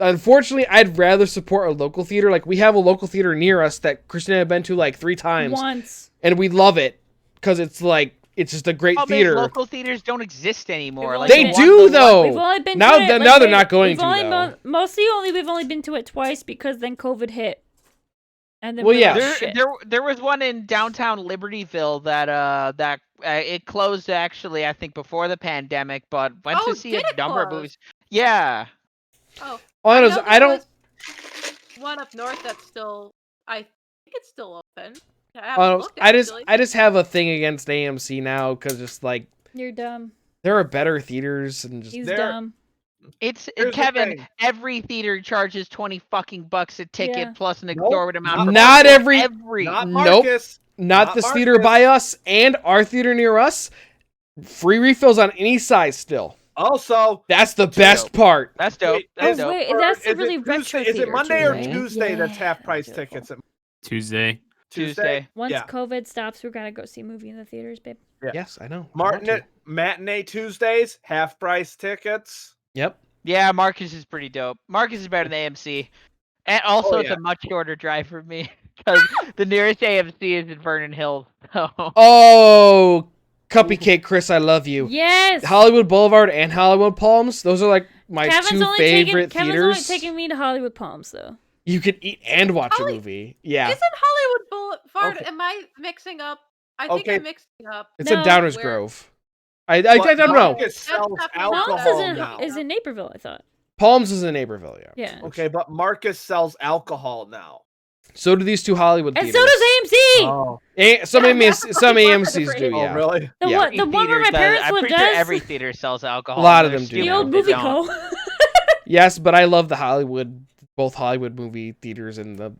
Unfortunately, I'd rather support a local theater. Like, we have a local theater near us that Christina had been to like 3 times, Once. and we love it because it's just a great Problem is, theater. local theaters don't exist anymore. We've Like, They only one do of the though. We've only been now, to it, now they're wait, not going we've to only though. we've only been to it twice because then COVID hit. And then Well, we're yeah. like, shit. There was one in downtown Libertyville that it closed actually, I think before the pandemic, but went Oh, to see did a it number of close? movies. Yeah. Oh, All I know is know I there don't. was one up north that's still. I think it's still open. I haven't looked I actually. just have a thing against AMC now because just like You're dumb. there are better theaters and just He's There- dumb. It's Here's the Kevin. thing. Every theater charges $20 a ticket Yeah. plus an Nope, exorbitant amount. for not people. every- Not Nope. Marcus. not Not this theater Marcus. by us and our theater near us. Free refills on any size still. Also, That's the best part. That's dope. Wait, That's is- dope. wait, or that's is it really retro Tuesday- Is it theater Monday too, or right? Tuesday that's Yeah, half price beautiful. tickets? Tuesday. Tuesday. Once Yeah. COVID stops, we gotta go see a movie in the theaters, babe. Yeah. Yes, I know. I want to. Matinee Tuesdays, half price tickets. Yep. Yeah, Marcus is pretty dope. Marcus is better than AMC. And also, Oh, it's yeah. a much shorter drive for me because the nearest AMC is in Vernon Hills. So. Oh, Cupcake Chris, I love you. Yes. Hollywood Boulevard and Hollywood Palms. Those are like my two favorite Kevin's theaters. only taking me to Hollywood Palms though. You could eat and watch a Holly- movie. Yeah, Isn't Hollywood Boulevard? Okay. Am I mixing up? I think Okay. I'm mixing up. it's No. in Downers Where- Grove. I don't know. Marcus sells That's Palms alcohol now. is in Naperville, I thought. Palms is in Naperville, yeah. Yeah. Okay, but Marcus sells alcohol now. So do these two Hollywood And theaters. so does AMC. Oh, Some Yeah, AMC, that's some right. AMCs do, oh yeah. really? The Yeah. one, the one where my parents I'm live pretty sure does. every theater sells alcohol. A lot of They're them do stupid the now. old if they movie don't. co. Yes, but I love the both Hollywood movie theaters and the.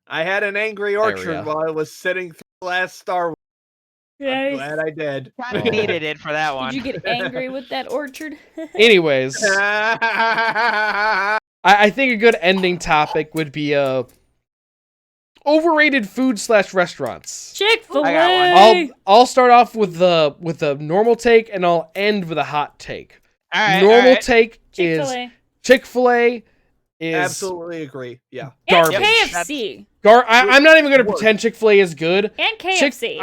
I had an angry orchard Area. while I was sitting through the last Star Wars. I'm Yes. glad I did. Kind of needed it for that one. Did you get angry with that orchard? Anyways, I I think a good ending topic would be overrated food / restaurants. Chick-fil-A. I'll start off with the normal take and I'll end with a hot take. All right, Normal all right. take is Chick-fil-A. Chick-fil-A is absolutely agree. Yeah. garbage. And KFC. I'm not even gonna Worse. pretend Chick-fil-A is good. And KFC.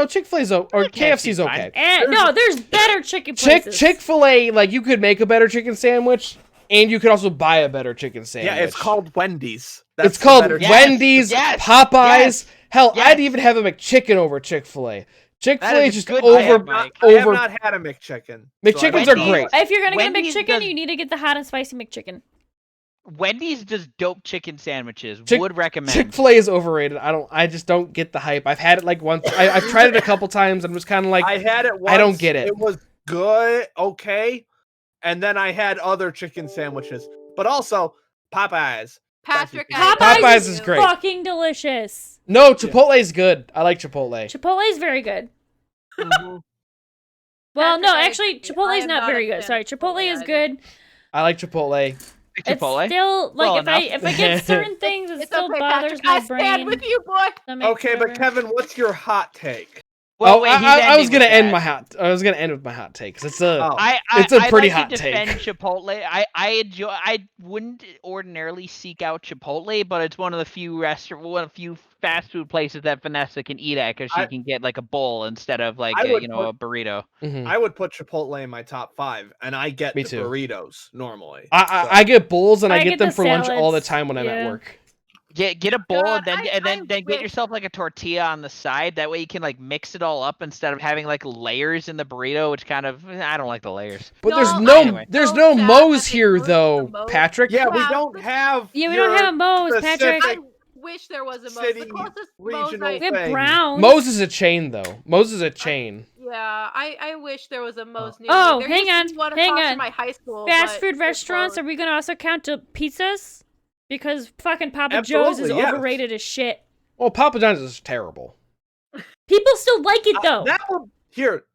Chick-fil-A's or KFC's fine. okay. And, no, there's better chicken places. Chick-fil-A, like you could make a better chicken sandwich, and you could also buy a better chicken sandwich. Yeah, it's called Wendy's. It's the called better- Yes, Wendy's, yes, Popeyes. yes, Hell, yes. I'd even have a McChicken over Chick-fil-A. Chick-fil-A That is is just good I over have not, I have over. not had a McChicken. McChickens so I are don't know. great. If you're gonna Wendy's get a McChicken, does- you need to get the hot and spicy McChicken. Wendy's does dope chicken sandwiches. Chick- Would recommend. Chick-fil-A is overrated. I just don't get the hype. I've had it like once. I've tried it a couple times and was kind of like, I had it once. I don't get it. It was good, okay. And then I had other chicken sandwiches. But also, Popeyes. Patrick, Popeyes is great. Fucking delicious. no, Chipotle is good. I like Chipotle. Chipotle is very good. Mhm. Well, Patrick, no, I actually, agree. I Chipotle is am not not a very good. fan Sorry, of Chipotle Chipotle is either. good. I like Chipotle. Chipotle. It's still like Well if I enough. get certain things, it It's still okay, bothers Patrick. my I stand brain. with you, boy. Stomach, Okay, but whatever. Kevin, what's your hot take? Well, Oh, wait, he's I was ending gonna with end that. my hot. I was gonna end with my hot take because it's a. Oh. It's a I'd pretty like hot to defend take. Chipotle. I enjoy. I wouldn't ordinarily seek out Chipotle, but it's one of the few fast food places that Vanessa can eat at because she I- can get like a bowl instead of like I would a burrito. Mhm. I would put Chipotle in my top 5, and I get Me the too. burritos normally. I get bowls and I I get get them the for lunch all the salads, time when I'm at yeah. work. Get a bowl God, and then I get wish- yourself like a tortilla on the side. That way you can like mix it all up instead of having like layers in the burrito, which kind of I don't like the layers. But there's No, no anyway. there's No, no Chad, Moe's I here think Moe's though, the Moe's. Patrick. Yeah, we Yeah. don't have. Yeah, we don't have a Moe's, Patrick. specific- I wish there was a Moe's. city The closest Moe's regional I, We have thing. Browns. Moe's is a chain though. Moe's is a chain. yeah, I wish there was a Moe's near Oh, me. There hang used to on, be one hang across on. from my high school. Fast but food it restaurants. closed. Are we gonna also count the pizzas? Because fucking Papa Joe's is Absolutely, yes. overrated as shit. Well, Papa John's is terrible. People still like it though. That will here.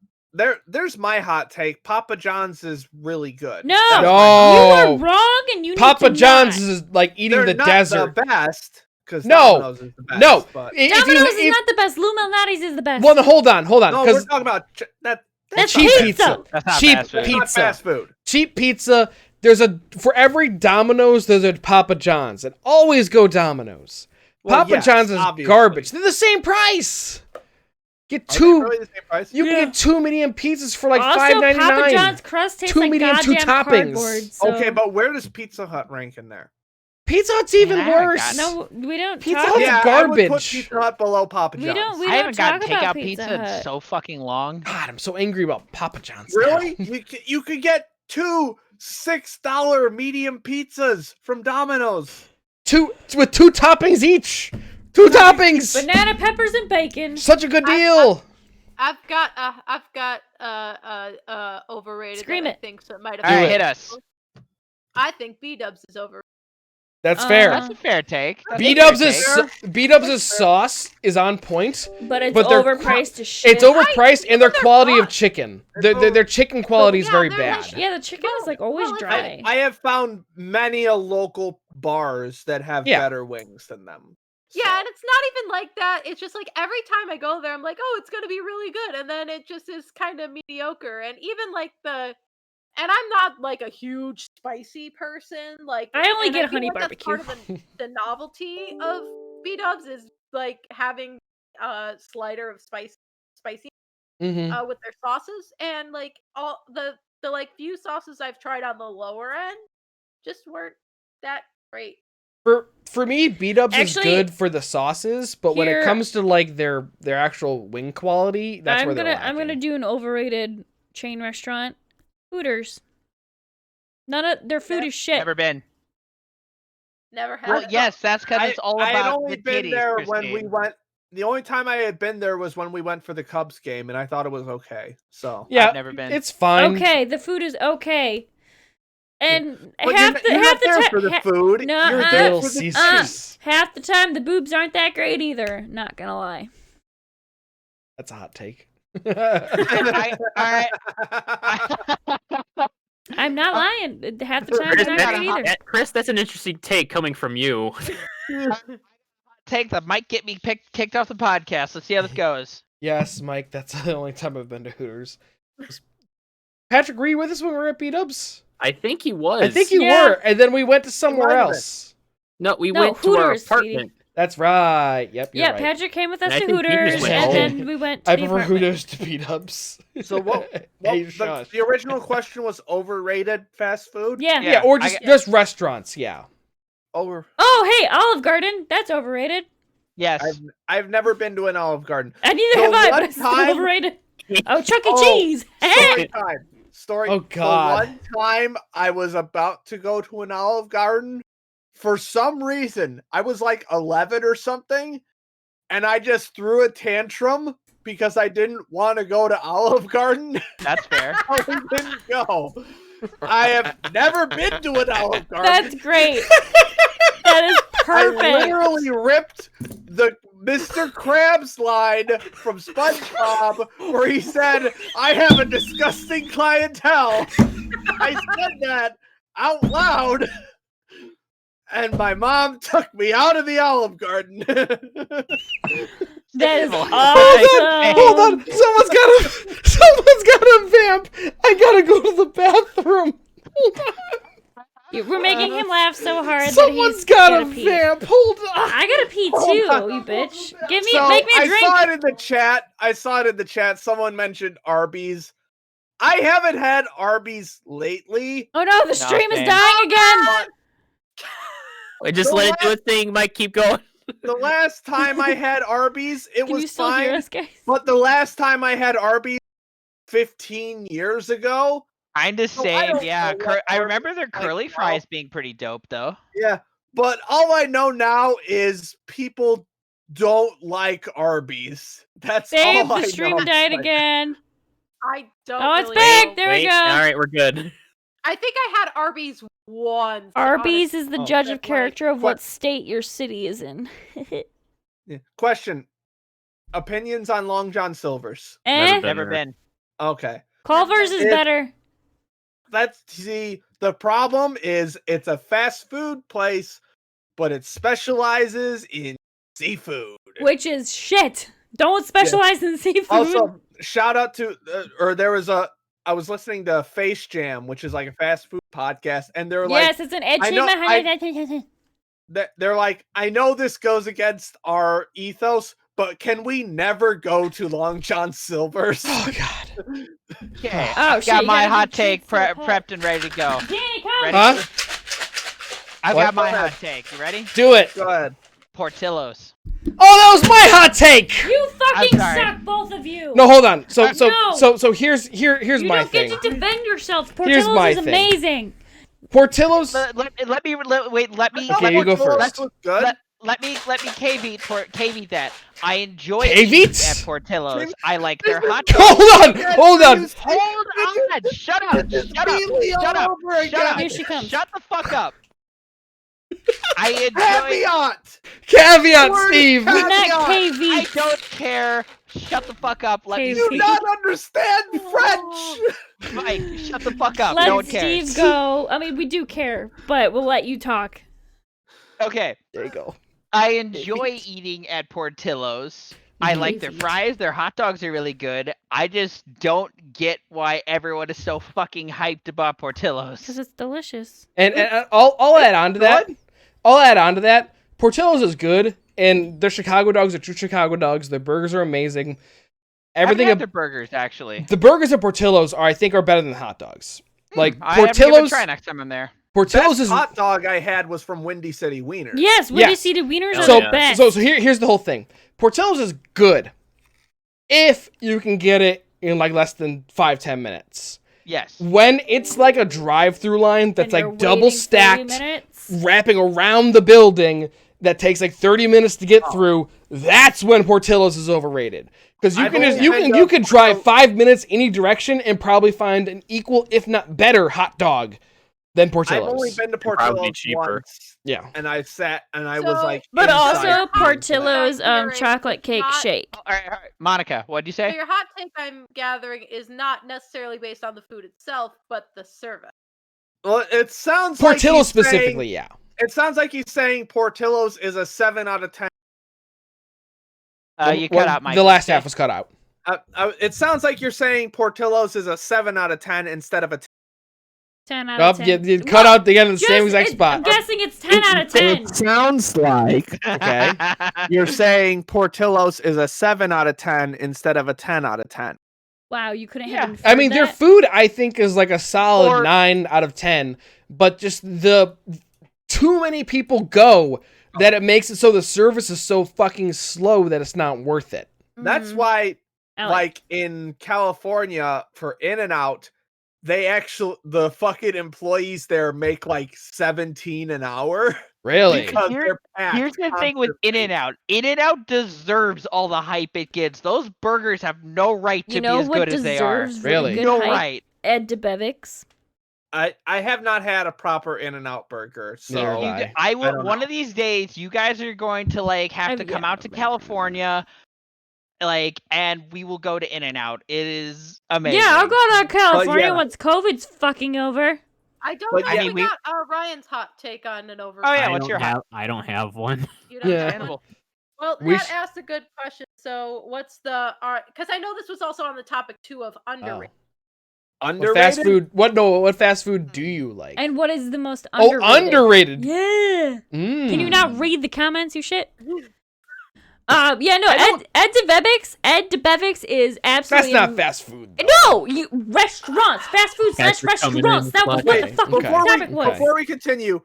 There's my hot take. Papa John's is really good. No, That's my No. hot you Oh. are wrong, and you Papa need to John's not. is like eating They're the not desert. the best. Because No. Domino's is the best. No. But... If Domino's you, is if, not the best. Lou Malnati's is the best. well, no, hold on, No, we're because talking about that. That's cheap pizza. pizza. That's not Cheap fast food. That's not pizza. fast food. Cheap pizza. For every Domino's, there's a Papa John's, and always go Domino's. Well, Papa yes, John's is obviously. garbage. They're the same price. Get Are they two. really the same price? You Yeah. can get 2 medium pizzas for like Also, $5.99. Papa John's crust tastes Two like medium, two goddamn toppings. cardboard. So. Okay, but where does Pizza Hut rank in there? Pizza Hut's even Man, I haven't worse. No, we don't Pizza talk. Hut's Yeah, I would put garbage. Pizza Hut below Papa We John's. don't. We I don't haven't gotten talk about takeout Pizza pizza in Hut. so fucking long. God, I'm so angry about Papa John's. Really? now. You could get two $6 medium pizzas from Domino's. With 2 toppings each. 2 toppings. Banana peppers and bacon. Such a good deal. I've got overrated. Scream that I it. think so it might have. All right, it. hit us. I think B-Dubs is overrated. That's fair. That's a fair take. That's a B-Dubs fair is take. B-Dubs' sauce is on point. But it's But they're overpriced as shit. It's overpriced, and their their quality of sauce. chicken. Their chicken quality is yeah, very they're bad. Yeah, the chicken is like always well, dry. I have found many a local bars that have Yeah. better wings than them. Yeah, and it's not even like that. It's just like every time I go there, I'm like, oh, it's gonna be really good, and then it just is kind of mediocre. And even like and I'm not like a huge spicy person. Like I only and get feel honey like that's part barbecue. of the novelty of B-Dubs is like having a slider of spicy Mm-hmm. with their sauces, and like all the like few sauces I've tried on the lower end just weren't that great. For me, B-Dubs is Actually, good for the sauces, but when it here- comes to like their actual wing quality, that's where they're I'm gonna lacking. do an overrated chain restaurant. Hooters. None of their food is shit. Never been. Never had. Well, it. yes, that's because it's all I had about only the been titties, there when we Christine. went. The only time I had been there was when we went for the Cubs game, and I thought it was okay. So Yeah, I've never been. it's fine. Okay, the food is okay. And But half you're the not there time for the food. No, you're uh, there Little for the Caesars. half the time the boobs aren't that great either. Not gonna lie. That's a hot take. All right. I'm not lying. Half the time it's not great either. Chris, that's an interesting take coming from you. Take that might get me kicked off the podcast. Let's see how this goes. Yes, Mike, that's the only time I've been to Hooters. Patrick, were you with us when we were at B-Dubs? I think he was. I think you Yeah. were, and then we went to somewhere might have been. else. No, we No, went to our Hooters, sweetie. apartment. That's right. Yep, you're Yeah, right. Patrick came with us And I to think Peters Hooters, went and home. then we went to I the prefer apartment. Hooters to B-Dubs. So what? Hey, the, shush. the original question was overrated fast food. Yeah. Yeah, or I just restaurants. Yeah. Over. Oh, hey, Olive Garden. That's overrated. Yes. I've never been to an Olive Garden. And neither The have I, one but it's still time- overrated. Oh, Chuck E. Oh, Cheese. Story time. Story. Oh, God. The one time I was about to go to an Olive Garden, for some reason, I was like 11 or something, and I just threw a tantrum because I didn't want to go to Olive Garden. That's fair. I didn't go. I have never been to an Olive Garden. That's great. That is I perfect. literally ripped the Mr. Krabs line from SpongeBob where he said, I have a disgusting clientele. I said that out loud, and my mom took me out of the Olive Garden. That is Hold awesome. Hold on. Someone's got a vamp. I gotta go to the bathroom. Hold on. We're making him laugh so hard Someone's that he's got gotta a pee. vamp. Hold on. I gotta pee Hold too, on. you bitch. Make So me a I drink. saw it in the chat. Someone mentioned Arby's. I haven't had Arby's lately. Oh no, the stream is man. dying again. Just The let it do its thing, Mike. Keep going. The last time I had Arby's, it Can you was still hear fine. us, guys? But the last time I had Arby's 15 years ago, Kinda So I same. don't Yeah. know what I remember their like curly now. fries being pretty dope, though. yeah. But all I know now is people don't like Arby's. That's Babe, all I the stream know. died Like, again. I don't. Oh, it's really back. know. There we Wait, go. All right, we're good. I think I had Arby's once. Arby's is the Oh, judge that's of like- character of What- what state your city is in. yeah. Question. Opinions on Long John Silver's. Eh? Been Never there. been. Okay. Culver's is It- better. The problem is it's a fast food place, but it specializes in seafood. Which is shit. Don't specialize in seafood. Also, shout out to, I was listening to Face Jam, which is like a fast food podcast, and they're like, yes, it's an edge. I know- they're like, I know this goes against our ethos, but can we never go to Long John Silver's? Oh God. Okay. Oh, I've shit, got you my gotta hot do take cheeks for the prepped and ready to go. Danny, come. Ready? Huh? I've What? got my Go ahead. hot take. You ready? Do it. Go ahead. Portillo's. Oh, that was my hot take. You fucking sorry. suck, both of you. No, hold on. So No. here's you my don't thing. get to defend yourself. Here's Portillo's my is thing. amazing. Portillo's. Let me Okay, you go first. Was good. let me caveat that. I enjoy Caveat? eating at Portillo's. I like their hot dogs. Hold on. Hold on! Shut up! Here she comes. Shut the fuck up! I enjoy. Caveat. Caveat, Steve. Caveat. Not I KV. don't care. Shut the fuck up. Let me Caveat. Do not understand French. Mike, shut the fuck up. Let no one cares. Steve go. I mean, we do care, but we'll let you talk. Okay. There you go. I enjoy eating at Portillo's. I like their Caveat. fries. Their hot dogs are really good. I just don't get why everyone is so fucking hyped about Portillo's. Because it's delicious. And I'll add on to that. I'll add on to that. Portillo's is good, and their Chicago dogs are true Chicago dogs. Their burgers are amazing. Everything. I've had their burgers actually. The burgers at Portillo's are, I think, are better than hot dogs. Like I have to give it a Portillo's. try next time I'm there. Portillo's Best is hot dog I had was from Windy City Wieners. Yes, when Yes. you see the wieners are so the best. so here's the whole thing. Portillo's is good if you can get it in like less than 5-10 minutes. Yes. When it's like a drive-through line that's And you're like double waiting 30 stacked, minutes. wrapping around the building that takes like 30 minutes to get through, that's when Portillo's is overrated. Because you I've can just only been you to can drive 5 minutes any direction and probably find an equal, if not better, hot dog than I've only Portillo's. been to Probably Portillo's cheaper. once, Yeah. and I sat and I So- was like, But inside also the- Portillo's Hearing chocolate cake not- shake. All right. Monica, what'd you So say? your hot take I'm gathering is not necessarily based on the food itself, but the service. Well, it sounds like Portillo's he's saying- specifically, yeah. It sounds like he's saying Portillo's is a 7 out of 10. You cut out my. The last half was cut out. It sounds like you're saying Portillo's is a 7 out of 10 instead of a 10. 10 out Up, of 10. you cut out again in the same exact I'm spot. guessing it's 10 out of 10. It sounds like Okay. you're saying Portillo's is a 7 out of 10 instead of a 10 out of 10. Wow, you couldn't Yeah. have inferred I mean, their that? food, I think, is like a solid Or- 9 out of 10, but just the too many people go that it makes it so the service is so fucking slow that it's not worth it. That's Mhm. why, I like in California for In-N-Out, the fucking employees there make like 17 an hour Really? because Here- they're packed. Here's the thing with constantly. In-N-Out. In-N-Out deserves all the hype it gets. Those burgers have no right to You know be as what good as they are. deserves Really? good No hype? right. Ed DeBevick's. I have not had a proper In-N-Out burger, so Neither have You I. g- I will. don't One know. of these days, you guys are going to like have to I've- come yeah, out to right. California, like, and we will go to In-N-Out. It is amazing. Yeah, I'll go to California yeah. once COVID's fucking over. I don't But know yeah, if I mean, we we- got Ryan's hot take on an over. Oh yeah, I what's don't your have, I don't have one. You don't Yeah. have one? Hannibal? Well, We Matt sh- asked a good question. So, what's the because I know this was also on the topic too of Oh. underrated. What underrated. fast food? What fast food do you like? And what is the most Oh, underrated? underrated. Yeah. Mm. Can you not read the comments, you shit? Yeah, no, I don't- Ed DeBevick's is That's absolutely not fast food. though. No, you restaurants, fast food slash That's coming in restaurants. That was what clutch. the fucking Okay. topic was. Before we continue,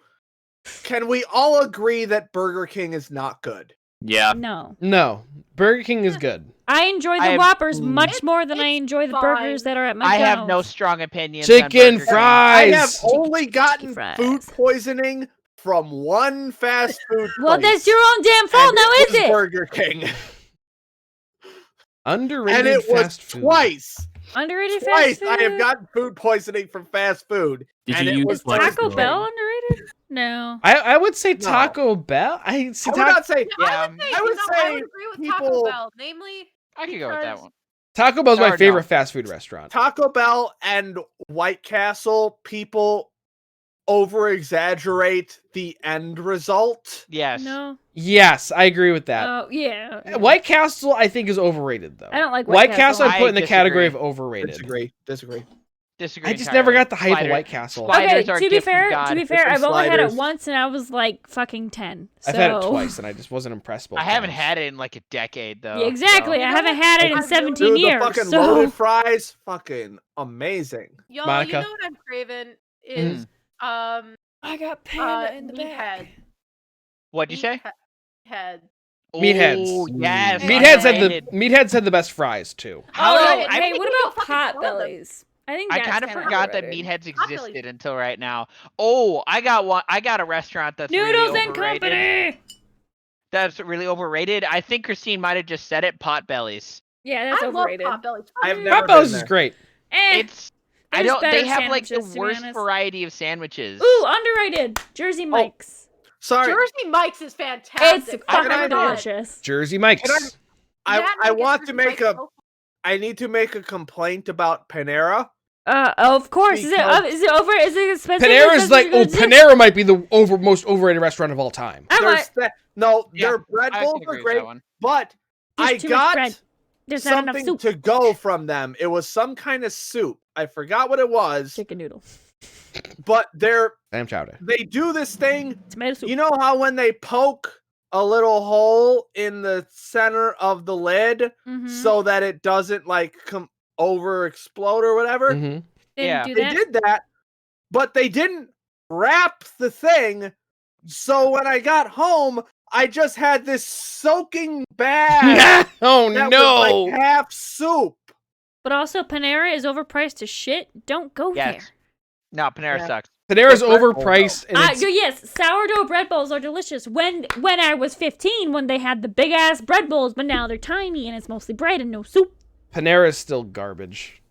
can we all agree that Burger King is not good? Yeah. No, No, Burger King is good. I enjoy the I have- Whoppers much more than I it's enjoy the fine. burgers that are at I McDonald's. have no strong opinions. on Chicken Burger King. fries. I have only gotten fries. food poisoning from one fast food Well, place, that's your own damn fault and now, it is was it? Burger King. Underrated And it was fast food. twice. Underrated Twice fast food. I have gotten food poisoning from fast food. Did and you it use was Is like Burger Taco King. Bell underrated? No. I would say No. Taco Bell. I see I would Taco not say Yeah, I would say agree with people- Taco Bell, namely I could go with that because- one. Taco Bell's my Or favorite no. fast food restaurant. Taco Bell and White Castle people over exaggerate the end result. Yes. No. Yes, I agree with that. Oh, yeah. White Castle, I think, is overrated though. I don't like White Castle. I I put in the category of disagree. overrated. Disagree. Disagree. I just never entirely. got the hype of Spider- White Castle. Sliders Okay, are a to be gift from fair, God. I've only had it sliders. once, and I was like fucking 10. So. I've had it twice, and I just wasn't impressed. Both I haven't times. had it in like a decade though. Yeah, exactly. You I know haven't what? had it in I'm 17 Dude, years. the fucking So. loaded fries, fucking amazing. Y'all, Monica? you know what I'm craving is I got panda in the back. Meathead. What'd you say? Head. Meatheads. Oh, yes. Meatheads had the best fries too. How Oh, did I hey, think what we about fucking pot saw them. bellies? I think I that's kind of kinda forgot that underrated. meatheads Pot bellies. existed until right now. Oh, I got one. I got a restaurant that's Noodles really and overrated. Company. That's really overrated. I think Christine might have just said it. Potbellies. Yeah, that's I overrated. love Potbellies. I've Mm. never Potbellies been is there. great. It's. I There's don't. They better have like the sandwiches, to be worst honest. variety of sandwiches. Ooh, underrated. Jersey Mike's. Sorry, Jersey Mike's is fantastic. It's Can I fucking not? delicious. Jersey Mike's. I want to make a. I need to make a complaint about Panera. Of course. Is Because- it over? Is it expensive? Panera's like, Panera might be the most overrated restaurant of all time. No, Yeah, their bread I bowls can are agree with great, that one. but I There's too much bread. got There's not enough something soup. to go from them. It was some kind of soup. I forgot what it was, Chicken noodle. but Lamb chowder. they do this thing. Tomato soup. You know how when they poke a little hole in the center of the lid Mhm. so that it doesn't like over explode or whatever? Mhm. Didn't Yeah. do They that. did that, but they didn't wrap the thing. So when I got home, I just had this soaking bag Oh that no! was like half soup. But also, Panera is overpriced as shit. Don't go Yes. there. No, Panera Yeah. sucks. Panera's But bread bowl, overpriced, and it's, Yes, sourdough bread bowls are delicious. When I was 15, when they had the big ass bread bowls, but now they're tiny and it's mostly bread and no soup. Panera's still garbage.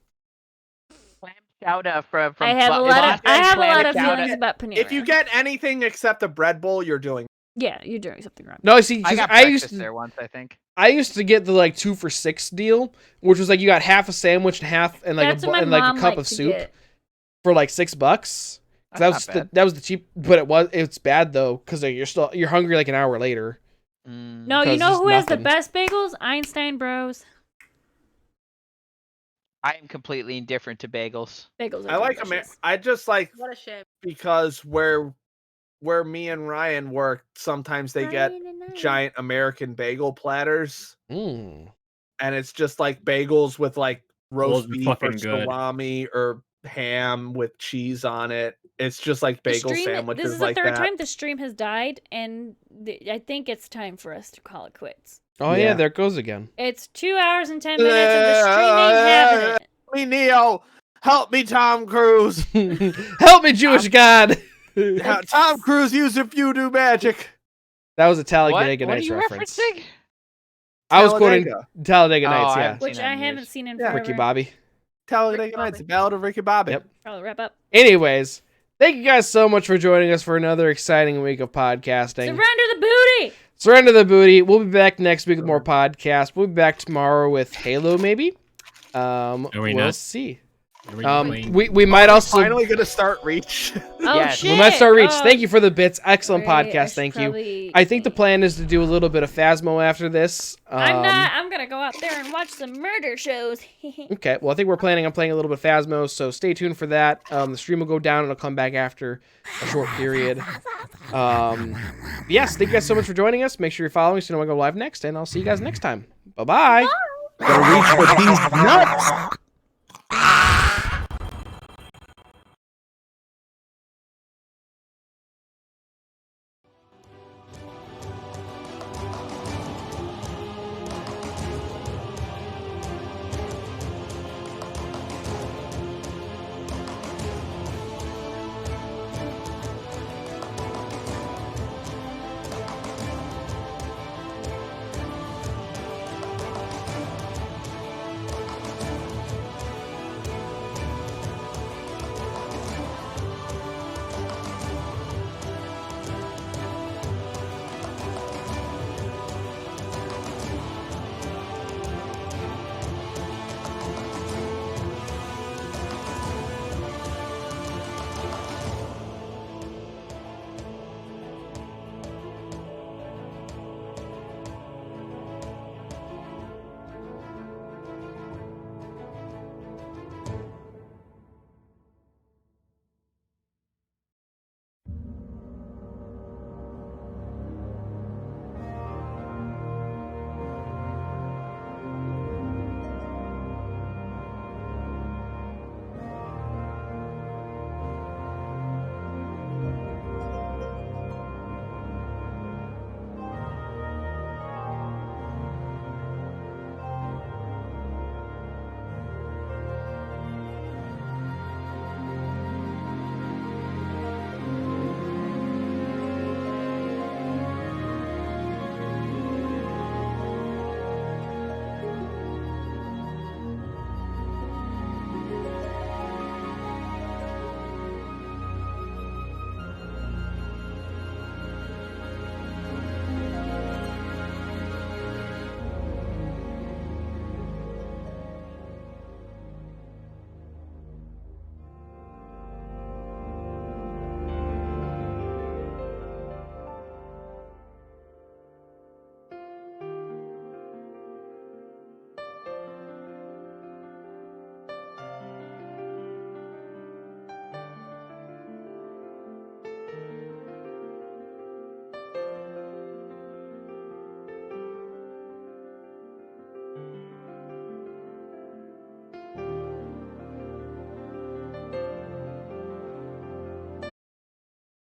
Clam chowder from I have a Boston lot of clam chowder. feelings about Panera. If you get anything except a bread bowl, you're doing. yeah, you're doing something wrong. No, see, I 'cause got I breakfast used there once, I think. to get the like 2 for $6 deal, which was like you got half a sandwich and half and like That's what my and like mom a cup liked of to soup get. for like $6. That's not bad. That was the cheap, but it's bad though because like, you're hungry like an hour later. No, you 'Cause know it's who has the nothing. best bagels? Einstein Bros. I am completely indifferent to bagels. Bagels are I like delicious. I just like What a shame. because where me and Ryan work, sometimes they get giant American bagel platters, Mm. and it's just like bagels with like roast Those are beef or fucking good. salami or ham with cheese on it. It's just like The bagel stream- sandwiches This is like the third that. time the stream has died, and I think it's time for us to call it quits. Oh yeah, Yeah. there it goes again. It's 2 hours and 10 minutes, and the stream ain't having it. Help me, Neo. Help me, Tom Cruise. Help me, Jewish God. Tom Cruise used voodoo magic. That was a What Talladega are Nights you reference. referencing? I was quoting Talladega. Talladega Oh, Nights. I Yeah, haven't seen Which that I in haven't years. seen in Yeah. forever. Ricky Bobby. Talladega Ricky Nights, Bobby. the Ballad of Ricky Bobby. Yep. Probably wrap up. Anyways, thank you guys so much for joining us for another exciting week of podcasting. Surrender the booty! Surrender the booty. We'll be back next week with more podcasts. We'll be back tomorrow with Halo, maybe. We'll not? see. Are we playing? We might also Finally gonna start Reach. Oh, Yes. shit! we might start Reach. Oh, Thank you for the bits. Excellent great. I podcast. should Thank you. probably- I think the plan is to do a little bit of Phasmo after this. I'm gonna go out there and watch some murder shows. Okay, well, I think we're planning on playing a little bit of Phasmo, so stay tuned for that. The stream will go down and it'll come back after a short period. Yes, thank you guys so much for joining us. Make sure you're following so you know when I go live next, and I'll see you guys next time. Bye-bye. Gotta reach for these nuts.